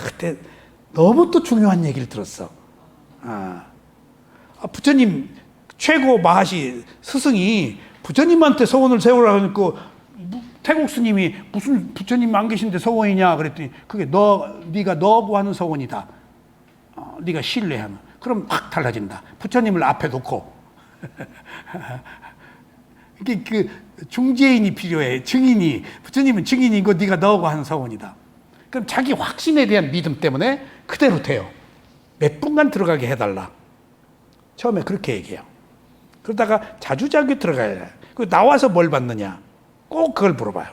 그때 너무 또 중요한 얘기를 들었어. 부처님 최고 마하시 스승이 부처님한테 서원을 세우라 하니까 태국 스님이 무슨 부처님 안 계신데 서원이냐 그랬더니 그게 네가 너고 하는 서원이다. 네가 신뢰하는. 그럼 확 달라진다. 부처님을 앞에 놓고. 이게 그 중재인이 필요해. 증인이. 부처님은 증인이고 네가 너고 하는 서원이다. 그럼 자기 확신에 대한 믿음 때문에 그대로 돼요. 몇 분간 들어가게 해달라. 처음에 그렇게 얘기해요. 그러다가 자주자주 들어가야 돼. 나와서 뭘 받느냐? 꼭 그걸 물어봐요.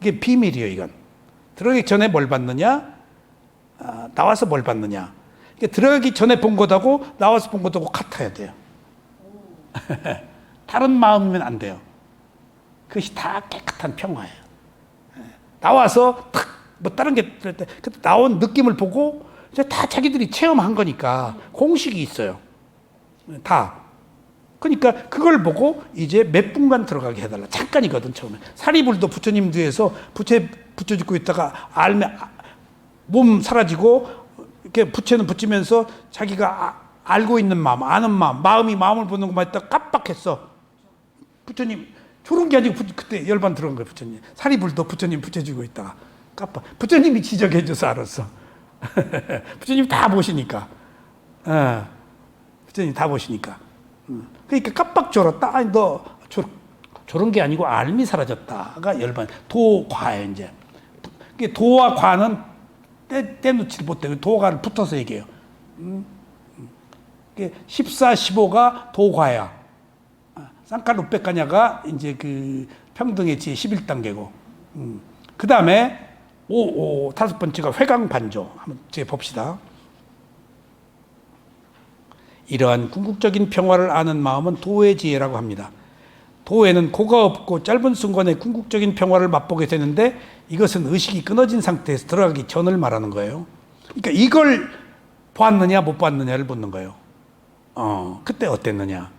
이게 비밀이에요, 이건. 들어가기 전에 뭘 받느냐? 나와서 뭘 받느냐? 그러니까 들어가기 전에 본 것하고 나와서 본 것하고 같아야 돼요. 다른 마음이면 안 돼요. 그것이 다 깨끗한 평화예요. 나와서 다른 게 그때 나온 느낌을 보고 이제 다 자기들이 체험한 거니까 공식이 있어요. 다. 그러니까 그걸 보고 이제 몇 분간 들어가게 해달라. 잠깐이거든 처음에. 사리불도 부처님 뒤에서 부처 짓고 있다가 몸 사라지고 이렇게 부처는 붙이면서 자기가 알고 있는 마음, 아는 마음이 마음을 보는 것만 했다가 깜빡했어. 부처님 저런 게 아니고 그때 열반 들어간 거예요. 부처님. 사리불도 부처님 붙여주고 있다가 깜빡. 부처님이 지적해줘서 알았어. 부처님 다 보시니까. 부처님 다 보시니까. 그러니까 깜빡 졸았다. 아니 너 저런 게 아니고 알미 사라졌다가 열반. 도과예요 이제. 도와 과는 떼놓지 못해. 도과를 붙어서 얘기해요. 14, 15가 도과야. 쌍칼 우백가냐가 이제 그 평등의 지혜 11단계고. 그 다음에 다섯 번째가 회광반조. 한번 제가 봅시다. 이러한 궁극적인 평화를 아는 마음은 도의 지혜라고 합니다. 도에는 고가 없고 짧은 순간에 궁극적인 평화를 맛보게 되는데 이것은 의식이 끊어진 상태에서 들어가기 전을 말하는 거예요. 그러니까 이걸 보았느냐 못 보았느냐를 묻는 거예요. 그때 어땠느냐.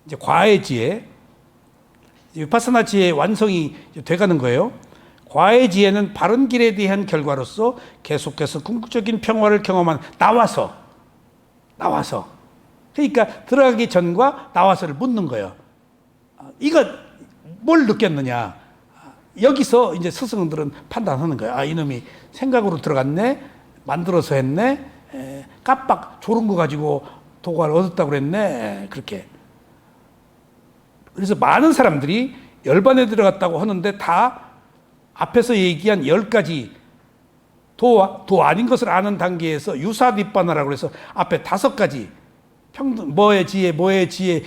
이제 과의 지혜. 위파사나 지혜의 완성이 돼가는 거예요. 과의 지혜는 바른 길에 대한 결과로서 계속해서 궁극적인 평화를 경험한 나와서 그러니까 들어가기 전과 나와서를 묻는 거예요. 이거 뭘 느꼈느냐? 여기서 이제 스승들은 판단하는 거예요. 아, 이놈이 생각으로 들어갔네, 만들어서 했네, 깜빡 졸은 거 가지고 도가를 얻었다고 그랬네, 그렇게. 그래서 많은 사람들이 열반에 들어갔다고 하는데 다 앞에서 얘기한 10가지 도 아닌 것을 아는 단계에서 유사뒷반하라고 해서 앞에 5가지 평등, 뭐의 지혜,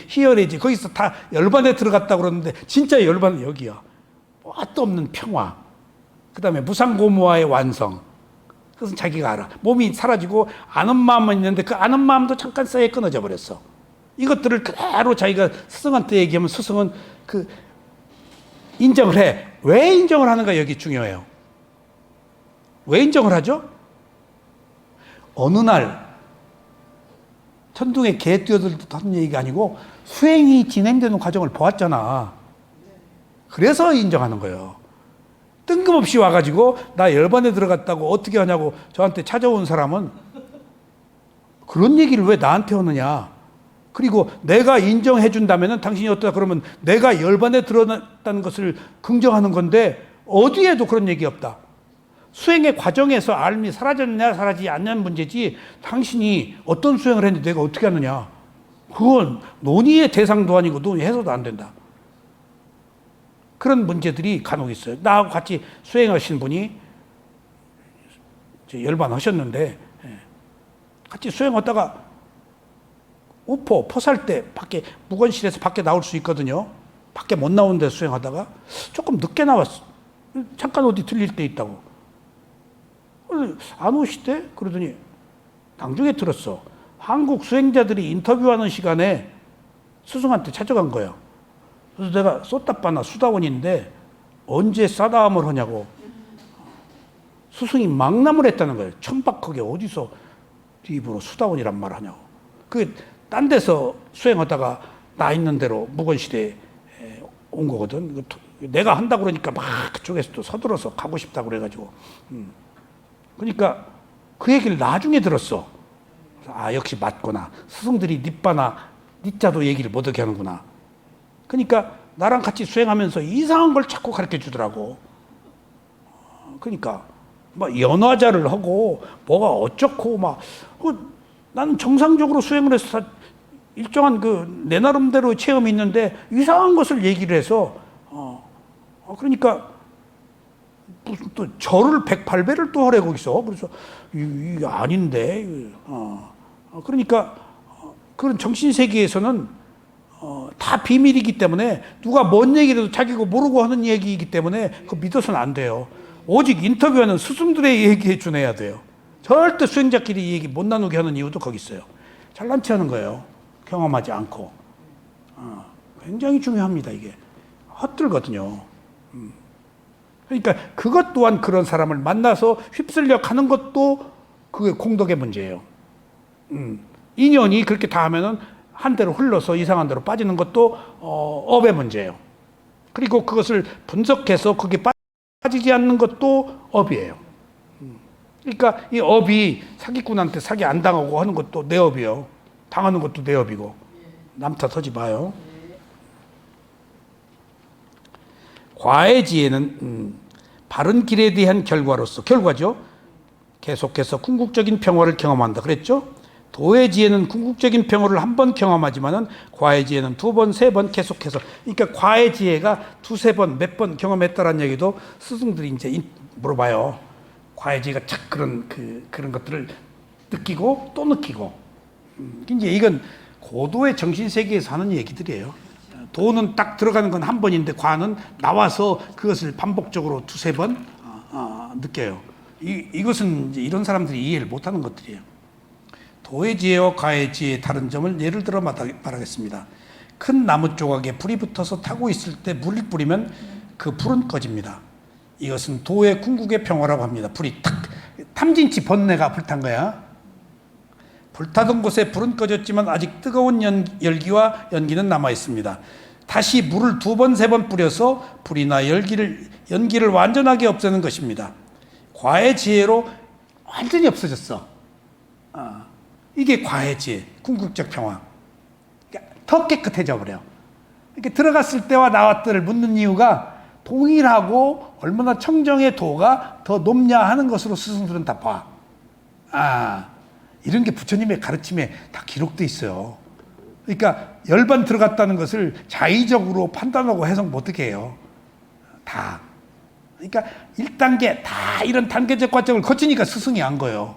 희열의 지혜, 거기서 다 열반에 들어갔다고 그러는데 진짜 열반은 여기야. 뭣도 없는 평화. 그 다음에 무상고무와의 완성. 그것은 자기가 알아. 몸이 사라지고 아는 마음만 있는데 그 아는 마음도 잠깐 사이에 끊어져 버렸어. 이것들을 그대로 자기가 스승한테 얘기하면 스승은 그 인정을 해. 왜 인정을 하는가 여기 중요해요. 왜 인정을 하죠? 어느 날 천둥에 개 뛰어들듯 하는 얘기가 아니고 수행이 진행되는 과정을 보았잖아. 그래서 인정하는 거예요. 뜬금없이 와가지고 나 열반에 들어갔다고 어떻게 하냐고 저한테 찾아온 사람은 그런 얘기를 왜 나한테 하느냐. 그리고 내가 인정해 준다면 당신이 어떠다 그러면 내가 열반에 들어갔다는 것을 긍정하는 건데 어디에도 그런 얘기 없다. 수행의 과정에서 알미 사라졌냐 사라지지 않냐는 문제지 당신이 어떤 수행을 했는데 내가 어떻게 하느냐. 그건 논의의 대상도 아니고 논의해서도 안 된다. 그런 문제들이 간혹 있어요. 나하고 같이 수행하신 분이 열반하셨는데 같이 수행하다가 포살 때 밖에 무건실에서 밖에 나올 수 있거든요. 밖에 못 나오는데 수행하다가 조금 늦게 나왔어. 잠깐 어디 들릴 때 있다고. 안 오시대? 그러더니 나중에 들었어. 한국 수행자들이 인터뷰하는 시간에 스승한테 찾아간 거예요. 그래서 내가 쏟다빠나 수다원인데 언제 싸다움을 하냐고. 스승이 망람을 했다는 거예요. 천박하게 어디서 입으로 수다원이란 말 하냐고. 그게 딴 데서 수행하다가 나 있는 대로 무건시대에 온 거거든. 내가 한다고 그러니까 막 그쪽에서도 서둘러서 가고 싶다고 그래가지고. 그러니까 그 얘기를 나중에 들었어. 아, 역시 맞구나. 스승들이 니빠나 니자도 얘기를 못하게 하는구나. 그러니까 나랑 같이 수행하면서 이상한 걸 자꾸 가르쳐 주더라고. 그러니까 막 연화자를 하고 뭐가 어쩌고 막 나는 정상적으로 수행을 해서 일정한 내 나름대로 체험이 있는데 이상한 것을 얘기를 해서 그러니까 무슨 또 절을 108배를 또 하래 거기서. 그래서 이게 아닌데. 그러니까 그런 정신세계에서는 다 비밀이기 때문에 누가 뭔 얘기를 해도 자기가 모르고 하는 얘기이기 때문에 그거 믿어서는 안 돼요. 오직 인터뷰하는 스승들의 얘기해 주내야 돼요. 절대 수행자끼리 얘기 못 나누게 하는 이유도 거기 있어요. 잘난 체 하는 거예요. 경험하지 않고. 굉장히 중요합니다, 이게. 헛들거든요. 그러니까 그것 또한 그런 사람을 만나서 휩쓸려 가는 것도 그게 공덕의 문제예요. 인연이 그렇게 다 하면은 한 대로 흘러서 이상한 대로 빠지는 것도 업의 문제예요. 그리고 그것을 분석해서 그게 빠지지 않는 것도 업이에요. 그러니까 이 업이 사기꾼한테 사기 안 당하고 하는 것도 내 업이에요. 당하는 것도 내 업이고. 남 탓하지 마요. 과의 지혜는 바른 길에 대한 결과죠. 계속해서 궁극적인 평화를 경험한다 그랬죠. 도의 지혜는 궁극적인 평화를 한 번 경험하지만은 과의 지혜는 2번, 3번 계속해서. 그러니까 과의 지혜가 2, 3번, 몇 번 경험했다라는 얘기도 스승들이 이제 물어봐요. 과의 지혜가 착 그런 것들을 느끼고 또 느끼고. 이제 이건 고도의 정신 세계에서 하는 얘기들이에요. 도는 딱 들어가는 건 한 번인데 과는 나와서 그것을 반복적으로 2, 3번 느껴요. 이것은 이제 이런 사람들이 이해를 못하는 것들이에요. 도의 지혜와 과의 지혜의 다른 점을 예를 들어 말하겠습니다. 큰 나무 조각에 불이 붙어서 타고 있을 때 물을 뿌리면 그 불은 꺼집니다. 이것은 도의 궁극의 평화라고 합니다. 불이 탁 탐진치 번뇌가 불탄 거야. 불타던 곳에 불은 꺼졌지만 아직 뜨거운 열기와 연기는 남아 있습니다. 다시 물을 2번, 3번 뿌려서 불이나 연기를 완전하게 없애는 것입니다. 과의 지혜로 완전히 없어졌어. 이게 과의 지혜, 궁극적 평화. 그러니까 더 깨끗해져 버려. 이렇게 들어갔을 때와 나왔다를 묻는 이유가 동일하고 얼마나 청정의 도가 더 높냐 하는 것으로 스승들은 다 봐. 이런 게 부처님의 가르침에 다 기록돼 있어요. 그러니까 열반 들어갔다는 것을 자의적으로 판단하고 해석 못하게 해요. 다. 그러니까 1단계 다 이런 단계적 과정을 거치니까 스승이 한 거예요.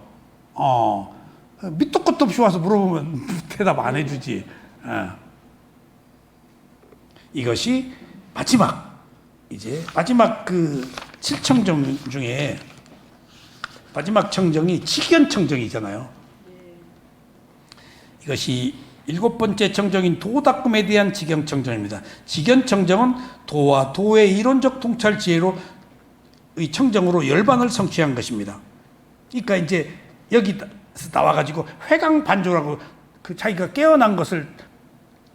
밑도 끝도 없이 와서 물어보면 대답 안 해주지. 이것이 마지막 그 7청정 중에 마지막 청정이 직연청정이잖아요. 이것이 7번째 청정인 도닦음에 대한 직연청정입니다. 직연청정은 도와 도의 이론적 통찰 지혜로 의 청정으로 열반을 성취한 것입니다. 그러니까 이제 여기 나와가지고 회강반조라고 그 자기가 깨어난 것을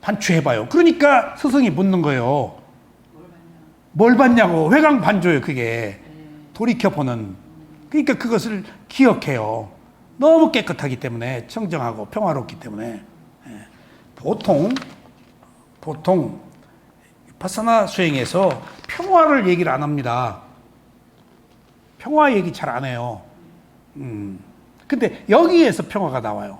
반추해봐요. 그러니까 스승이 묻는 거예요. 뭘 봤냐고. 회강반조예요, 그게. 돌이켜보는. 그러니까 그것을 기억해요. 너무 깨끗하기 때문에, 청정하고 평화롭기 때문에. 보통 파사나 수행에서 평화를 얘기를 안 합니다. 평화 얘기 잘 안 해요. 근데 여기에서 평화가 나와요.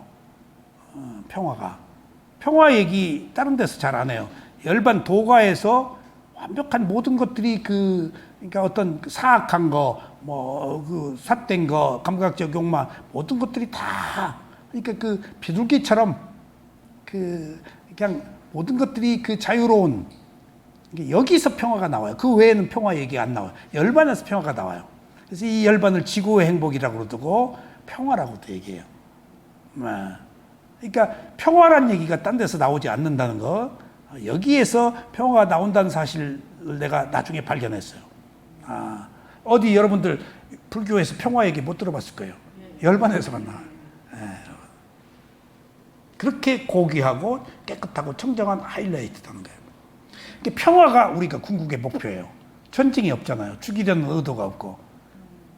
평화 얘기 다른 데서 잘 안 해요. 열반 도가에서 완벽한 모든 것들이 그러니까 어떤 사악한 거, 그 삿된 거, 감각적 욕망, 모든 것들이 다, 그러니까 그 비둘기처럼 그냥 모든 것들이 그 자유로운, 여기서 평화가 나와요. 그 외에는 평화 얘기 안 나와요. 열반에서 평화가 나와요. 그래서 이 열반을 지구의 행복이라고 그러고 평화라고도 얘기해요. 그러니까 평화란 얘기가 딴 데서 나오지 않는다는 거, 여기에서 평화가 나온다는 사실을 내가 나중에 발견했어요. 어디 여러분들 불교에서 평화 얘기 못 들어봤을 거예요. 열반에서만 나와요. 그렇게 고귀하고 깨끗하고 청정한 하이라이트라는 거예요. 그러니까 평화가 우리가 궁극의 목표예요. 전쟁이 없잖아요. 죽이려는 의도가 없고,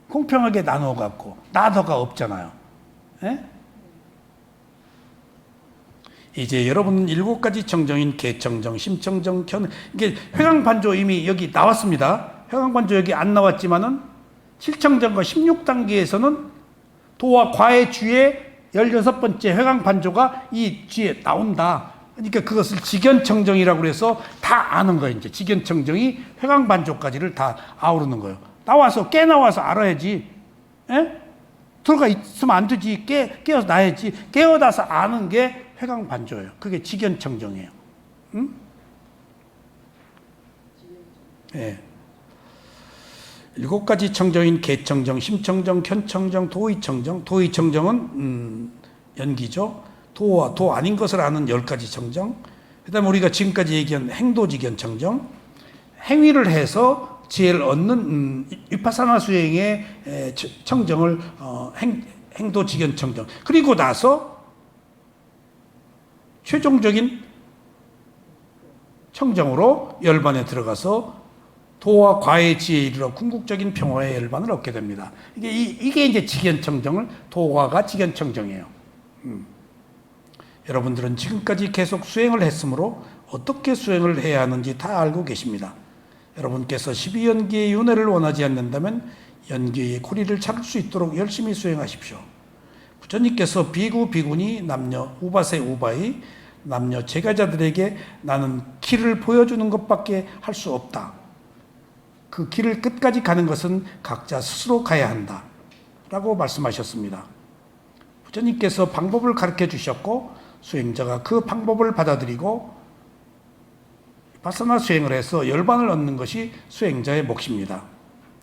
공평하게 나누어 갖고, 나더가 없잖아요. 이제 여러분은 7가지 청정인 개청정, 심청정, 이게 회강반조 이미 여기 나왔습니다. 회강반조 여기 안 나왔지만은 7청정과 16단계에서는 도와 과의 주의 16번째 회강반조가 이 뒤에 나온다. 그러니까 그것을 직연청정이라고 해서 다 아는 거예요. 이제 직연청정이 회강반조까지를 다 아우르는 거예요. 깨나와서 알아야지. 들어가 있으면 안 되지. 깨어나야지. 깨어나서 아는 게 회강반조예요. 그게 직연청정이에요. 응? 예. 7가지 청정인 개청정, 심청정, 현청정, 도의청정. 도의청정은 연기죠. 도와 도 아닌 것을 아는 10가지 청정. 그다음에 우리가 지금까지 얘기한 행도직연청정. 행위를 해서 지혜를 얻는 위파사나 수행의 청정을 행도직연청정. 그리고 나서 최종적인 청정으로 열반에 들어가서 도와 과의 지혜에 이르러 궁극적인 평화의 열반을 얻게 됩니다. 이게 이제 직연청정을, 도과가 직연청정이에요. 여러분들은 지금까지 계속 수행을 했으므로 어떻게 수행을 해야 하는지 다 알고 계십니다. 여러분께서 12연기의 윤회를 원하지 않는다면 연기의 고리를 찾을 수 있도록 열심히 수행하십시오. 부처님께서 비구, 비구니, 남녀, 우바세, 우바이, 남녀 제가자들에게 나는 길을 보여주는 것밖에 할 수 없다. 그 길을 끝까지 가는 것은 각자 스스로 가야 한다. 라고 말씀하셨습니다. 부처님께서 방법을 가르쳐 주셨고 수행자가 그 방법을 받아들이고 바사나 수행을 해서 열반을 얻는 것이 수행자의 몫입니다.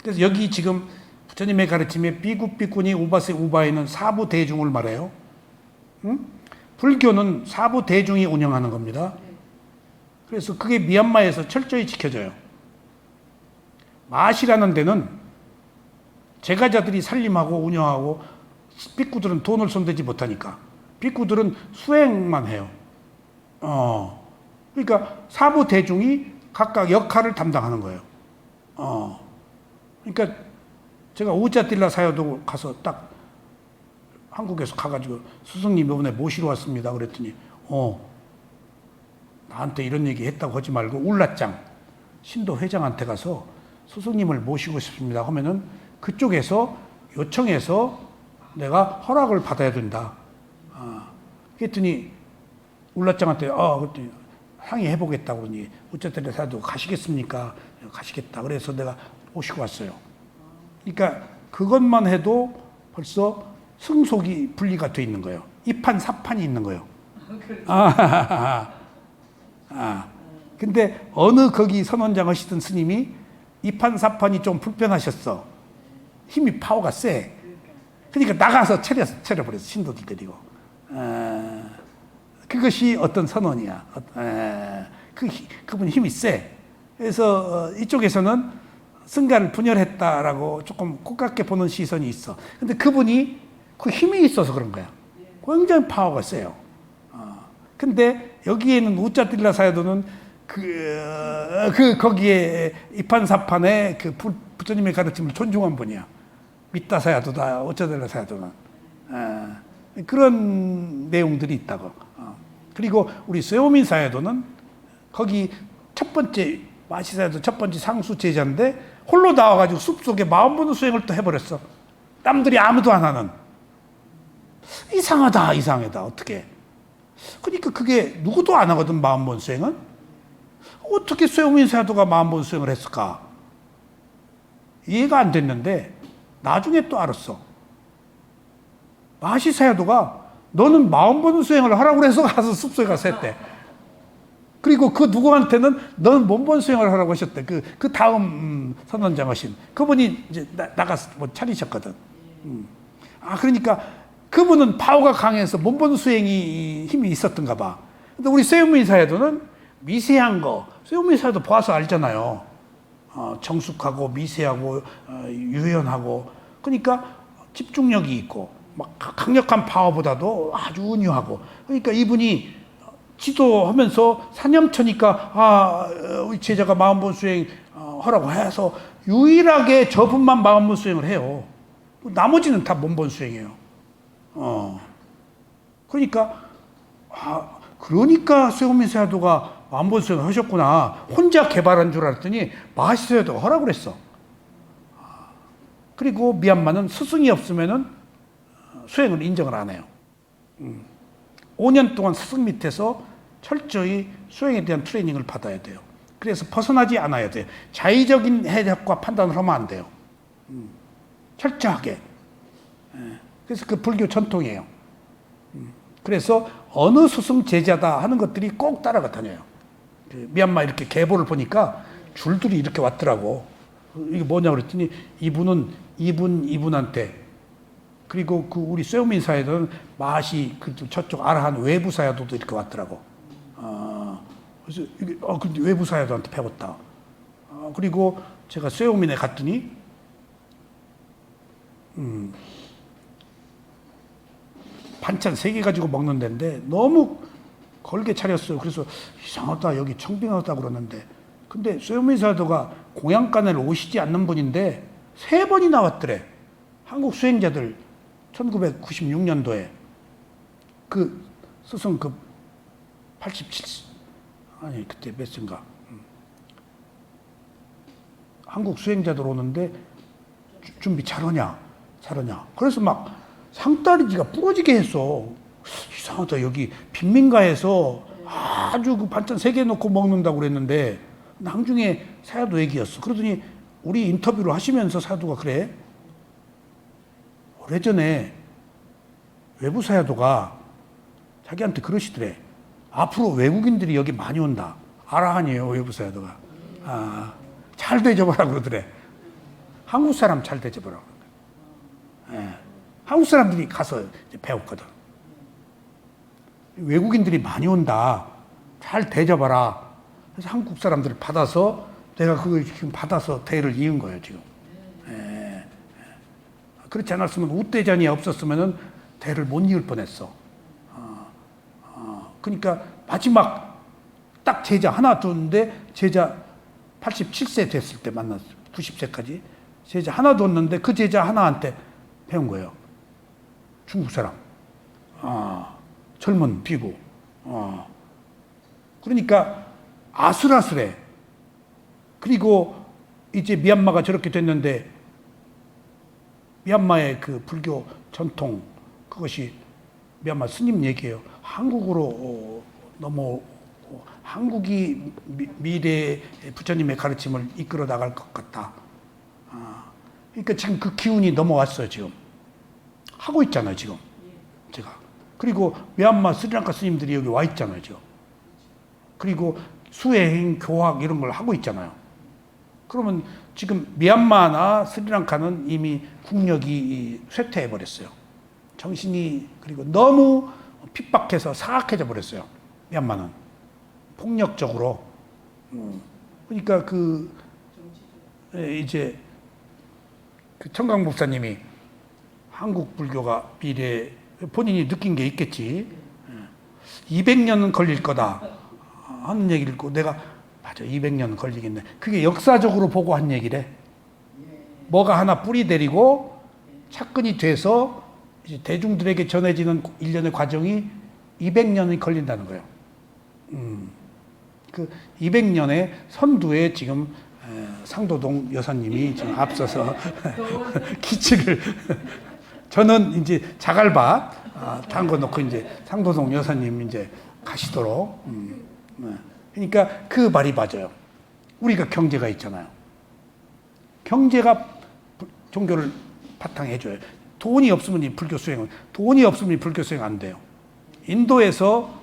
그래서 여기 지금 부처님의 가르침에 비구, 비구니, 우바세, 우바이는 사부 대중을 말해요. 불교는 사부 대중이 운영하는 겁니다. 그래서 그게 미얀마에서 철저히 지켜져요. 마시라는 데는 제가자들이 살림하고 운영하고 삐꾸들은 돈을 손대지 못하니까 삐꾸들은 수행만 해요. 그러니까 사부 대중이 각각 역할을 담당하는 거예요. 그러니까 제가 우자딜라 사야도 가서 딱 한국에서 가가지고 스승님 이번에 모시러 왔습니다. 그랬더니 나한테 이런 얘기 했다고 하지 말고 울라짱 신도 회장한테 가서 스승님을 모시고 싶습니다 하면은 그쪽에서 요청해서 내가 허락을 받아야 된다. 그랬더니 울라짱한테 그랬더니 상의해보겠다고 그러니 우자딜라 사야도 가시겠습니까? 가시겠다. 그래서 내가 모시고 왔어요. 그러니까 그것만 해도 벌써 승속이 분리가 돼 있는 거예요. 이판 사판이 있는 거예요. 근데 어느 거기 선원장 하시던 스님이 이판 사판이 좀 불편하셨어. 힘이 파워가 세. 그러니까 나가서 차려버렸어. 신도들 데리고. 그것이 어떤 선원이야. 그분 힘이 세. 그래서 이쪽에서는 승가를 분열했다라고 조금 콧깝게 보는 시선이 있어. 근데 그분이 그 힘이 있어서 그런 거야. 굉장히 파워가 세요. 근데 여기에는 우짜딜라 사야도는 거기에 이판사판의 그 부처님의 가르침을 존중한 분이야. 믿다 사야도다, 우짜딜라 사야도는. 그런 내용들이 있다고. 그리고 우리 쇠오민 사야도는 거기 첫 번째 마시사야도 첫 번째 상수 제자인데 홀로 나와가지고 숲속에 마음 보는 수행을 또 해버렸어. 남들이 아무도 안 하는. 이상하다 어떻게. 그러니까 그게 누구도 안 하거든. 마음 보는 수행은. 어떻게 쇠오민 사야도가 마음 보는 수행을 했을까. 이해가 안 됐는데 나중에 또 알았어. 마시사야도가 너는 마음 보는 수행을 하라고 해서 가서 숲속에 가서 했대. 그리고 그 누구한테는 너는 몸본 수행을 하라고 하셨대. 그 다음 선원장 하신 그분이 이제 나가서 뭐 차리셨거든. 그러니까 그분은 파워가 강해서 몸본 수행이 힘이 있었던가 봐. 근데 우리 쇠우민 사야도는 미세한 거, 쇠우민 사야도 봐서 알잖아요. 정숙하고 미세하고 유연하고. 그러니까 집중력이 있고 막 강력한 파워보다도 아주 은유하고. 그러니까 이분이 지도하면서 사념처니까 우리 제자가 마음본 수행 하라고 해서 유일하게 저분만 마음본 수행을 해요. 나머지는 다 몸본 수행이에요. 그러니까 쇠오민 사야도가 마음본 수행을 하셨구나. 혼자 개발한 줄 알았더니 마하시사야도가 하라고 그랬어. 그리고 미얀마는 스승이 없으면은 수행을 인정을 안 해요. 5년 동안 스승 밑에서 철저히 수행에 대한 트레이닝을 받아야 돼요. 그래서 벗어나지 않아야 돼요. 자의적인 해석과 판단을 하면 안 돼요. 철저하게. 그래서 그 불교 전통이에요. 그래서 어느 스승 제자다 하는 것들이 꼭 따라가 다녀요. 미얀마 이렇게 계보를 보니까 줄들이 이렇게 왔더라고. 이게 뭐냐 그랬더니 이분은 이분한테 그리고 그 우리 쇠오민 사야도는 마시 저쪽 아라한 외부 사야도도 이렇게 왔더라고. 그래서 이게 근데 외부 사야도한테 배웠다. 그리고 제가 쇠오민에 갔더니 반찬 3개 가지고 먹는 데인데 너무 걸게 차렸어요. 그래서 이상하다 여기 청빙하다 그러는데 근데 쇠오민 사야도가 공양간을 오시지 않는 분인데 3번이나 왔더래. 한국 수행자들 1996년도에 그 스승 87 그때 몇 세인가 한국 수행자들 오는데 준비 잘하냐 그래서 막 상다리지가 부러지게 했어. 이상하다 여기 빈민가에서 아주 그 반찬 3개 넣고 먹는다고 그랬는데 나중에 사야도 얘기였어. 그러더니 우리 인터뷰를 하시면서 사야도가 그래. 오래전에 외부 사야도가 자기한테 그러시더래. 앞으로 외국인들이 여기 많이 온다. 아라한이에요 외부 사야도가. 잘 대접하라 그러더래. 한국 사람 잘 대접하라. 한국 사람들이 가서 이제 배웠거든. 외국인들이 많이 온다. 잘 대접하라. 그래서 한국 사람들을 받아서 내가 그걸 지금 받아서 대를 이은 거예요 지금. 그렇지 않았으면 우대전이 없었으면은 대를 못 이을 뻔했어. 그러니까 마지막 딱 제자 하나 뒀는데 제자 87세 됐을 때 만났어요. 90세까지. 제자 하나 뒀는데 그 제자 하나한테 배운 거예요. 중국 사람. 젊은 비구. 그러니까 아슬아슬해. 그리고 이제 미얀마가 저렇게 됐는데 미얀마의 그 불교 전통 그것이 미얀마 스님 얘기예요. 한국으로 한국이 미래의 부처님의 가르침을 이끌어 나갈 것 같다. 그러니까 지금 그 기운이 넘어왔어요. 지금 하고 있잖아요. 지금 제가 그리고 미얀마 스리랑카 스님들이 여기 와 있잖아요. 지금 그리고 수행 교학 이런 걸 하고 있잖아요. 그러면 지금 미얀마나 스리랑카는 이미 국력이 쇠퇴해 버렸어요. 정신이 그리고 너무 핍박해서 사악해져 버렸어요. 미얀마는 폭력적으로. 그러니까 이제 그 청강 목사님이 한국 불교가 미래 본인이 느낀 게 있겠지. 200년은 걸릴 거다 하는 얘기를 듣고 내가 맞아 200년 걸리겠네. 그게 역사적으로 보고 한 얘기래. 뭐가 하나 뿌리 내리고 착근이 돼서 이제 대중들에게 전해지는 일련의 과정이 200년이 걸린다는 거예요. 그 200년의 선두에 지금 상도동 여사님이 지금 앞서서 기칙을 저는 이제 자갈밭 담궈 놓고 이제 상도동 여사님 이제 가시도록. 그러니까 그 말이 맞아요. 우리가 경제가 있잖아요. 경제가 종교를 바탕에 해줘요. 돈이 없으면 이 불교 수행은 돈이 없으면 이 불교 수행 안 돼요. 인도에서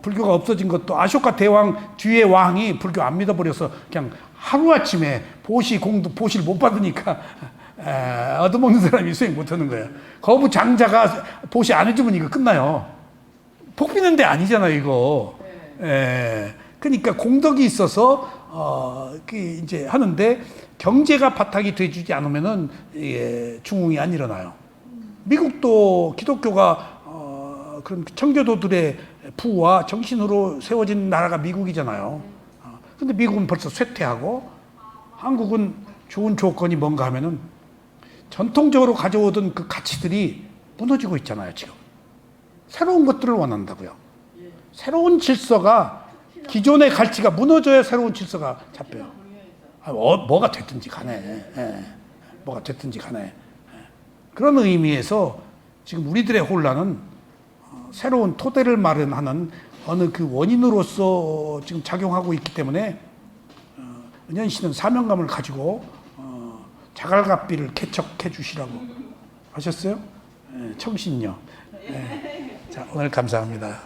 불교가 없어진 것도 아쇼카 대왕 뒤에 왕이 불교 안 믿어버려서 그냥 하루아침에 보시를 못 받으니까 얻어먹는 사람이 수행 못하는 거예요. 거부 장자가 보시 안 해주면 이거 끝나요. 복 비는 데 아니잖아요 이거. 그러니까 공덕이 있어서 이제 하는데 경제가 바탕이 돼주지 않으면은 중흥이 안 일어나요. 미국도 기독교가 그런 청교도들의 부와 정신으로 세워진 나라가 미국이잖아요. 근데 미국은 벌써 쇠퇴하고 한국은 좋은 조건이 뭔가 하면은 전통적으로 가져오던 그 가치들이 무너지고 있잖아요 지금. 새로운 것들을 원한다고요. 새로운 질서가 기존의 가치가 무너져야 새로운 질서가 잡혀요. 뭐가 됐든지 간에 뭐가 됐든지 간에 그런 의미에서 지금 우리들의 혼란은 새로운 토대를 마련하는 어느 그 원인으로서 지금 작용하고 있기 때문에 은현 씨는 사명감을 가지고 자갈갑비를 개척해 주시라고 하셨어요. 청신녀. 자 오늘 감사합니다.